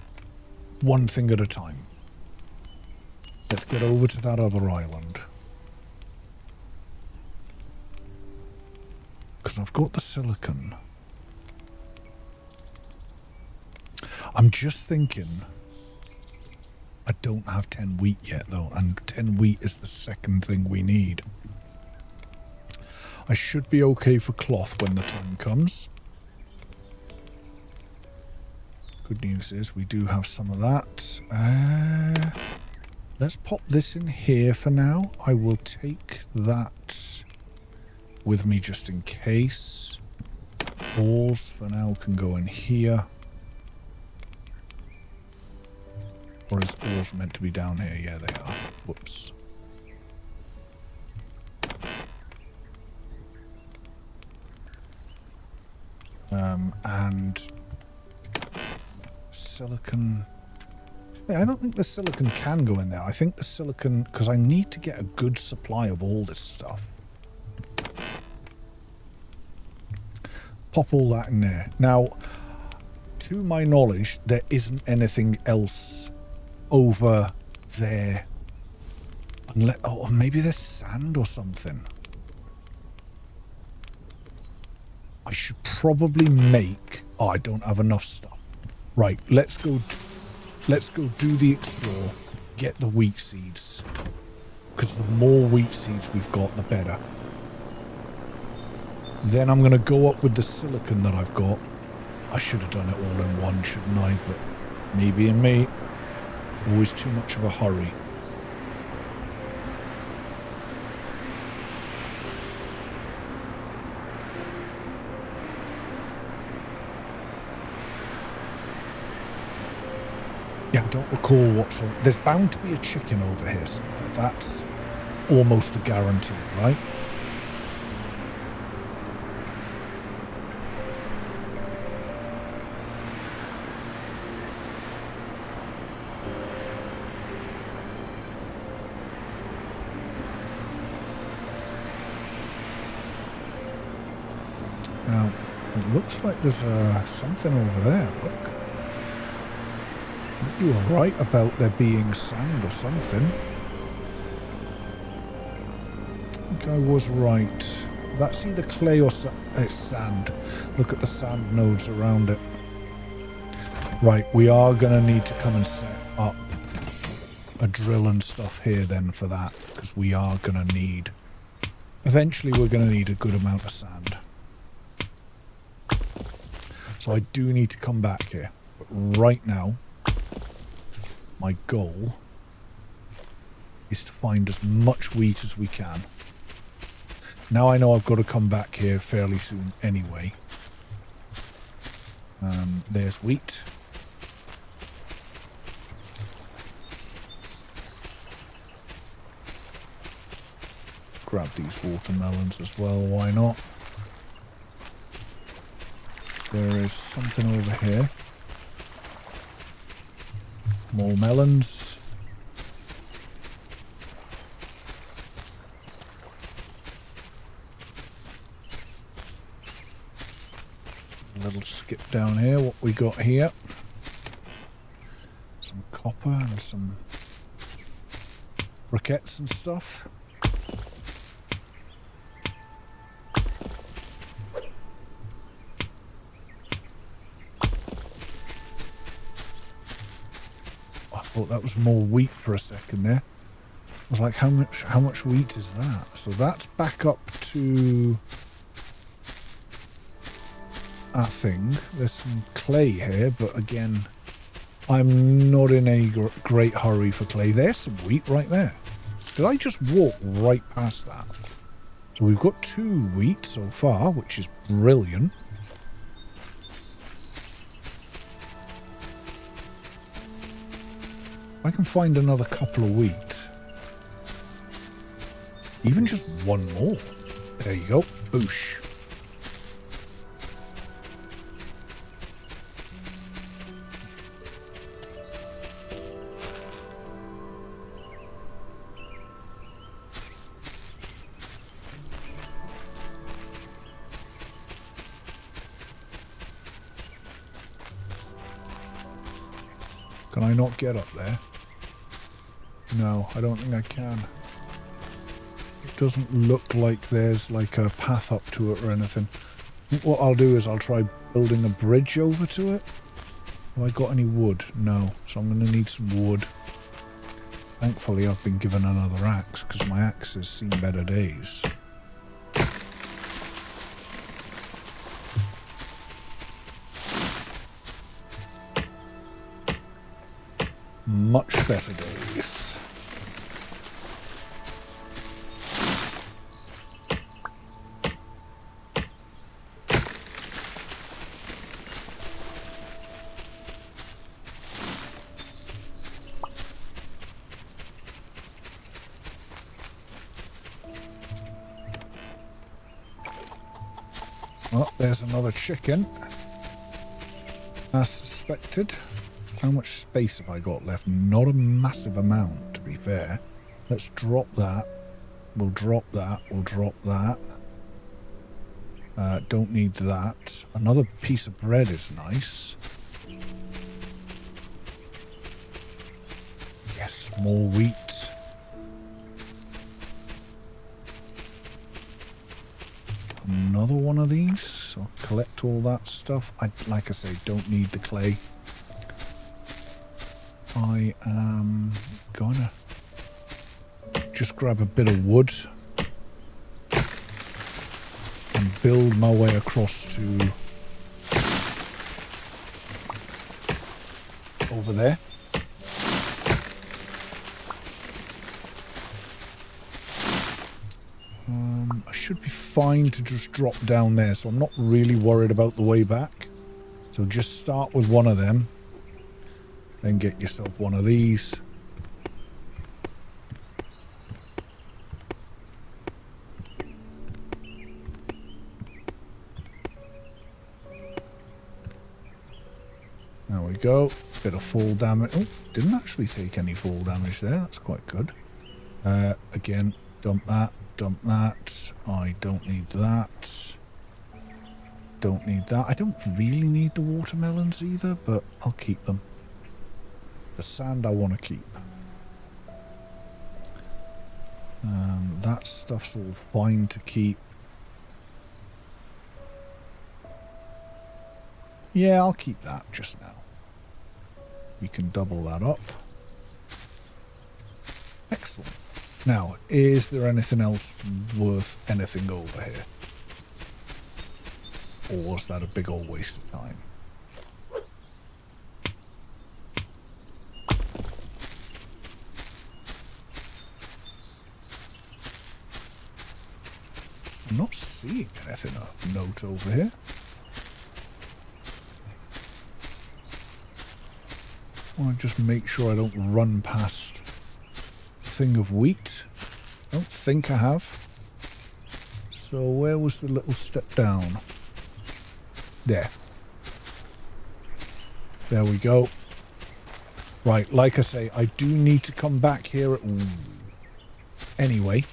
S1: one thing at a time. Let's get over to that other island. Because I've got the silicon. I'm just thinking, I don't have 10 wheat yet though, and 10 wheat is the second thing we need. I should be okay for cloth when the time comes. Good news is we do have some of that. Let's pop this in here for now. I will take that with me just in case. Ores for now can go in here. Or is ores meant to be down here? Yeah, they are. Whoops. And silicon. Yeah, I don't think the silicon can go in there. I think the silicon, because I need to get a good supply of all this stuff. Pop all that in there. Now, to my knowledge, there isn't anything else over there. Unless, oh, maybe there's sand or something. I should probably make... Oh, I don't have enough stuff. Right, let's go do the explore. Get the wheat seeds. Because the more wheat seeds we've got, the better. Then I'm going to go up with the silicon that I've got. I should have done it all in one, shouldn't I? But me being me, always too much of a hurry. Yeah, I don't recall what's on. There's bound to be a chicken over here somewhere. That's almost a guarantee, right? Now, it looks like there's something over there, look. You were right about there being sand or something. I think I was right. That's either clay or it's sand. Look at the sand nodes around it. Right, we are going to need to come and set up a drill and stuff here then for that. Because we are going to need... Eventually we're going to need a good amount of sand. So I do need to come back here. But right now... My goal is to find as much wheat as we can. Now I know I've got to come back here fairly soon anyway. There's wheat. Grab these watermelons as well, why not? There is something over here. More melons. A little skip down here. What we got here? Some copper and some briquettes and stuff. I thought that was more wheat for a second there. I was like, how much wheat is that? So that's back up to that thing. There's some clay here, but again, I'm not in any great hurry for clay. There's some wheat right there. Did I just walk right past that? So we've got 2 wheat so far, which is brilliant. I can find another couple of wheat. Even just one more. There you go. Boosh. Can I not get up there? No, I don't think I can. It doesn't look like there's like a path up to it or anything. What I'll do is I'll try building a bridge over to it. Have I got any wood? No. So I'm going to need some wood. Thankfully I've been given another axe because my axe has seen better days. Much better days. Well, there's another chicken. As suspected. How much space have I got left? Not a massive amount, to be fair. Let's drop that. We'll drop that. We'll drop that. Don't need that. Another piece of bread is nice. Yes, more wheat. Another one of these. So collect all that stuff. Like I say, don't need the clay. I am gonna just grab a bit of wood and build my way across to over there. I should be fine to just drop down there, so I'm not really worried about the way back. So just start with one of them. Then get yourself one of these. There we go. Bit of fall damage. Oh, didn't actually take any fall damage there. That's quite good. Again, dump that. Dump that. I don't need that. Don't need that. I don't really need the watermelons either, but I'll keep them. The sand I want to keep. That stuff's all fine to keep. Yeah, I'll keep that just now. We can double that up. Excellent. Now, is there anything else worth anything over here? Or was that a big old waste of time? I'm not seeing anything of note over here. I want to just make sure I don't run past a thing of wheat. I don't think I have. So where was the little step down? There. There we go. Right, like I say, I do need to come back here anyway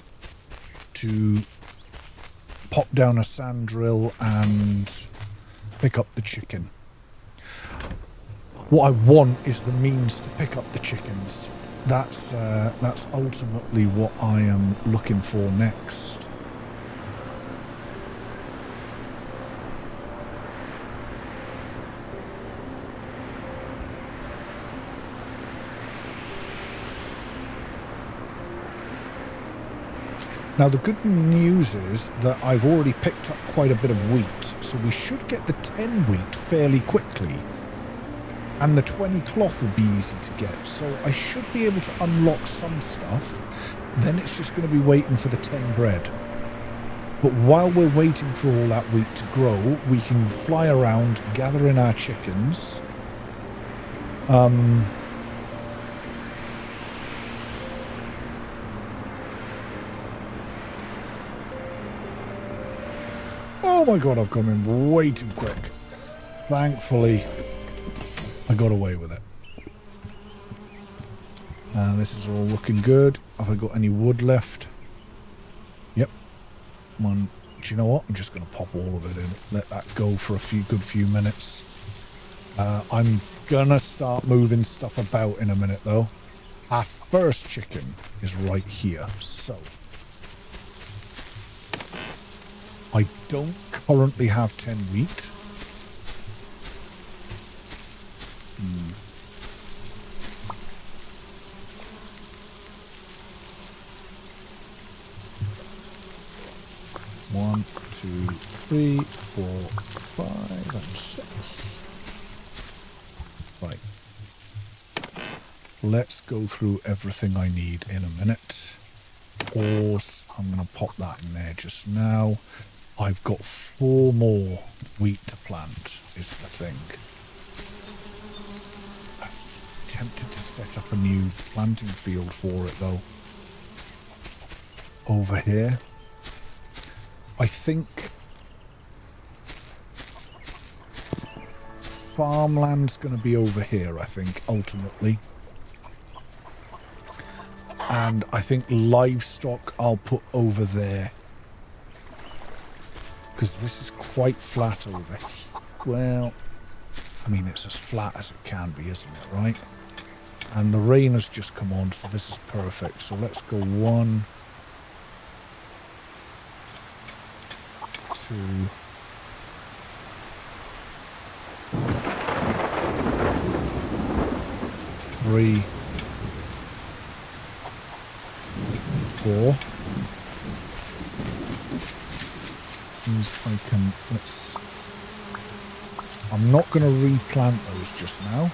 S1: to pop down a sand drill and pick up the chicken. What I want is the means to pick up the chickens. That's ultimately what I am looking for next. Now the good news is that I've already picked up quite a bit of wheat, so we should get the 10 wheat fairly quickly. And the 20 cloth will be easy to get, so I should be able to unlock some stuff. Then it's just going to be waiting for the 10 bread. But while we're waiting for all that wheat to grow, we can fly around, gather in our chickens. Oh my god, I've come in way too quick. Thankfully, I got away with it. This is all looking good. Have I got any wood left? Yep. One. Do you know what? I'm just going to pop all of it in. Let that go for a good few minutes. I'm going to start moving stuff about in a minute, though. Our first chicken is right here. So, I don't currently have 10 wheat. One, two, three, 4, 5, and 6. Right. Let's go through everything I need in a minute. Ores, I'm going to pop that in there just now. I've got 4 more wheat to plant, is the thing. I'm tempted to set up a new planting field for it, though. Over here. I think farmland's going to be over here, I think, ultimately. And I think livestock I'll put over there. Because this is quite flat over here. Well, I mean, it's as flat as it can be, isn't it, right? And the rain has just come on, so this is perfect. So let's go 1, 2, 3, 4. These I can, I'm not going to replant those just now.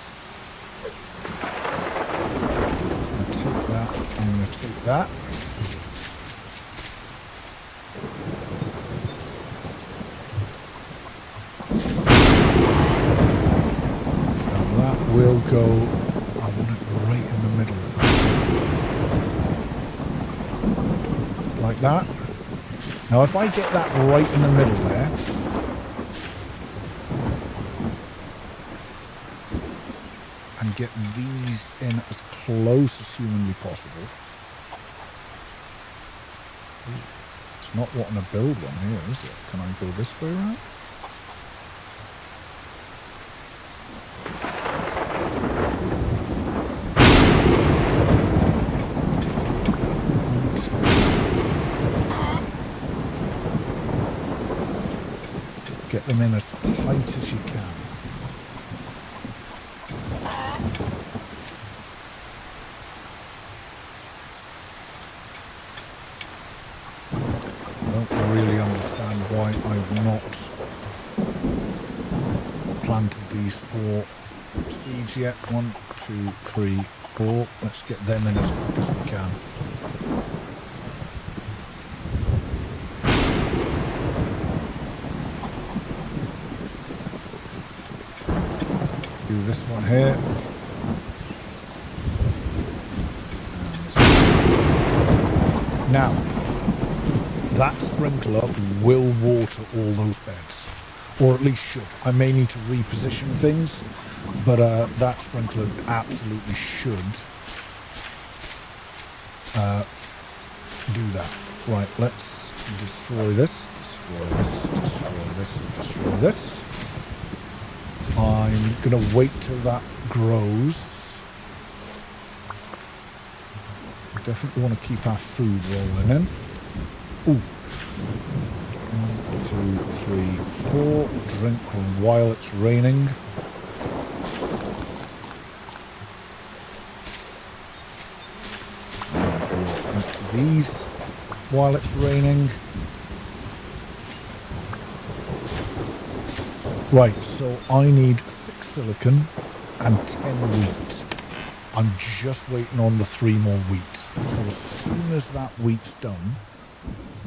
S1: I'm going to take that, I'm going to take that. And that will go, I want it right in the middle of that. Like that. Now if I get that right in the middle there, and get these in as close as humanly possible. Ooh, it's not wanting to build one here, is it? Can I go this way around? Get them in as tight as you can. I don't really understand why I've not planted these 4 seeds yet. 1, 2, 3, 4. Let's get them in as quick as we can. Do this one here. Now, that sprinkler will water all those beds, or at least should. I may need to reposition things, but that sprinkler absolutely should do that. Right, let's destroy this, destroy this, destroy this, and destroy this. I'm going to wait till that grows. We definitely want to keep our food rolling in. Ooh. 1, 2, 3, 4. Drink while it's raining. Into these while it's raining. Right, so I need 6 silicon and 10 wheat. I'm just waiting on the 3 more wheat. So as soon as that wheat's done,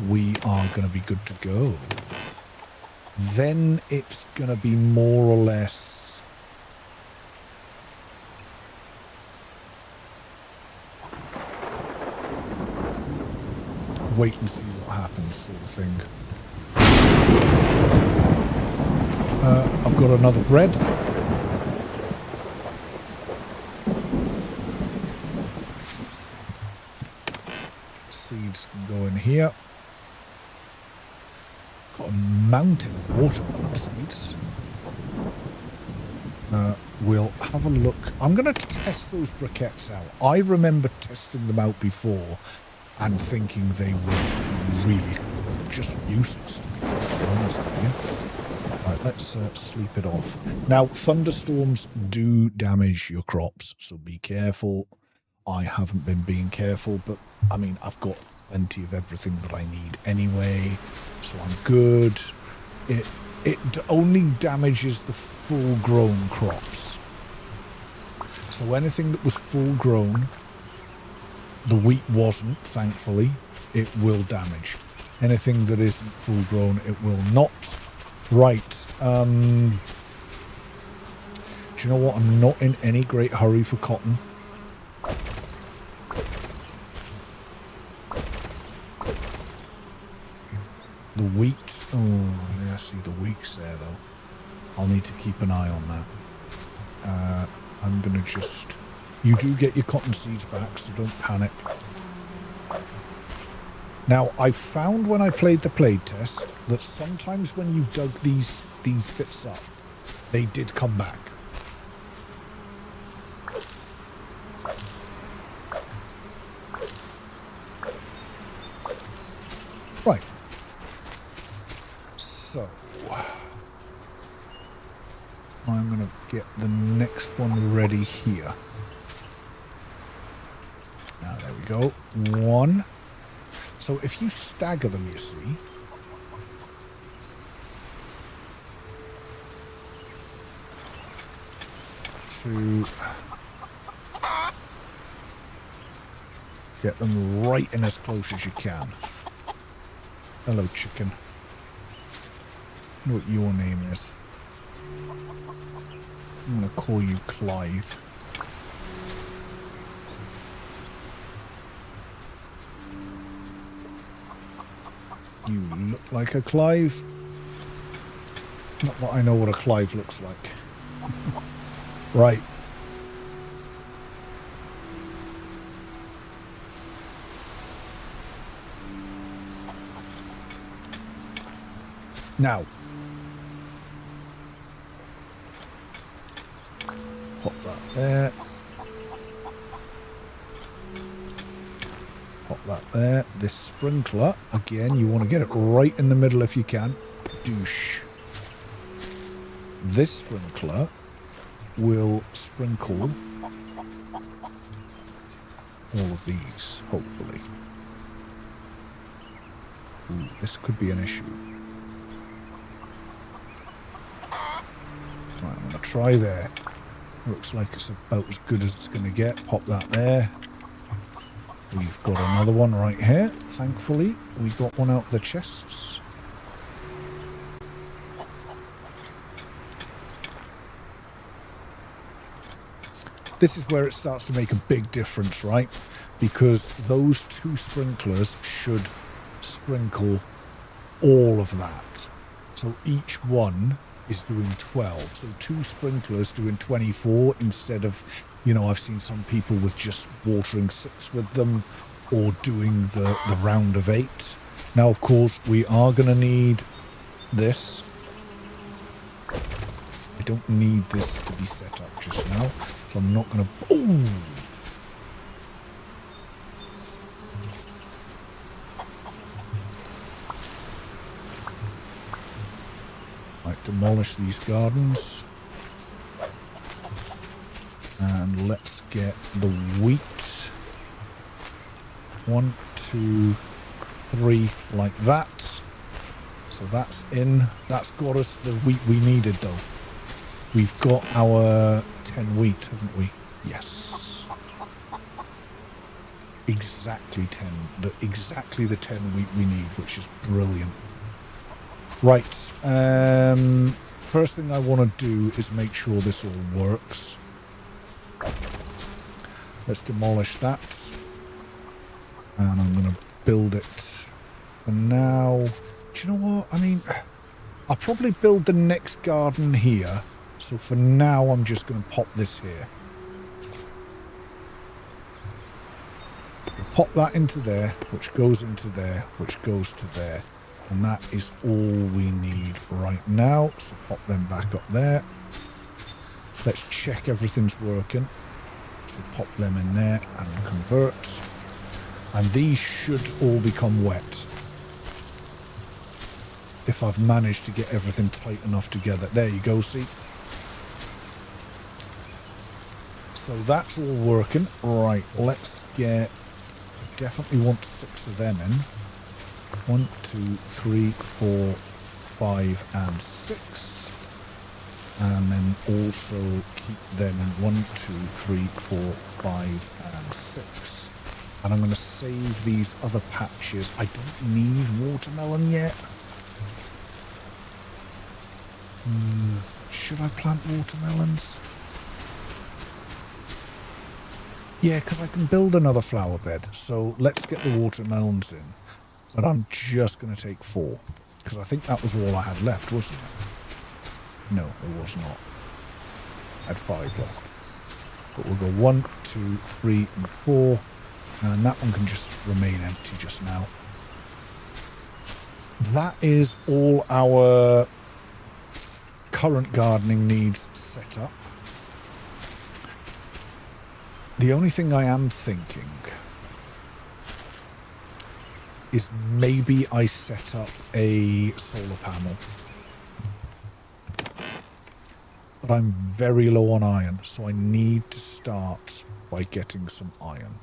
S1: we are going to be good to go. Then it's going to be more or less wait and see what happens sort of thing. I've got another bread. Seeds can go in here. Got a mountain of watermelon seeds. We'll have a look. I'm going to test those briquettes out. I remember testing them out before and thinking they were really just useless, to be totally honest with you. Right, let's sleep it off. Now, thunderstorms do damage your crops, so be careful. I haven't been being careful, but, I mean, I've got plenty of everything that I need anyway, so I'm good. It only damages the full-grown crops. So anything that was full-grown, the wheat wasn't, thankfully, it will damage. Anything that isn't full-grown, it will not. Right. Do you know what? I'm not in any great hurry for cotton. The wheat. Oh, yeah, see the wheat's there, though. I'll need to keep an eye on that. I'm going to just... You do get your cotton seeds back, so don't panic. Now, I found when I played the playtest that sometimes when you dug these bits up, they did come back. Right. So, I'm going to get the next one ready here. Now, there we go. One. So if you stagger them, you see, to get them right in as close as you can. Hello, chicken. I know what your name is. I'm going to call you Clive. You look like a Clive. Not that I know what a Clive looks like. Right. Now. Pop that there. Pop that there. This sprinkler, again, you want to get it right in the middle if you can. Douche. This sprinkler will sprinkle all of these, hopefully. Ooh, this could be an issue. Right, I'm going to try there. Looks like it's about as good as it's going to get. Pop that there. We've got another one right here. Thankfully, we got one out of the chests. This is where it starts to make a big difference, right? Because those two sprinklers should sprinkle all of that. So each one is doing 12. So two sprinklers doing 24 instead of, you know, I've seen some people with just watering 6 with them or doing the round of 8. Now, of course, we are going to need this. I don't need this to be set up just now, so I'm not going to... Ooh! Right, demolish these gardens. And let's get the wheat. 1, 2, 3, like that. So that's in. That's got us the wheat we needed, though. We've got our 10 wheat, haven't we? Yes. Exactly 10. Exactly the 10 wheat we need, which is brilliant. Right. First thing I want to do is make sure this all works. Let's demolish that. And I'm going to build it. For now, do you know what? I mean, I'll probably build the next garden here. So for now, I'm just going to pop this here. We'll pop that into there, which goes into there, which goes to there. And that is all we need right now. So pop them back up there. Let's check everything's working. So pop them in there and convert. And these should all become wet. if I've managed to get everything tight enough together. There you go, see? So that's all working. Right, let's get... Definitely want 6 of them in. 1, 2, 3, 4, 5 and 6. And then also keep them in 1, 2, 3, 4, 5 and 6. And I'm going to save these other patches. I don't need watermelon yet. Should I plant watermelons? Yeah, because I can build another flower bed. So let's get the watermelons in. But I'm just going to take 4. Because I think that was all I had left, wasn't it? No, it was not. I had 5 left. But we'll go 1, 2, 3 and 4. And that one can just remain empty just now. That is all our current gardening needs set up. The only thing I am thinking is maybe I set up a solar panel. But I'm very low on iron, so I need to start by getting some iron.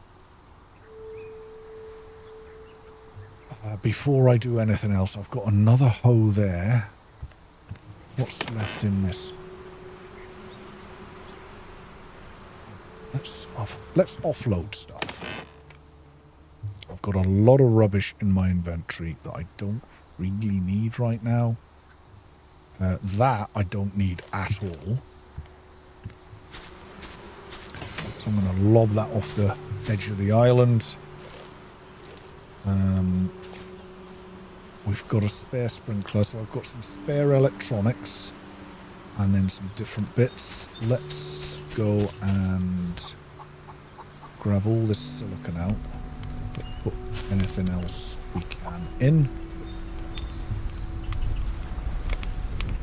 S1: Before I do anything else, I've got another hoe there. What's left in this? Let's offload stuff. I've got a lot of rubbish in my inventory that I don't really need right now. That I don't need at all. So I'm going to lob that off the edge of the island. We've got a spare sprinkler, so I've got some spare electronics and then some different bits. Let's go and grab all this silicon out. Put anything else we can in.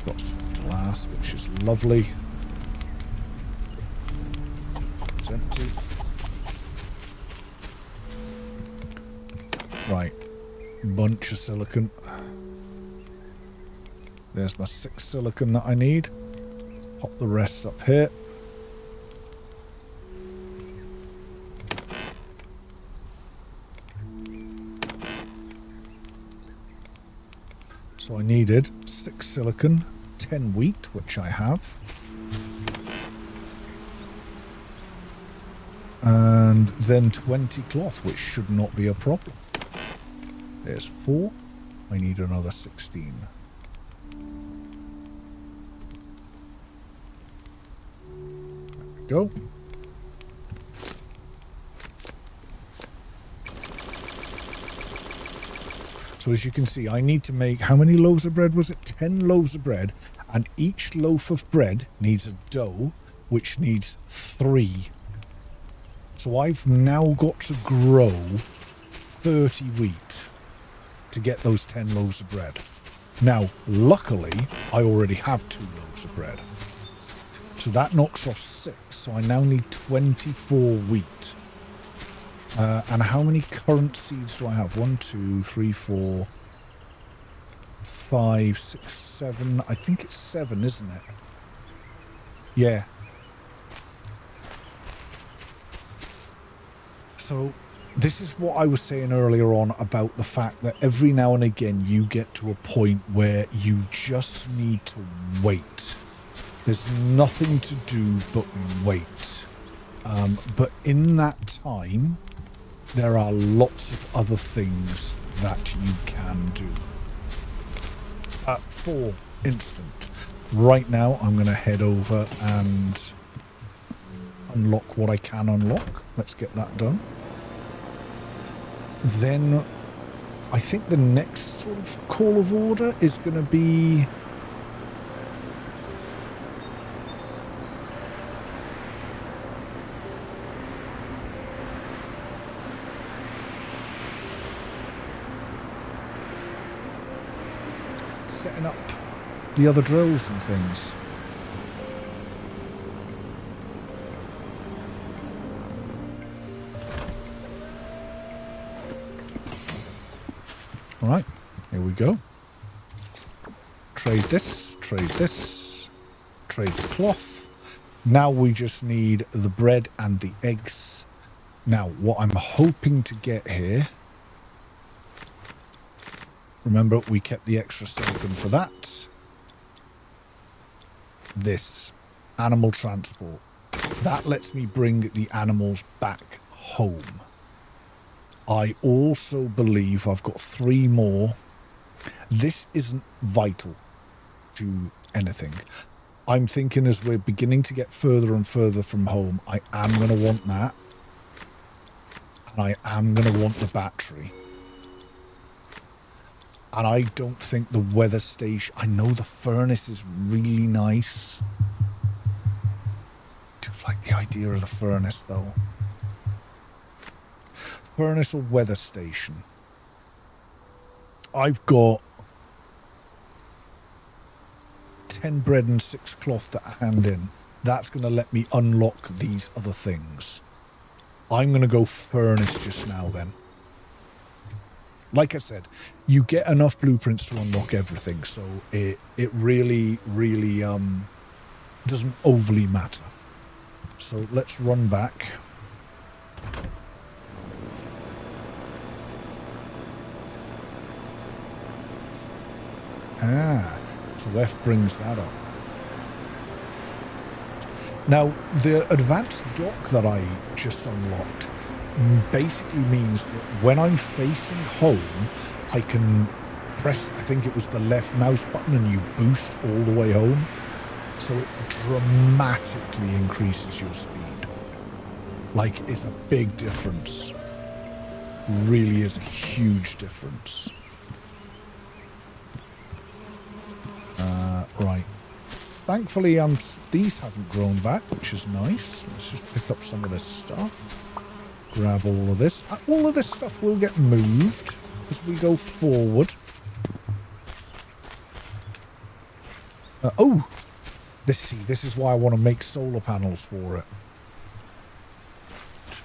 S1: Got some glass, which is lovely. It's empty. Right. Bunch of silicon. There's my 6 silicon that I need. Pop the rest up here. So I needed 6 silicon, 10 wheat, which I have. And then 20 cloth, which should not be a problem. There's 4. I need another 16. There we go. So as you can see, I need to make, how many loaves of bread was it? 10 loaves of bread. And each loaf of bread needs a dough, which needs 3. So I've now got to grow 30 wheat to get those 10 loaves of bread. Now, luckily, I already have 2 loaves of bread. So that knocks off 6. So I now need 24 wheat. And how many current seeds do I have? 1, 2, 3, 4, 5, 6, 7. I think it's 7, isn't it? Yeah. So this is what I was saying earlier on about the fact that every now and again you get to a point where you just need to wait. There's nothing to do but wait. But in that time, there are lots of other things that you can do. For instance, right now I'm going to head over and unlock what I can unlock. Let's get that done. Then I think the next sort of call of order is going to be setting up the other drills and things. All right, here we go. trade this, trade this, trade the cloth. Now we just need the bread and the eggs. Now, what I'm hoping to get here... Remember, we kept the extra silicon for that. This. Animal transport. That lets me bring the animals back home. I also believe I've got 3 more. This isn't vital to anything. I'm thinking as we're beginning to get further and further from home, I am going to want that. And I am going to want the battery. And I don't think the weather station... I know the furnace is really nice. I do like the idea of the furnace, though. Furnace or weather station? I've got 10 bread and 6 cloth to hand in. That's going to let me unlock these other things. I'm going to go furnace just now, then. Like I said, you get enough blueprints to unlock everything, so it really, really doesn't overly matter. So let's run back. So F brings that up. Now, the advanced dock that I just unlocked basically means that when I'm facing home, I can press, I think it was the left mouse button, and you boost all the way home. So it dramatically increases your speed. Like, it's a big difference. Really is a huge difference. Right. Thankfully, these haven't grown back, which is nice. Let's just pick up some of this stuff. Grab all of this. All of this stuff will get moved as we go forward. Oh! This is why I want to make solar panels for it.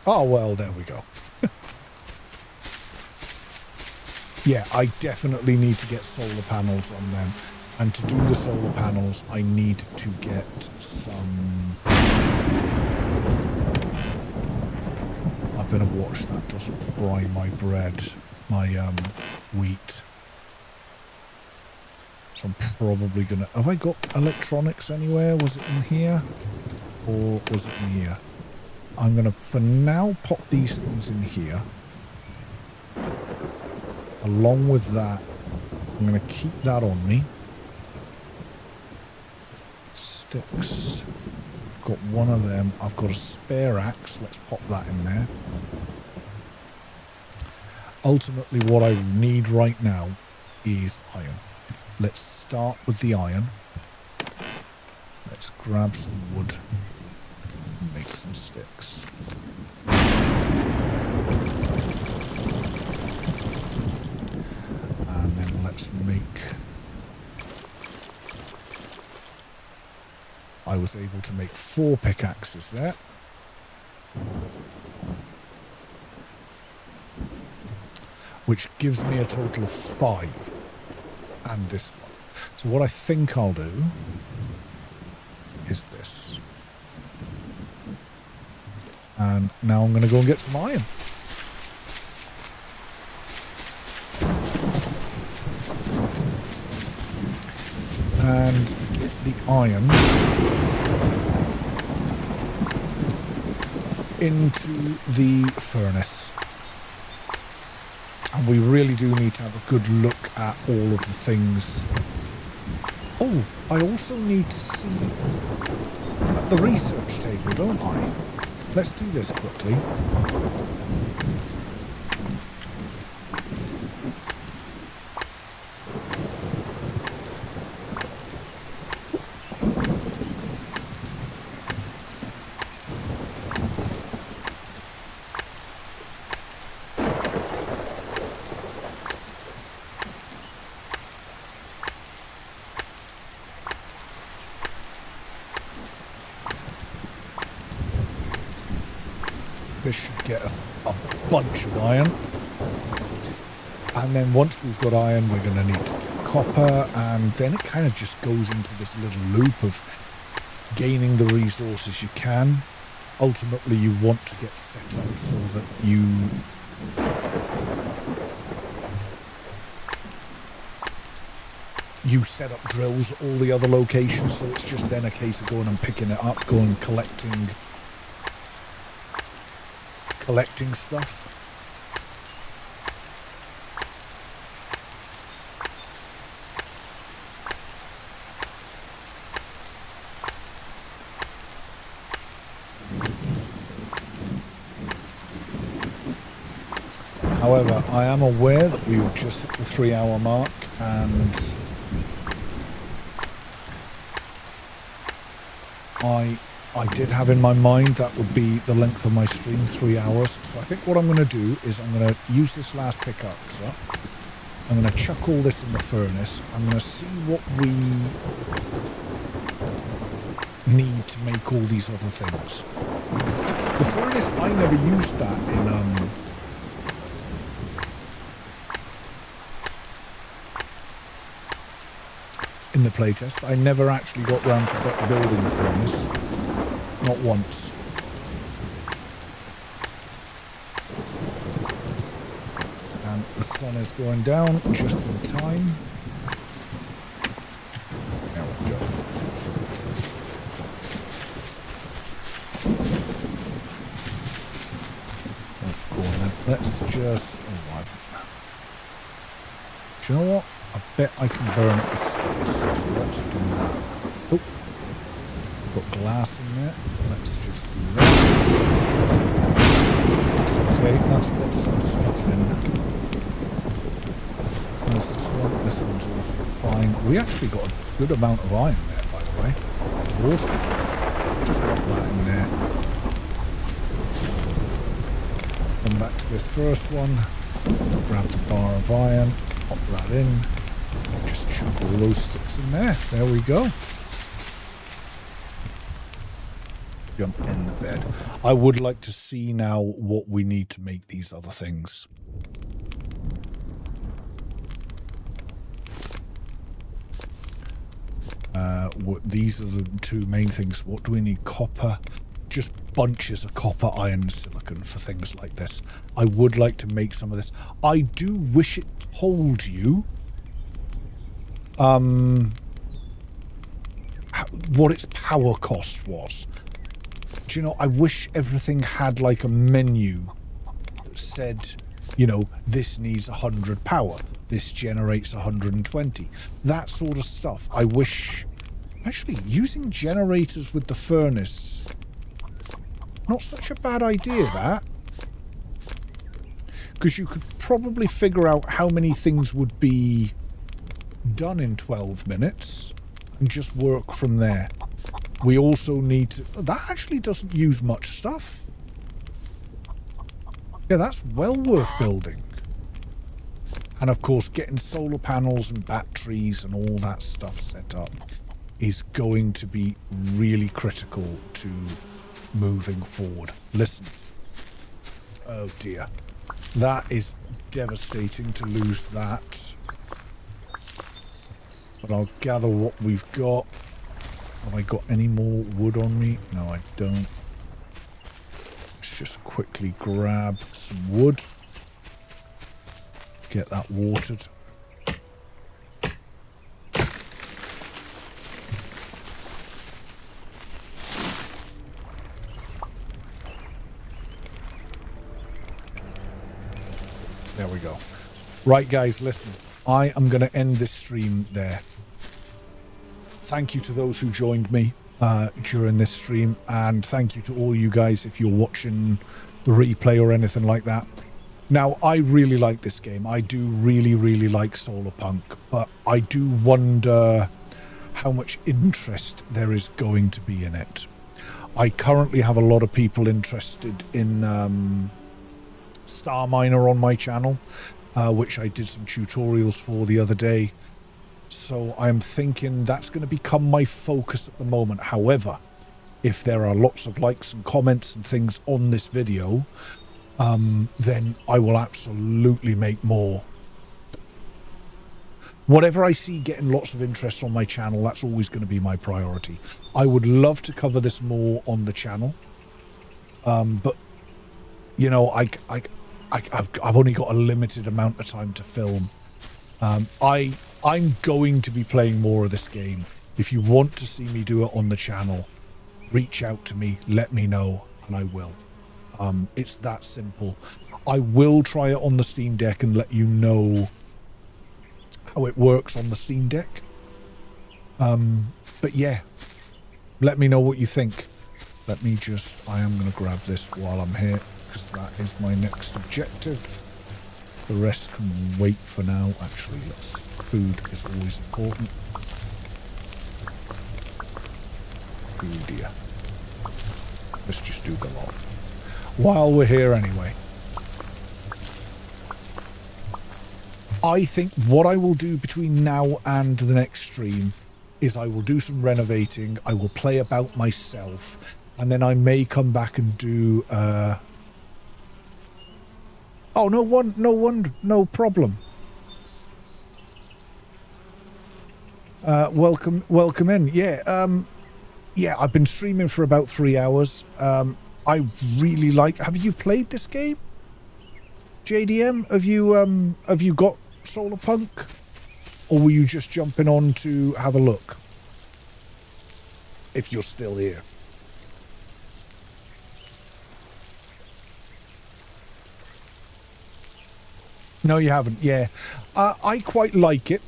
S1: Oh, well, there we go. Yeah, I definitely need to get solar panels on them. And to do the solar panels, I need to get some... I better watch that doesn't fry my bread, my wheat. So I'm probably going to... Have I got electronics anywhere? Was it in here? Or was it in here? I'm going to, for now, pop these things in here. Along with that, I'm going to keep that on me. Sticks. I've got one of them. I've got a spare axe. Let's pop that in there. Ultimately, what I need right now is iron. Let's start with the iron. Let's grab some wood and make some sticks. And then let's make... I was able to make 4 pickaxes there. Which gives me a total of 5. And this one. So what I think I'll do is this. And now I'm going to go and get some iron. And get the iron into the furnace. And we really do need to have a good look at all of the things. Oh, I also need to see at the research table, don't I? Let's do this quickly. This should get us a bunch of iron. And then once we've got iron, we're going to need to get copper, and then it kind of just goes into this little loop of gaining the resources you can. Ultimately, you want to get set up so that you set up drills at all the other locations, so it's just then a case of going and picking it up, going and collecting stuff. However, I am aware that we will just hit the 3-hour mark, and I did have in my mind that would be the length of my stream, 3 hours. So I think what I'm going to do is I'm going to use this last pickaxe up. I'm going to chuck all this in the furnace. I'm going to see what we need to make all these other things. The furnace, I never used that in the playtest. I never actually got round to building the furnace. Not once. And the sun is going down just in time. There we go. Oh, go on then. Let's just... Oh, do you know what? I bet I can burn it with sticks, so let's do that. Oh, got glass in there. Let's just do that. That's okay, that's got some stuff in. There's this one. This one's also fine. We actually got a good amount of iron there, by the way. It's awesome. Just got that in there. Come back to this first one. Grab the bar of iron. Pop that in. Just chuck all those sticks in there. There we go. Jump in the bed. I would like to see now what we need to make these other things. These are the two main things. What do we need? Copper. Just bunches of copper, iron, and silicon for things like this. I would like to make some of this. I do wish it told you what its power cost was. Do you know, I wish everything had like a menu that said, you know, this needs 100 power, this generates 120, that sort of stuff. I wish, actually, using generators with the furnace, not such a bad idea, that, because you could probably figure out how many things would be done in 12 minutes and just work from there. We also need to... That actually doesn't use much stuff. Yeah, that's well worth building. And of course, getting solar panels and batteries and all that stuff set up is going to be really critical to moving forward. Listen. Oh dear. That is devastating to lose that. But I'll gather what we've got. Have I got any more wood on me? No, I don't. Let's just quickly grab some wood. Get that watered. There we go. Right, guys, listen. I am going to end this stream there. Thank you to those who joined me during this stream, and thank you to all you guys if you're watching the replay or anything like that. Now, I really like this game. I do really, really like Solarpunk, but I do wonder how much interest there is going to be in it. I currently have a lot of people interested in Star Miner on my channel, which I did some tutorials for the other day. So I'm thinking that's going to become my focus at the moment. However, if there are lots of likes and comments and things on this video, then I will absolutely make more. whatever I see getting lots of interest on my channel, that's always going to be my priority. I would love to cover this more on the channel, but you know, I've only got a limited amount of time to film. I'm going to be playing more of this game. If you want to see me do it on the channel, reach out to me, let me know, and I will. It's that simple. I will try it on the Steam Deck and let you know how it works on the Steam Deck. But yeah, let me know what you think. Let me just, I am going to grab this while I'm here, because that is my next objective. The rest can wait for now. Actually, food is always important. Oh dear. Let's just do the lot. While we're here anyway. I think what I will do between now and the next stream is I will do some renovating. I will play about myself. And then I may come back and do... Oh, no problem. Welcome in. Yeah, yeah, I've been streaming for about 3 hours. I really like... Have you played this game? JDM, have you got Solarpunk? Or were you just jumping on to have a look? If you're still here. No, you haven't. Yeah. I quite like it.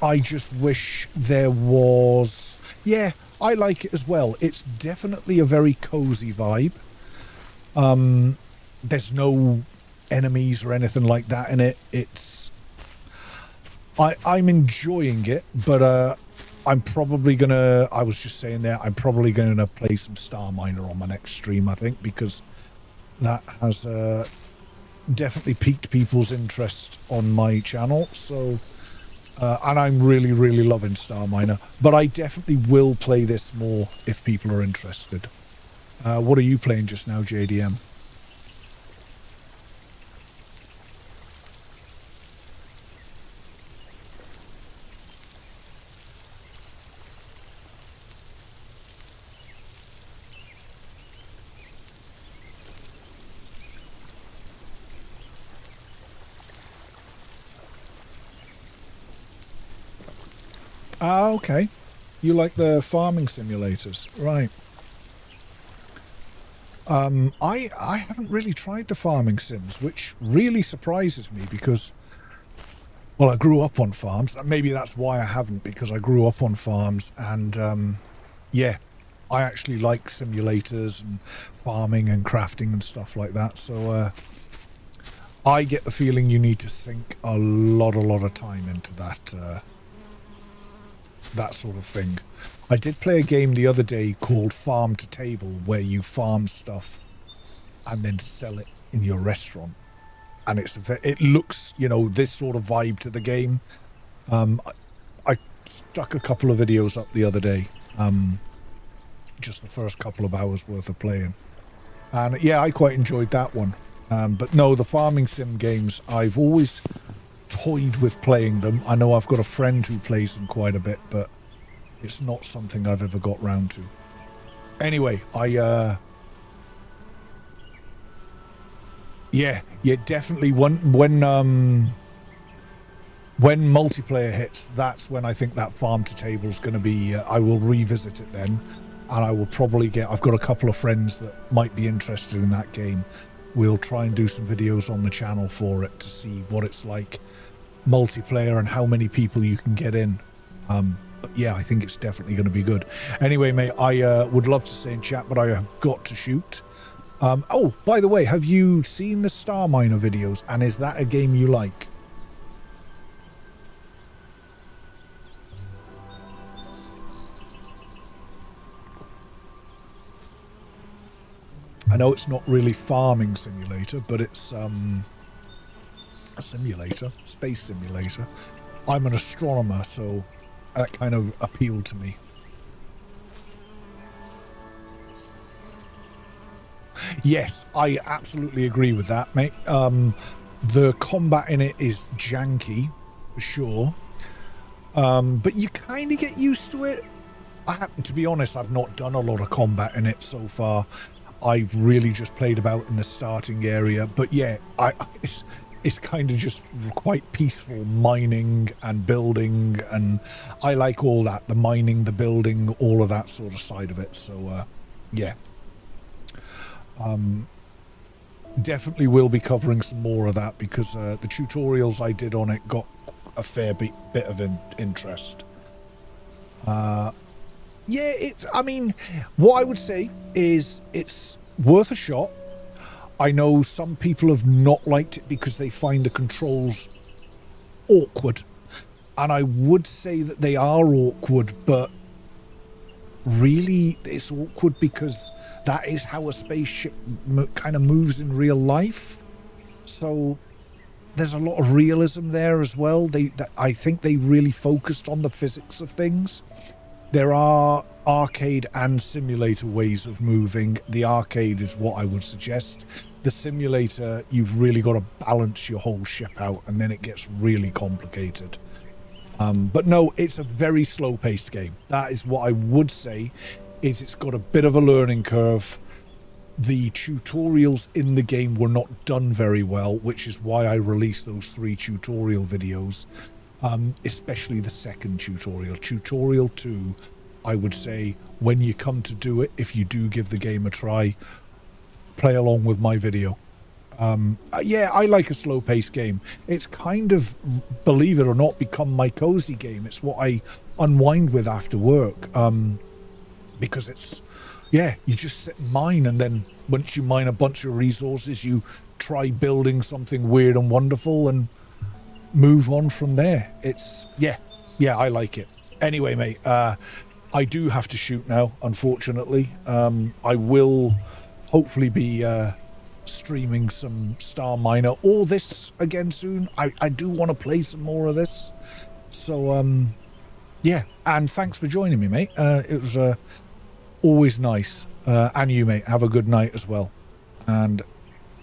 S1: I just wish there was... Yeah, I like it as well. It's definitely a very cozy vibe. There's no enemies or anything like that in it. It's... I'm enjoying it, but I'm probably gonna... I was just saying there, I'm probably gonna play some Star Miner on my next stream, I think, because that has... definitely piqued people's interest on my channel, so and I'm really loving Star Miner, but I definitely will play this more if people are interested. What are you playing just now, JDM? Ah, okay. You like the farming simulators, right? I haven't really tried the farming sims, which really surprises me because, well, I grew up on farms. Maybe that's why I haven't, because I grew up on farms, and yeah, I actually like simulators and farming and crafting and stuff like that. So I get the feeling you need to sink a lot of time into that. That sort of thing. I did play a game the other day called Farm to Table, where you farm stuff and then sell it in your restaurant, and it looks, you know, this sort of vibe to the game. I stuck a couple of videos up the other day, just the first couple of hours worth of playing, and yeah, I quite enjoyed that one. But no, the farming sim games, I've always toyed with playing them. I know I've got a friend who plays them quite a bit, but it's not something I've ever got round to. Anyway, yeah, definitely when multiplayer hits, that's when I think that farm to table is going to be, I will revisit it then, and I will probably I've got a couple of friends that might be interested in that game. We'll try and do some videos on the channel for it to see what it's like multiplayer and how many people you can get in. But yeah, I think it's definitely going to be good. Anyway, mate, I would love to stay in chat, but I have got to shoot. Oh, by the way, have you seen the Star Miner videos, and is that a game you like? I know it's not really farming simulator, but it's a simulator, space simulator. I'm an astronomer, so that kind of appealed to me. Yes, I absolutely agree with that, mate. The combat in it is janky, for sure. But you kind of get used to it. To be honest, I've not done a lot of combat in it so far. I've really just played about in the starting area. But yeah, it's kind of just quite peaceful, mining and building, and I like all that, the mining, the building, all of that sort of side of it. So yeah, definitely will be covering some more of that, because the tutorials I did on it got a fair bit of interest. Yeah, I mean, what I would say is it's worth a shot. I know some people have not liked it because they find the controls awkward. And I would say that they are awkward, but really it's awkward because that is how a spaceship kind of moves in real life. So there's a lot of realism there as well. I think they really focused on the physics of things. There are arcade and simulator ways of moving. The arcade is what I would suggest. The simulator, you've really got to balance your whole ship out, and then it gets really complicated. But no, it's a very slow-paced game. That is what I would say. It's got a bit of a learning curve. The tutorials in the game were not done very well, which is why I released those 3 tutorial videos. Especially the second tutorial. Tutorial 2, I would say, when you come to do it, if you do give the game a try, play along with my video. Yeah, I like a slow-paced game. It's kind of, believe it or not, become my cozy game. It's what I unwind with after work. Because it's, yeah, you just sit and mine, and then once you mine a bunch of resources, you try building something weird and wonderful and move on from there. It's, yeah, I like it. Anyway, mate, I do have to shoot now, unfortunately. I will hopefully be streaming some Star Miner or this again soon. I do want to play some more of this. So, yeah, and thanks for joining me, mate. It was always nice. And you, mate, have a good night as well. And